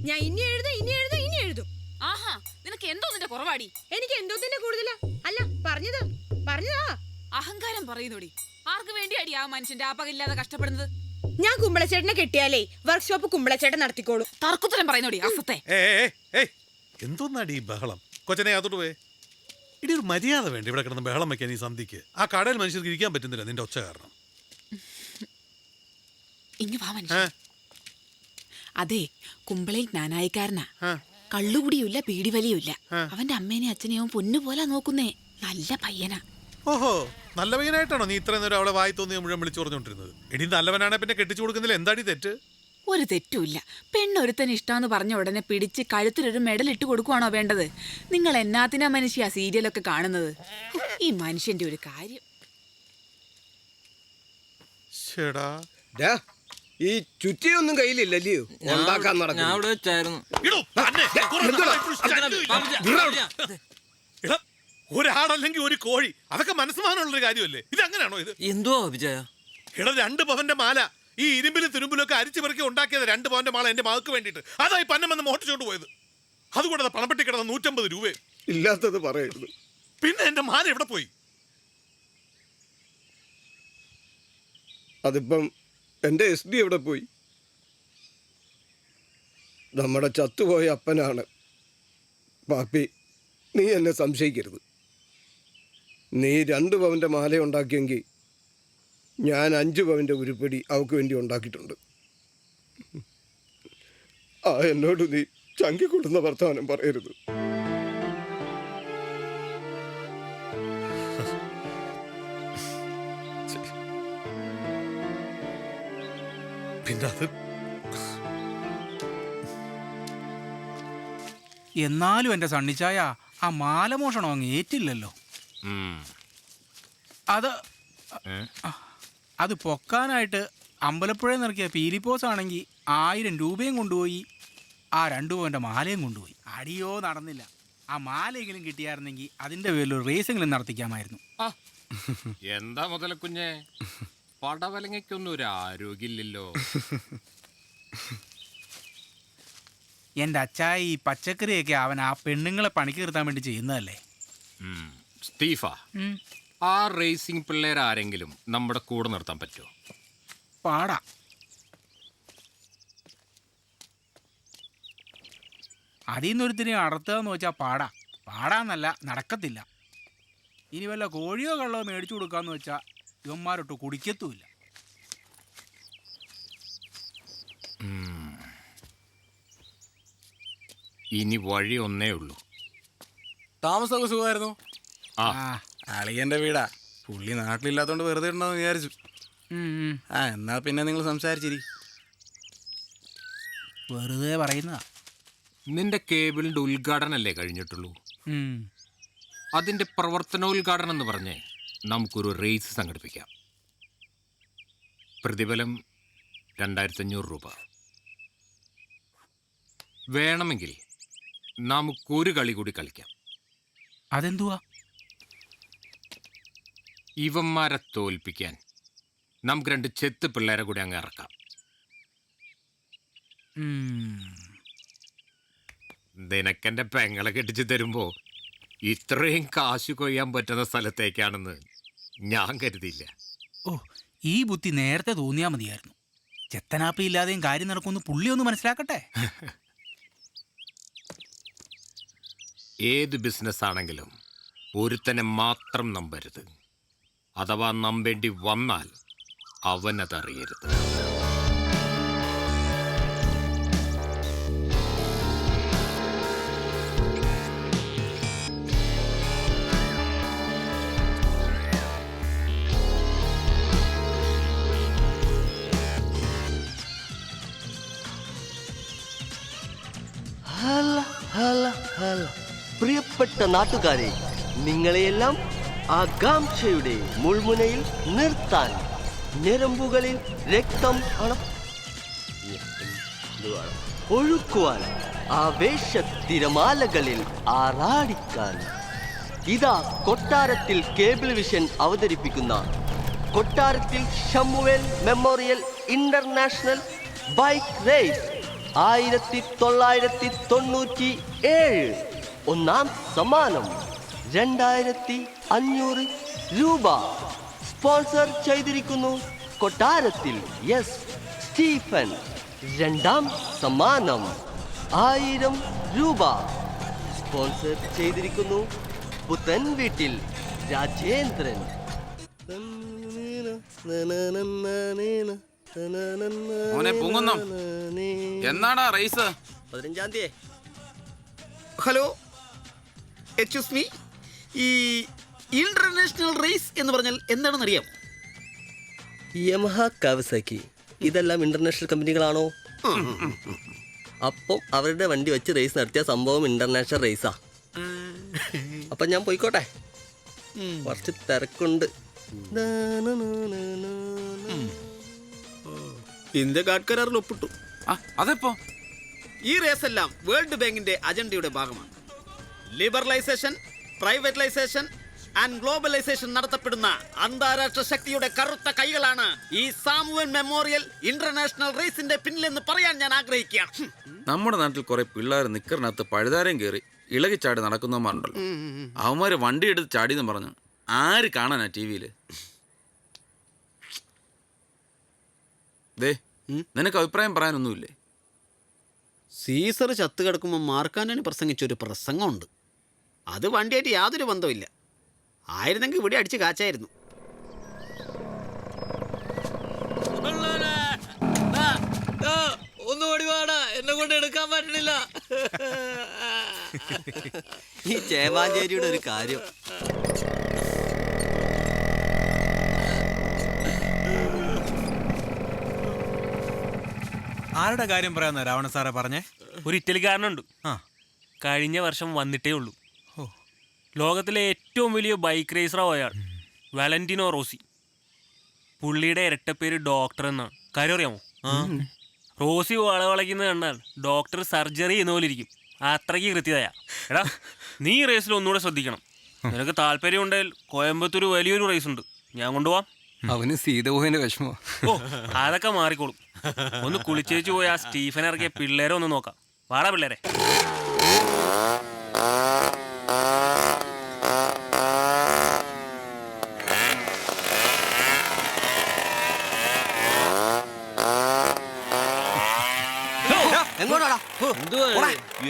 ഞാൻ ഇനി എഴുതും. ആഹാ, നിനക്ക് എന്തോ നിന്റെ കുറവാടി? എനിക്ക് എന്തോത്തിന്റെ കൂടുതലാ? അല്ല പറഞ്ഞതാ. അഹങ്കാരം പറയുന്നോടി. ആർക്ക് വേണ്ടി അടി ആ മനുഷ്യന്റെ ആ പകയില്ലാതെ കഷ്ടപ്പെടുന്നത്? ഞാൻ കുമ്പളച്ചേട്ടനെ കെട്ടിയാലേ വർക്ക്ഷോപ്പ് കുമ്പളച്ചേട്ടൻ നടത്തിക്കോളൂ. തർക്കുത്തരം പറയുന്നോടി അസത്തെ. എന്തോന്നാടി ബഹളം? കൊച്ചനെ അതോട്ട് പോയേ. ഇടി ഒരു മര്യാദ വേണ്ട ഇവിടെ കിടന്ന് ബഹളം വെക്കാൻ. ഈ സന്ധിക്ക് ആ കടയിൽ മനുഷ്യർക്ക് ഇരിക്കാൻ പറ്റുന്നില്ല നിന്റെ ഒച്ച കാരണം. ഇങ്ങ് വാ മനുഷ്യ. അതെ, കുമ്പളയിൽ ജ്ഞാനായിക്കാരനാ. കള്ളുകുടിയുമില്ല, പീടിവലിയുമില്ല. അവന്റെ അമ്മേനെ അച്ഛനെയും പൊന്നുപോലെ നോക്കുന്നേ. നല്ല പയ്യനാ. ഓഹോ, നല്ല പയ്യനായിട്ടാണോ നീ ഇത്രയും നേരം അവളെ വായി തോന്നി മുഴുവൻ വിളിച്ചു പറഞ്ഞോണ്ടിരുന്നത്? എടി നല്ലവനാണെ പിന്നെ കെട്ടിച്ചു കൊടുക്കുന്നില്ല, എന്താടി തെറ്റ്? ഒരു തെറ്റുമില്ല. പെണ്ണൊരുത്തന് ഇഷ്ടമെന്ന് പറഞ്ഞ ഉടനെ പിടിച്ച് കഴുത്തിലൊരു മെഡൽ ഇട്ട് കൊടുക്കുവാണോ വേണ്ടത്? നിങ്ങൾ എന്നാത്തിനാ മനുഷ്യ സീരിയലൊക്കെ കാണുന്നത്? ഈ മനുഷ്യന്റെ ഒരു കാര്യം. ഈ ചുറ്റിയൊന്നും കയ്യിലില്ലല്ലയോ ഉണ്ടാക്കാൻ നടക്കും. ഒരാളല്ലെങ്കിൽ ഒരു കോഴി, അതൊക്കെ മനസ്സമാനമുള്ളൊരു കാര്യമല്ലേ? ഇത് അങ്ങനെയാണോ? ഇത് എന്തോ വിജയ? 2 പവന്റെ മാല ഈ ഇരുമ്പിലും തുരുമ്പിലൊക്കെ അരിച്ചു പെറുക്കി ഉണ്ടാക്കിയത് 2 പവന്റെ മാല എന്റെ മകൾക്ക് വേണ്ടിയിട്ട്. അതായി പന്നമെന്ന് മോട്ടിച്ചോണ്ട് പോയത്. അതുകൊണ്ട് പണപ്പെട്ടി കിടന്ന 150 രൂപ ഇല്ലാത്തത് പറയരുത്. പിന്നെ എന്റെ മാല എവിടെ പോയി? അതിപ്പം എൻ്റെ SD എവിടെ പോയി? നമ്മുടെ ചത്തുപോയ അപ്പനാണ്. പാപ്പി, നീ എന്നെ സംശയിക്കരുത്. നീ 2 പവന്റെ മാല ഉണ്ടാക്കിയെങ്കിൽ ഞാൻ 5 പവന്റെ ഉരുപ്പടി അവൾക്ക് വേണ്ടി ഉണ്ടാക്കിയിട്ടുണ്ട്. എന്നോട് നീ ചങ്കിക്കൊള്ളുന്ന വർത്തമാനം പറയരുത്. പിന്നെ അത് എന്നാലും എൻ്റെ സണ്ണിച്ചായ ആ മാലമോഷണം അങ്ങ് ഏറ്റില്ലല്ലോ. അത് പൊക്കാനായിട്ട് അമ്പലപ്പുഴയിൽ നിറക്കിയ പീലിപ്പോസ് ആണെങ്കിൽ 1000 രൂപയും കൊണ്ടുപോയി, ആ 2 പവൻ്റെ മാലയും കൊണ്ടുപോയി. അടിയോ നടന്നില്ല. ആ മാലയെങ്കിലും കിട്ടിയായിരുന്നെങ്കിൽ അതിൻ്റെ പേരിൽ ഒരു റേസെങ്കിലും നടത്തിക്കാമായിരുന്നു. എന്താ മുതലക്കുഞ്ഞെ, പടവലങ്ങയ്ക്കൊന്നും ഒരു ആരോഗ്യമില്ലല്ലോ. എൻ്റെ അച്ചായ ഈ പച്ചക്കറിയൊക്കെ അവൻ ആ പെണ്ണുങ്ങളെ പണിക്ക് നിർത്താൻ വേണ്ടി ചെയ്യുന്നതല്ലേ. സ്റ്റീഫ, ആ റേസിംഗ് പിള്ളേർ ആരെങ്കിലും നമ്മുടെ കൂടെ നിർത്താൻ പറ്റുമോ? പാടാ. അതിൽ നിന്നൊരുത്തിരി അടർത്തുക എന്ന് വെച്ചാൽ പാടാന്നല്ല, നടക്കത്തില്ല. ഇനി വല്ല കോഴിയോ കള്ളോ മേടിച്ചു കൊടുക്കാന്ന് വെച്ചാൽ ഇവന്മാരൊട്ട് കുടിക്കത്തുമില്ല. ഇനി വഴി ഒന്നേ ഉള്ളൂ. താമസമൊക്കെ സുഖമായിരുന്നു. അളിയന്റെ വീടാ. പുള്ളി നാട്ടിലില്ലാത്തോണ്ട് വെറുതെ ഉണ്ടെന്ന് വിചാരിച്ചു. എന്നാ പിന്നെ നിങ്ങൾ സംസാരിച്ചിരി. വെറുതെ പറയുന്നതാ. നിന്റെ കേബിളിന്റെ ഉദ്ഘാടനല്ലേ കഴിഞ്ഞിട്ടുള്ളൂ? അതിന്റെ പ്രവർത്തനോദ്ഘാടനം എന്ന് പറഞ്ഞേ നമുക്കൊരു റേസ് സംഘടിപ്പിക്കാം. പ്രതിഫലം 2500 രൂപ. വേണമെങ്കിൽ നമുക്കൊരു കളി കൂടി കളിക്കാം. അതെന്തുവാ? ഇവന്മാരെ തോൽപ്പിക്കാൻ നമുക്ക് 2 ചെത്ത് പിള്ളേരെ കൂടി അങ്ങ് ഇറക്കാം. നിനക്കെന്റെ പെങ്ങളെ കെട്ടിച്ച് തരുമ്പോ ഇത്രയും കാശ് കൊയ്യാൻ പറ്റുന്ന സ്ഥലത്തേക്കാണെന്ന് ഞാൻ കരുതിയില്ല. ഓ, ഈ ബുദ്ധി നേരത്തെ തോന്നിയാൽ മതിയായിരുന്നു. ചെത്തനാപ്പി ഇല്ലാതെയും കാര്യം നടക്കുമെന്ന് പുള്ളി ഒന്ന് മനസ്സിലാക്കട്ടെ. ഏത് ബിസിനസ് ആണെങ്കിലും ഒരുത്തനെ മാത്രം നമ്പരുത്. അഥവാ നമ്പേണ്ടി വന്നാൽ അവനതറിയരുത്. പ്രിയപ്പെട്ട നാട്ടുകാരെ, നിങ്ങളെയെല്ലാം ആകാംക്ഷയുടെ മുൾമുനയിൽ നിർത്താൻ, ഞരമ്പുകളിൽ രക്തം ഒഴുക്കുവാൻ, ആവേശത്തിരമാലകളിൽ ആറാടിക്കാൻ, ഇതാ കൊട്ടാരത്തിൽ കേബിൾ വിഷൻ അവതരിപ്പിക്കുന്ന കൊട്ടാരത്തിൽ Shamuel memorial international bike raise 1997. ഒന്നാം സമ്മാനം 2500 രൂപ. സ്പോൺസർ ചെയ്തിരിക്കുന്നു കൊട്ടാരത്തിൽ എസ് സ്റ്റീഫൻ. രണ്ടാം സമ്മാനം 1000 രൂപ. സ്പോൺസർ ചെയ്തിരിക്കുന്നു പുത്തൻ വീട്ടിൽ രാജേന്ദ്രൻ. എന്നാടാ റേസ്? 15-ാം തീയതി. ഹലോ, എക്സ്ക്യൂസ് മീ, ഈ ഇന്റർനാഷണൽ റേസ് എന്ന് പറഞ്ഞാൽ എന്താണെന്ന് അറിയാമോ? യമഹ, കാവസാക്കി ഇതെല്ലാം ഇന്റർനാഷണൽ കമ്പനികളാണോ? അപ്പം അവരുടെ വണ്ടി വെച്ച് റേസ് നടത്തിയ സംഭവം ഇന്റർനാഷണൽ റേസാ. അപ്പം ഞാൻ പോയിക്കോട്ടെ, കുറച്ച് തിരക്കുണ്ട്. ഇന്ത്യ ഗാഡ് കരാറിൽ ഒപ്പിട്ടു. അതെപ്പോ? ഈ റേസ് എല്ലാം വേൾഡ് ബാങ്കിന്റെ അജണ്ടയുടെ ഭാഗമാണ്. ലിബറലൈസേഷൻ, പ്രൈവറ്റൈസേഷൻ ആൻഡ് ഗ്ലോബലൈസേഷൻ നടത്തപ്പെടുന്ന അന്താരാഷ്ട്ര ശക്തിയുടെ കറുത്ത കൈകളാണ് ഈ സാമുവൽ മെമ്മോറിയൽ ഇന്റർനാഷണൽ റേസിന്റെ പിന്നിലെന്ന് പറയാൻ ഞാൻ ആഗ്രഹിക്കുകയാണ്. നമ്മുടെ നാട്ടിൽ കുറെ പിള്ളേർ നിക്കറിനകത്ത് പഴുതാരം കയറി ഇളകി ചാടി നടക്കുന്നവന്മാരുണ്ടല്ലോ. അവന്മാര് വണ്ടി എടുത്ത് ചാടിയെന്ന് പറഞ്ഞു ആര് കാണാനാ ടി-വിയില്? നിനക്ക് അഭിപ്രായം പറയാനൊന്നുമില്ലേ? സീസർ ചത്തു കിടക്കുമ്പോൾ മാർക്കാനാണ് പ്രസംഗിച്ചൊരു പ്രസംഗമുണ്ട്. അത് വണ്ടിയായിട്ട് യാതൊരു ബന്ധമില്ല. ആയിരുന്നെങ്കിൽ ഇവിടെ അടിച്ച് കാച്ചായിരുന്നു. ഒന്നുകൂടി വാടാ, എന്നെ കൊണ്ട് എടുക്കാൻ പറ്റണില്ല. ഈ ചേമാഞ്ചേരിയുടെ ഒരു കാര്യം. ആരുടെ കാര്യം പറയാന്ന രാവണ സാറെ പറഞ്ഞേ? ഒരു ഇറ്റലിക്കാരനുണ്ട്. കഴിഞ്ഞ വർഷം വന്നിട്ടേ ഉള്ളൂ. ലോകത്തിലെ ഏറ്റവും വലിയ ബൈക്ക് റേസറാണ് അയാൾ, വാലന്റിനോ റോസി. പുള്ളിയുടെ ഇരട്ടപ്പേര് ഡോക്ടർ എന്നാണ്. കാര്യം അറിയാമോ? റോസി വളവളയ്ക്കുന്നത് കണ്ടാൽ ഡോക്ടർ സർജറി ചെയ്യുന്ന പോലെ ഇരിക്കും, അത്രയ്ക്ക് കൃത്യതയാ. എടാ, നീ റേസിൽ ഒന്നുകൂടെ ശ്രദ്ധിക്കണം. നിനക്ക് താല്പര്യം ഉണ്ടെങ്കിൽ കോയമ്പത്തൂർ വലിയൊരു റേസ് ഉണ്ട്, ഞാൻ കൊണ്ടുപോവാം. അവന് സീതപോയതിന്റെ വിഷമോ? ഓ, അതൊക്കെ മാറിക്കോളും. ഒന്ന് കുളിച്ചേച്ച് പോയി ആ സ്റ്റീഫൻ ഇറക്കിയ പിള്ളേരെ ഒന്ന് നോക്കാം. വാടാ പിള്ളേരെ.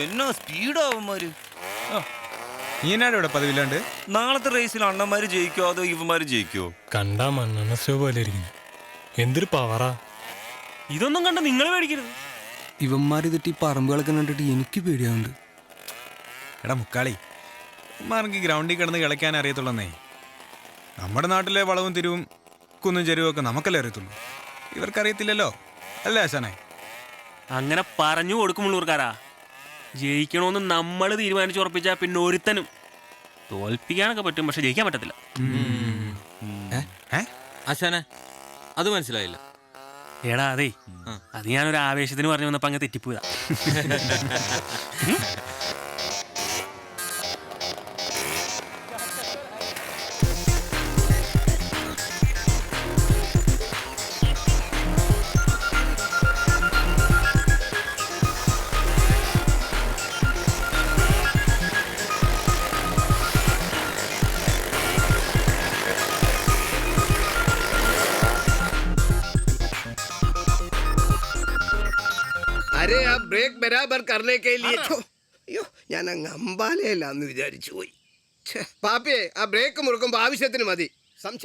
എന്നോ സ്പീഡാവുമാര്. നീ എന്നാണ് ഇവിടെ പതിവില്ലാണ്ട്? നാളത്തെ റേസിൽ അണ്ണന്മാര് ജയിക്കോ അതോ ഇവന്മാര് ജയിക്കോ? കണ്ടാ മണ്ണെണ്ണ സ്റ്റോ പോലെ ഇരിക്കുന്നു. എന്തൊരു പവറാ! ഇതൊന്നും കണ്ട നിങ്ങൾ പേടിക്കരുത്. ഇവന്മാര് തെറ്റി പറമ്പുകളൊക്കെ കണ്ടിട്ട് എനിക്ക് പേടിയാവുണ്ട്. എടാ മുക്കാളി, ഇവന്മാർക്ക് ഗ്രൗണ്ടിൽ കിടന്ന് കളിക്കാൻ അറിയത്തുള്ളന്നേ. നമ്മുടെ നാട്ടിലെ വളവും തിരിവും കുന്നും ചെരുവും ഒക്കെ നമുക്കല്ലേ അറിയത്തുള്ളൂ, ഇവർക്കറിയത്തില്ലല്ലോ അല്ലേ ആശാനെ? അങ്ങനെ പറഞ്ഞു കൊടുക്കുമുള്ളൂർക്കാരാ. ജയിക്കണമെന്ന് നമ്മൾ തീരുമാനിച്ചുറപ്പിച്ചാൽ പിന്നെ ഒരുത്തനും തോൽപ്പിക്കാനൊക്കെ പറ്റും, പക്ഷെ ജയിക്കാൻ പറ്റത്തില്ല. ആശാനെ അത് മനസ്സിലായില്ല. എടാ അതെ, അത് ഞാനൊരു ആവേശത്തിന് പറഞ്ഞു വന്നപ്പോ അങ്ങ് തെറ്റിപ്പോയതാ. അരെ ആ ബ്രേക്ക് ബരാബർ करने के लिए അയ്യോ ഞാൻ അങ്ങ് അമ്പാലയിലാന്ന് വിചാരിച്ചു പോയി. പാപ്പിയെ ആ ബ്രേക്ക് മുറുക്കുമ്പോ ആവശ്യത്തിന് മതി. സംശ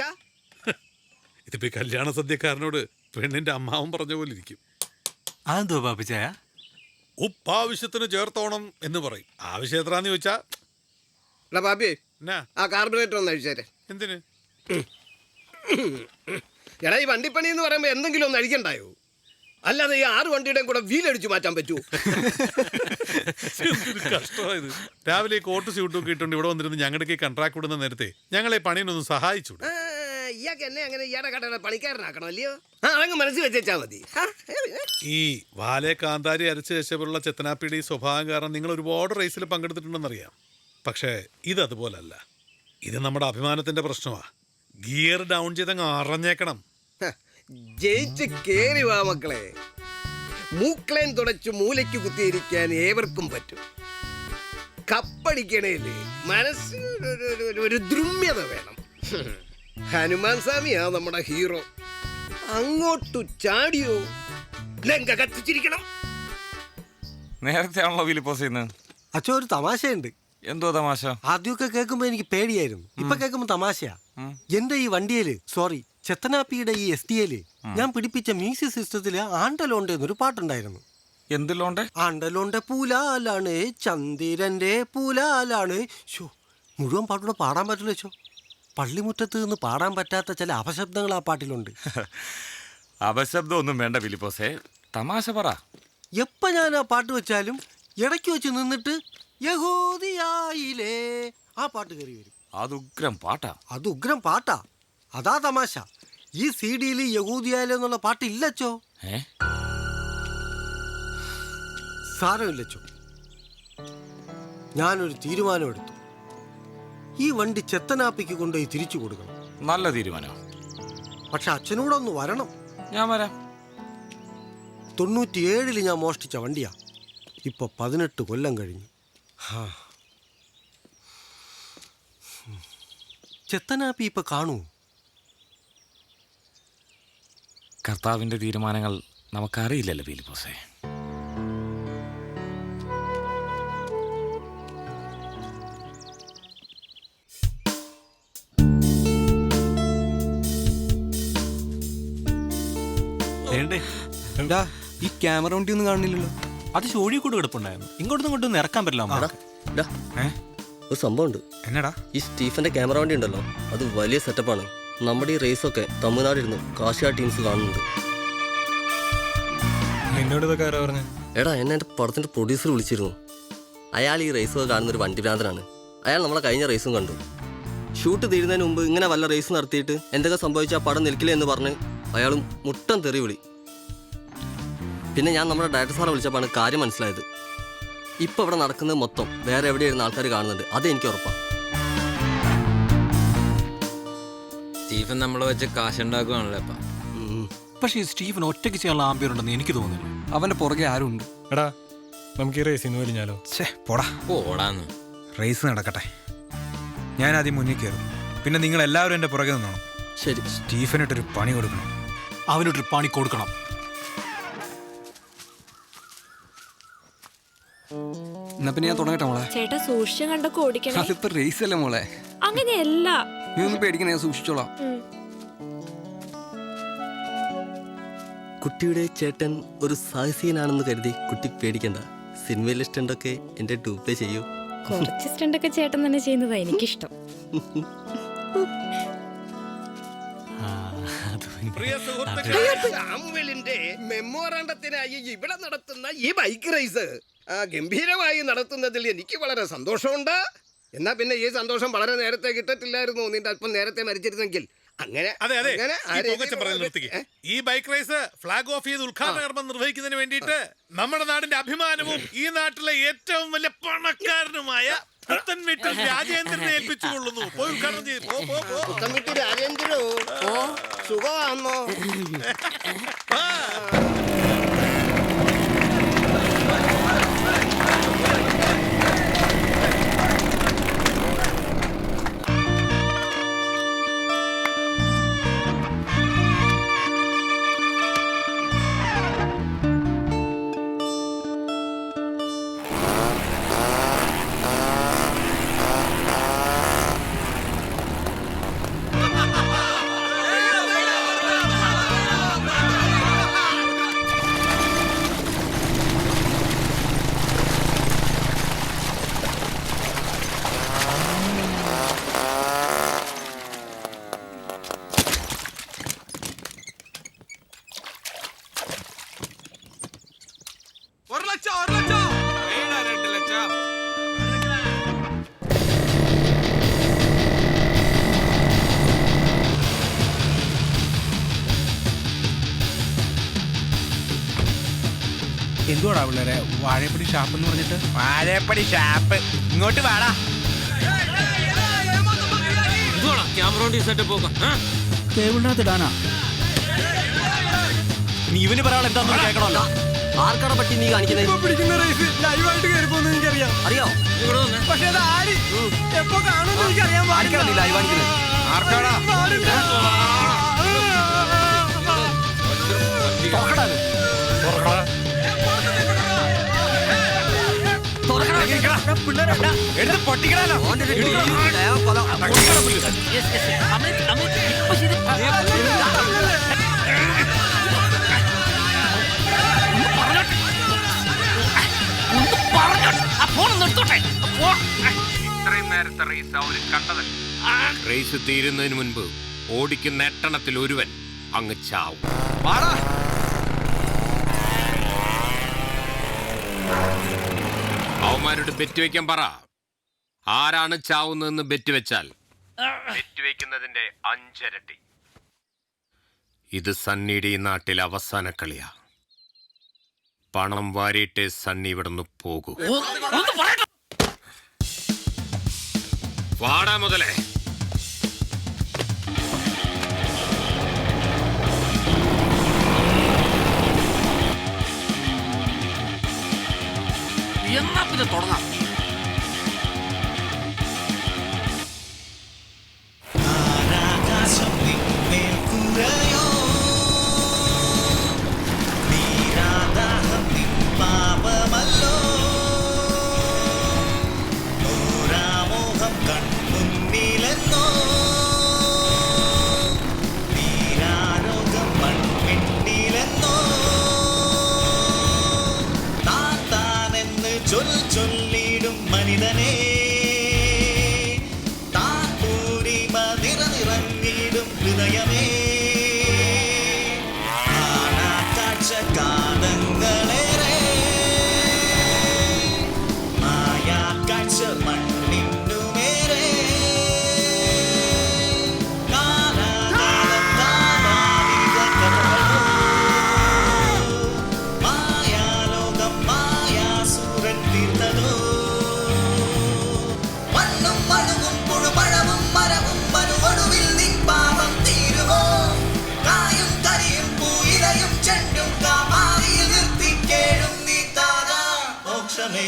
ഇതിപ്പോ കല്യാണ സദ്യക്കാരനോട് പെണ്ണിന്റെ അമ്മാവൻ പറഞ്ഞ പോലെ ഇരിക്കും. അതെന്തോ പാപ്പിച്ചായ? ഉപ്പ് ആവശ്യത്തിന് ചേർത്തോണം എന്ന് പറയും. ആവശ്യം എത്രാന്ന് ചോദിച്ചാ പാപ്പിയെ ആ കാർബറേറ്റർ ഒന്ന് അഴിച്ചേരെ. എന്തിന്? എടാ ഈ വണ്ടിപ്പണി എന്ന് പറയുമ്പോ എന്തെങ്കിലും ഒന്ന് അഴിക്കണ്ടായോ? അല്ലാതെ ഈ 6 വണ്ടിയുടെയും കൂടെ വീലടിച്ചു മാറ്റാൻ പറ്റുമോ? കഷ്ടമായത്. രാവിലെ കോട്ട് സ്യൂട്ടൊക്കെ ഇട്ടുകൊണ്ട് ഇവിടെ വന്നിരുന്ന് ഞങ്ങളുടെ കൺട്രാക്ട് വിടുന്ന നേരത്തെ ഞങ്ങളെ പണിയൊന്നും സഹായിച്ചു. ഇയാൾക്ക് എന്നെ അങ്ങനെ ഇയാടെ കടയുടെ പണിക്കാരനാക്കണം അല്ലയോ? അതങ്ങ് മനസ്സിൽ വെച്ചാ മതി. ഈ വാലെ കാന്താരി അരച്ച് വെച്ചപ്പോഴുള്ള ചെത്തനാപ്പിയുടെ ഈ സ്വഭാവം കാരണം നിങ്ങൾ ഒരുപാട് റേസിൽ പങ്കെടുത്തിട്ടുണ്ടെന്നറിയാം. പക്ഷേ ഇതതുപോലല്ല. ഇത് നമ്മുടെ അഭിമാനത്തിന്റെ പ്രശ്നമാ. Gear down ചെയ്തങ്ങ് അറിഞ്ഞേക്കണം. ജയിച്ച് കേറി വാ മക്കളെ. മൂക്കളേൻ തുടച്ചു മൂലയ്ക്ക് കുത്തിയിരിക്കാൻ ഏവർക്കും പറ്റും. കപ്പടിക്കണേല് മനസ്സിന് ഒരു ദ്രുമ്യത വേണം. ഹനുമാൻ സ്വാമിയാ നമ്മുടെ ഹീറോ. അങ്ങോട്ടു ചാടിയോ ലങ്ക കത്തിച്ചിരിക്കണം. നേരത്തെ ആണല്ലോ ഫിലിപ്പോസ് ചെയ്യുന്നത്. അച്ഛൻ ഒരു തമാശയുണ്ട്. എന്തോ തമാശ? ആദ്യമൊക്കെ കേൾക്കുമ്പോ എനിക്ക് പേടിയായിരുന്നു. ഇപ്പൊ കേൾക്കുമ്പോ തമാശയാ. എന്റെ ഈ വണ്ടിയില് ചെത്തനാപ്പിയുടെ ഈ STL ഞാൻ പിടിപ്പിച്ച മ്യൂസിക് സിസ്റ്റത്തില് ആണ്ടലോണ്ട് എന്നൊരു പാട്ടുണ്ടായിരുന്നു. എന്തിലോണ്ട്? ആണ്ടലോണ്ട് പൂലാലാണ് ചന്ദ്രന്റെ പൂലാലാണ്. മുഴുവൻ പാട്ടൂടെ പാടാൻ പറ്റില്ല വെച്ചോ. പള്ളിമുറ്റത്ത് നിന്ന് പാടാൻ പറ്റാത്ത ചില അപശബ്ദങ്ങൾ ആ പാട്ടിലുണ്ട്. അപശബ്ദം ഒന്നും വേണ്ട ഫിലിപ്പോസേ, തമാശ പറ. എപ്പോ ഞാൻ ആ പാട്ട് വെച്ചാലും ഇടയ്ക്ക് വെച്ച് നിന്നിട്ട് യഹൂദിയായിലേ ആ പാട്ട് കയറി വരും. അത് ഉഗ്രം പാട്ടാ. അത് ഉഗ്രം പാട്ടാ. അതാ തമാശ. ഈ CD-യിൽ യഹൂദിയായിലേ എന്നുള്ള പാട്ട് ഇല്ലച്ചോ. സാരമില്ലച്ചോ. ഞാനൊരു തീരുമാനമെടുത്തു. ഈ വണ്ടി ചെത്തനാപ്പിക്ക് കൊണ്ടുപോയി തിരിച്ചു കൊടുക്കണം. നല്ല തീരുമാനം. പക്ഷെ അച്ഛനോടൊന്ന് വരണം. ഞാൻ വരാം. 97 ഞാൻ മോഷ്ടിച്ച വണ്ടിയാ. ഇപ്പൊ 18 കൊല്ലം കഴിഞ്ഞു. ചെത്തനാപ്പി ഇപ്പൊ കാണൂ. കർത്താവിന്റെ തീരുമാനങ്ങൾ നമുക്കറിയില്ലല്ലോ ഫിലിപ്പോസേ. ഈ ക്യാമറ വണ്ടി ഒന്നും കാണുന്നില്ലല്ലോ. അത് ഷോഴി കൂടെ കിടപ്പുണ്ടായിരുന്നു. ഇങ്ങോട്ടൊന്നും ഇങ്ങോട്ടൊന്നും ഇറക്കാൻ പറ്റില്ല. ഒരു സംഭവമുണ്ട്. എന്നടാ? ഈ സ്റ്റീഫന്റെ ക്യാമറ വണ്ടി ഉണ്ടല്ലോ, അത് വലിയ സെറ്റപ്പാണ്. നമ്മുടെ ഈ റേസൊക്കെ തമിഴ്നാടിരുന്ന് കാശിയ ടീംസ് കാണുന്നുണ്ട്. നിന്നോട് ഇതൊക്കെ ആരാ പറഞ്ഞു? എടാ എന്നെ എൻ്റെ പടത്തിന്റെ പ്രൊഡ്യൂസർ വിളിച്ചിരുന്നു. അയാൾ ഈ റേസൊക്കെ കാണുന്ന ഒരു വണ്ടി ഭ്രാന്തനാണ്. അയാൾ നമ്മളെ കഴിഞ്ഞ റേസും കണ്ടു. ഷൂട്ട് തീരുന്നതിന് മുമ്പ് ഇങ്ങനെ വല്ല റേസ് നടത്തിയിട്ട് എന്തൊക്കെ സംഭവിച്ചാൽ പടം നിൽക്കില്ല എന്ന് പറഞ്ഞ് അയാൾ മുട്ടൻ തെറി വിളി. പിന്നെ ഞാൻ നമ്മുടെ ഡയറക്ടർ സാറെ വിളിച്ചപ്പോഴാണ് കാര്യം മനസ്സിലായത്. ഇപ്പം ഇവിടെ നടക്കുന്നത് മൊത്തം വേറെ എവിടെയായിരുന്ന ആൾക്കാർ കാണുന്നുണ്ട്. അതെനിക്ക് ഉറപ്പാണ്. സ്റ്റീഫൻ നമ്മളെ വെച്ച് കാശുണ്ടാക്കുകയാണല്ലോ ഇപ്പം. പക്ഷേ ഈ സ്റ്റീഫൻ ഒറ്റയ്ക്ക് ചെയ്യാനുള്ള ആംബിയർ ഉണ്ടെന്ന് എനിക്ക് തോന്നുന്നില്ല. അവന്റെ പുറകെ ആരും ഉണ്ട്. എടാ നമുക്ക് ഈ റേസിന്ന് വലിഞ്ഞാലോ? പോടാന്ന്. റേസ് നടക്കട്ടെ. ഞാൻ ആദ്യം മുന്നിൽ കയറും. പിന്നെ നിങ്ങൾ എല്ലാവരും എൻ്റെ പുറകെ നിന്നോണം. ശരി. സ്റ്റീഫനിട്ടൊരു പണി കൊടുക്കണം. അവനൊരു പണി കൊടുക്കണം. എന്നാ പിന്നെ ഞാൻ തുടങ്ങട്ടെ മോളെ. ചേട്ടാ സൂക്ഷിച്ചും കണ്ടൊക്കെ ഓടിക്കണേ. അതിപ്പോ റേസ് അല്ലേ മോളെ. അങ്ങനെയല്ല. നീ ഒന്നും പേടിക്കണേ, ഞാൻ സൂക്ഷിച്ചോളാം. കുട്ടിയുടെ ചേട്ടൻ ഒരു സാഹസികനാണെന്ന് കരുതി കുട്ടി പേടിക്കണ്ട. സിനിമയിലെ സ്റ്റണ്ടൊക്കെ എൻ്റെ ഡൂപ്പേ ചെയ്യൂ. കുറച്ച് സ്റ്റണ്ടൊക്കെ ചേട്ടൻ തന്നെ ചെയ്യുന്നതാ എനിക്കിഷ്ടം. സാമുവലിന്റെ മെമ്മോറാണ്ടത്തിനായി ഇവിടെ നടത്തുന്ന ഈ ബൈക്ക് റേസ് ഗംഭീരമായി നടത്തുന്നതിൽ എനിക്ക് വളരെ സന്തോഷമുണ്ട്. എന്നാ പിന്നെ ഈ സന്തോഷം വളരെ നേരത്തെ കിട്ടത്തില്ലായിരുന്നു. നിന്റെ അല്പം നേരത്തെ മരിച്ചിരുന്നെങ്കിൽ. അങ്ങനെ ഈ ബൈക്ക് റേസ് ഫ്ലാഗ് ഓഫ് ചെയ്ത് ഉദ്ഘാടന കർമ്മം നിർവഹിക്കുന്നതിന് വേണ്ടിയിട്ട് നമ്മുടെ നാടിന്റെ അഭിമാനവും ഈ നാട്ടിലെ ഏറ്റവും വലിയ പണക്കാരനുമായ പുത്തൻവീട്ടിൽ രാജേന്ദ്രനെ ഏൽപ്പിച്ചുകൊള്ളുന്നു. പോയി ഉദ്ഘാടനം ചെയ്തു. പുത്തൻവീട്ടിൽ രാജേന്ദ്രോ സുഖമാണോ? എന്തുവാടാ പിള്ളേരെ വാഴപ്പടി ഷാപ്പ് എന്ന് പറഞ്ഞിട്ട്? വാഴപ്പടി ഷാപ്പ് ഇങ്ങോട്ട് വാടാ. കേബിളിനകത്ത് ഇടാനാ? നീ ഇവന് പറയാൻ എന്താണെന്ന് കേൾക്കണമല്ലോ. ആർക്കാണ് പറ്റി നീ കാണിക്കുന്നത്? അറിയോ? പക്ഷേ അത് ആര് എപ്പോ കാണുമെന്ന് എനിക്കറിയാൻ പാടില്ല. ലൈവ് കാണിക്കുന്നത് ആർക്കാടാ? എടുത്ത് പൊട്ടിക്കണല്ലോ. ഇത്രയും നേരത്തെ റേസ് അവര് കണ്ടതല്ല. റേസ് തീരുന്നതിന് മുൻപ് ഓടിക്കുന്ന 8 എണ്ണത്തിൽ ഒരുവൻ അങ്ങ് ചാവും. അവന്മാരോട് ബെറ്റ് വെക്കാൻ പറ. ആരാണ് ചാവുന്നതെന്ന് ബെറ്റ് വെച്ചാൽ ബെറ്റ് വെക്കുന്നതിന്റെ 5 ഇരട്ടി. ഇത് സണ്ണിയുടെ ഈ നാട്ടിൽ അവസാന കളിയാ. പണം വാരിയിട്ടേ സണ്ണി ഇവിടുന്ന് പോകൂ. വാടാ മുതലേ. എന്നാ പിന്നെ തുടങ്ങാം. ചൊല്ലിടും മനിതനെ താക്കൂരിമ നിറഞ്ഞിടും ഹൃദയമേ കാഴ്ച കാലങ്ങളേറെ മായാ കാഴ്ച മണ്ണിന്നുമേറെ മായാലോകം മായാസുരൻ തീർത്തതോ മണ്ണും മണുവും പുഴുപഴവും മരവും മനുവടുവിൽ നിൻ പാപം തീരുമോ കായും കരിയും പൂയിലയും ചെണ്ടും കാമാരിയിൽ നിർത്തിക്കേഴും നീ താരാ മോക്ഷമേ.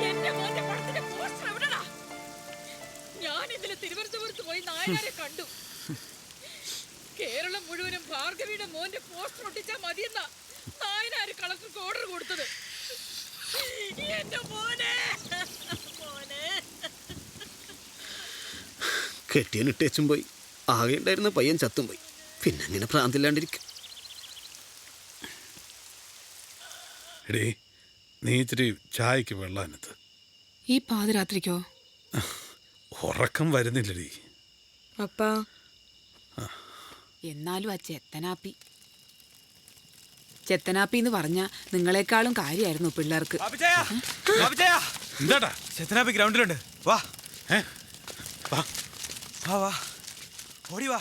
എന്റെ മോന്റെ പടത്തിന്റെ പോസ്റ്റർ എവിടെടാ? ഞാൻ ഇന്നലെ തിരുവനന്തപുരത്ത് പോയി നായനാരെ കണ്ടു. കേരളം മുഴുവനും ഭാർഗവിയുടെ മോന്റെ പോസ്റ്റർ ഒട്ടിച്ചാ മതിയെന്ന നായനാര് കളക്ടർക്ക് ഓർഡർ കൊടുത്തത്. എന്റെ മോനെ മോനെ കെട്ടിയനിട്ടേച്ചും പോയി. ആകെ ഉണ്ടായിരുന്ന പയ്യൻ ചത്തും പോയി. പിന്നെ അങ്ങനെ ഭ്രാന്തില്ലാണ്ടിരിക്കും. എടീ നീ ഇച്ചിരി ചായക്ക് വെള്ളം അതിനകത്ത്. ഈ പാതിരാത്രിക്കോ? ഉറക്കം വരുന്നില്ലടി. അപ്പാ എന്നാലും ആ ചെത്തനാപ്പി എന്ന് പറഞ്ഞ നിങ്ങളെക്കാളും കാര്യമായിരുന്നു പിള്ളേർക്ക്. എന്താടാ? ചെത്തനാപ്പി ഗ്രൗണ്ടിലുണ്ട്. വാ വാ വാ വാ ഓടി വാ.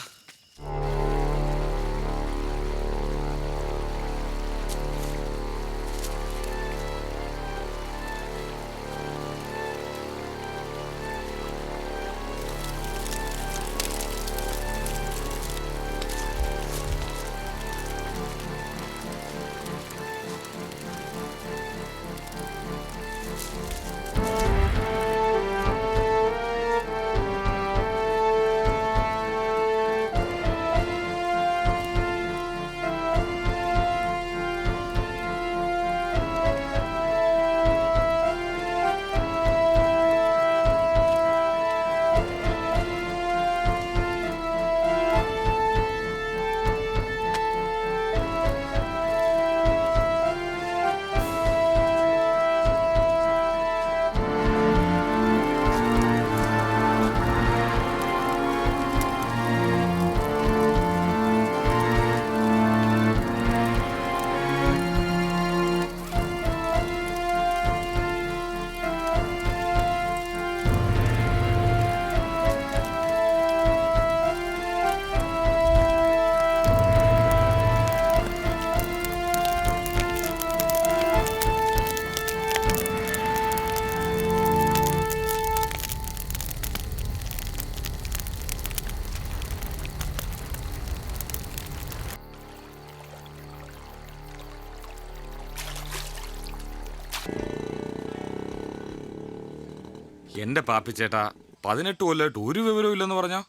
എന്റെ പാപ്പിച്ചേട്ടാ 18 കൊല്ലമായിട്ട് ഒരു വിവരവും ഇല്ലെന്ന് പറഞ്ഞാ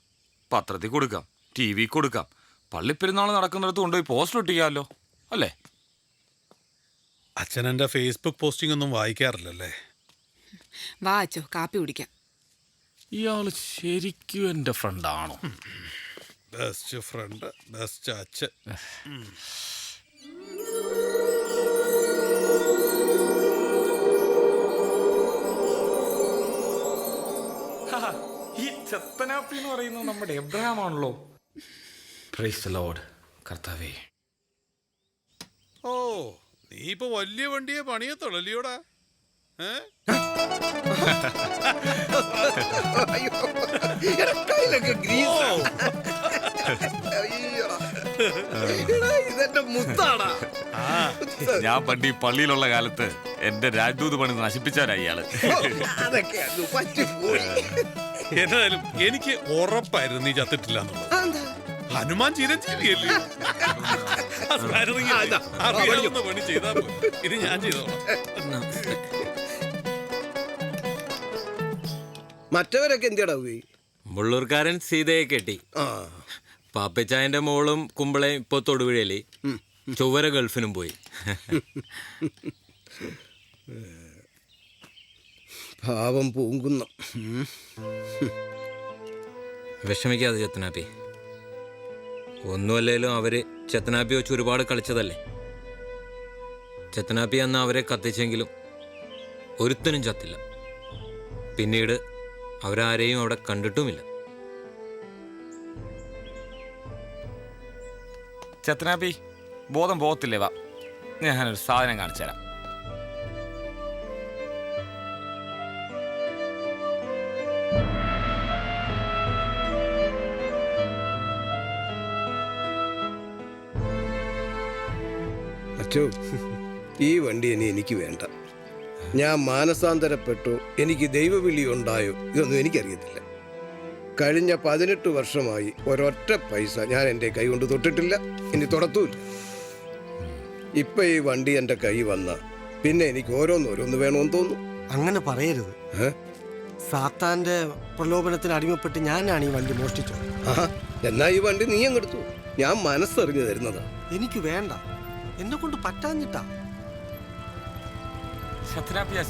പത്രത്തിൽ കൊടുക്കാം, TV കൊടുക്കാം, പള്ളിപ്പെരുന്നാൾ നടക്കുന്നിടത്ത് കൊണ്ടുപോയി പോസ്റ്റർ ഒട്ടിക്കാമല്ലോ അല്ലേ? അച്ഛൻ എൻ്റെ ഫേസ്ബുക്ക് പോസ്റ്റിംഗ് ഒന്നും വായിക്കാറില്ലല്ലേ? വാ അച്ചോ, കാപ്പി കുടിക്കാം. ഇയാള് ശരിക്കും എന്റെ ഫ്രണ്ടാണോ? ബെസ്റ്റ് ഫ്രണ്ട്, ബെസ്റ്റ് അച്ഛൻ. ഈ ചെത്തനാപ്പി എന്ന് പറയുന്നത് നമ്മുടെ എബ്രഹാം ആണല്ലോ. Praise the Lord. കർത്താവേ, ഓ നീ ഇപ്പൊ വലിയ വണ്ടിയെ പണിയത്തുള്ളല്ലോടാ. ഇതെന്റെ മുത്താടാ. ഞാൻ പണ്ട് ഈ പള്ളിയിലുള്ള കാലത്ത് എന്റെ രാജ്ദൂത് പണി നശിപ്പിച്ചാരാ ഇയാള്. അതൊക്കെ എന്നാലും എനിക്ക് ഉറപ്പായിരുന്നു നീ ചത്തിട്ടില്ല എന്നുള്ളത്. ഹനുമാൻ ചിരഞ്ജീവിയല്ലേ? അറിയാവുന്ന പണി ചെയ്താ ഇത് ഞാൻ ചെയ്തോളാം. മറ്റവരൊക്കെ എന്തിയടാ? മുള്ളൂർക്കാരൻ സീതയെ കെട്ടി. പാപ്പച്ചായന്റെ മോളും കുമ്പളയും ഇപ്പൊ തൊടുപുഴയില്, ചൊവ്വര ഗൾഫിനും പോയി. പാവം പൂങ്കുന്ന. വിഷമിക്കാതെ ചെത്തനാപ്പി, ഒന്നുമല്ലേലും അവര് ചെത്തനാപ്പി വെച്ച് ഒരുപാട് കളിച്ചതല്ലേ. ചെത്തനാപ്പി അന്ന് അവരെ കത്തിച്ചെങ്കിലും ഒരുത്തനും ചത്തില്ല. പിന്നീട് അവരാരെയും അവിടെ കണ്ടിട്ടുമില്ല. ചെത്തനാപ്പി, ബോധം പോകത്തില്ലേ? വാ, ഞാനൊരു സാധനം കാണിച്ചു തരാം. അച്ചോ, ഈ വണ്ടി ഇനി എനിക്ക് വേണ്ട. ഞാൻ മാനസാന്തരപ്പെട്ടോ, എനിക്ക് ദൈവവിളി ഉണ്ടായോ, ഇതൊന്നും എനിക്കറിയത്തില്ല. കഴിഞ്ഞ 18 വർഷമായി ഒരൊറ്റ പൈസ ഞാൻ എൻ്റെ കൈ കൊണ്ട് തൊട്ടിട്ടില്ല, ഇനി തൊടത്തുമില്ല. ഇപ്പൊ ഈ വണ്ടി എൻ്റെ കൈ വന്ന പിന്നെ എനിക്ക് ഓരോന്നോരോന്ന് വേണമെന്ന് തോന്നും. അങ്ങനെ പറയരുത്. സാത്താന്റെ പ്രലോഭനത്തിന് അടിമപ്പെട്ട് ഞാനാണ് ഈ വണ്ടി മോഷ്ടിച്ചത്. എന്നാ ഈ വണ്ടി നീ അങ്ങെടുത്തു, ഞാൻ മനസ്സറിഞ്ഞു തരുന്നതാ. എനിക്ക് വേണ്ട, എന്നെ കൊണ്ട് പറ്റാഞ്ഞിട്ടാ.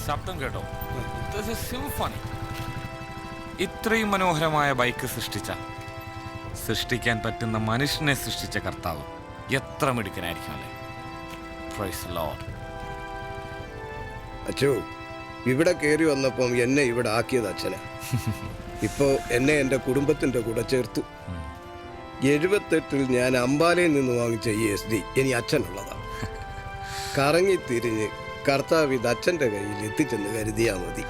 ശബ്ദം കേട്ടോ? സിംഫണി. ഇത്രയും മനോഹരമായ ബൈക്ക് സൃഷ്ടിക്കാൻ പറ്റുന്ന മനുഷ്യനെ സൃഷ്ടിച്ച കർത്താവ് എത്ര മിടുക്കനായിരിക്കും അല്ലേ? Praise the Lord. അച്ചോ, ഇവിടെ കയറി വന്നപ്പം എന്നെ ഇവിടെ ആക്കിയത് അച്ഛനാ. ഇപ്പോ എന്നെ എൻ്റെ കുടുംബത്തിന്റെ കൂടെ ചേർത്തു. 78-ൽ ഞാൻ അംബാലയിൽ നിന്ന് വാങ്ങിച്ച ഈ SD ഇനി അച്ഛനുള്ളതാ. കറങ്ങി തിരിഞ്ഞ് കർത്താവ് ഇത് അച്ഛൻ്റെ കയ്യിൽ എത്തിച്ചെന്ന് കരുതിയാ മതി.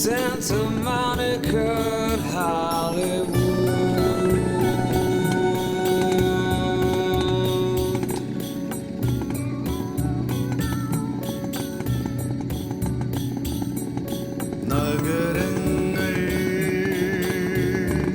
Santa Monica, Hollywood.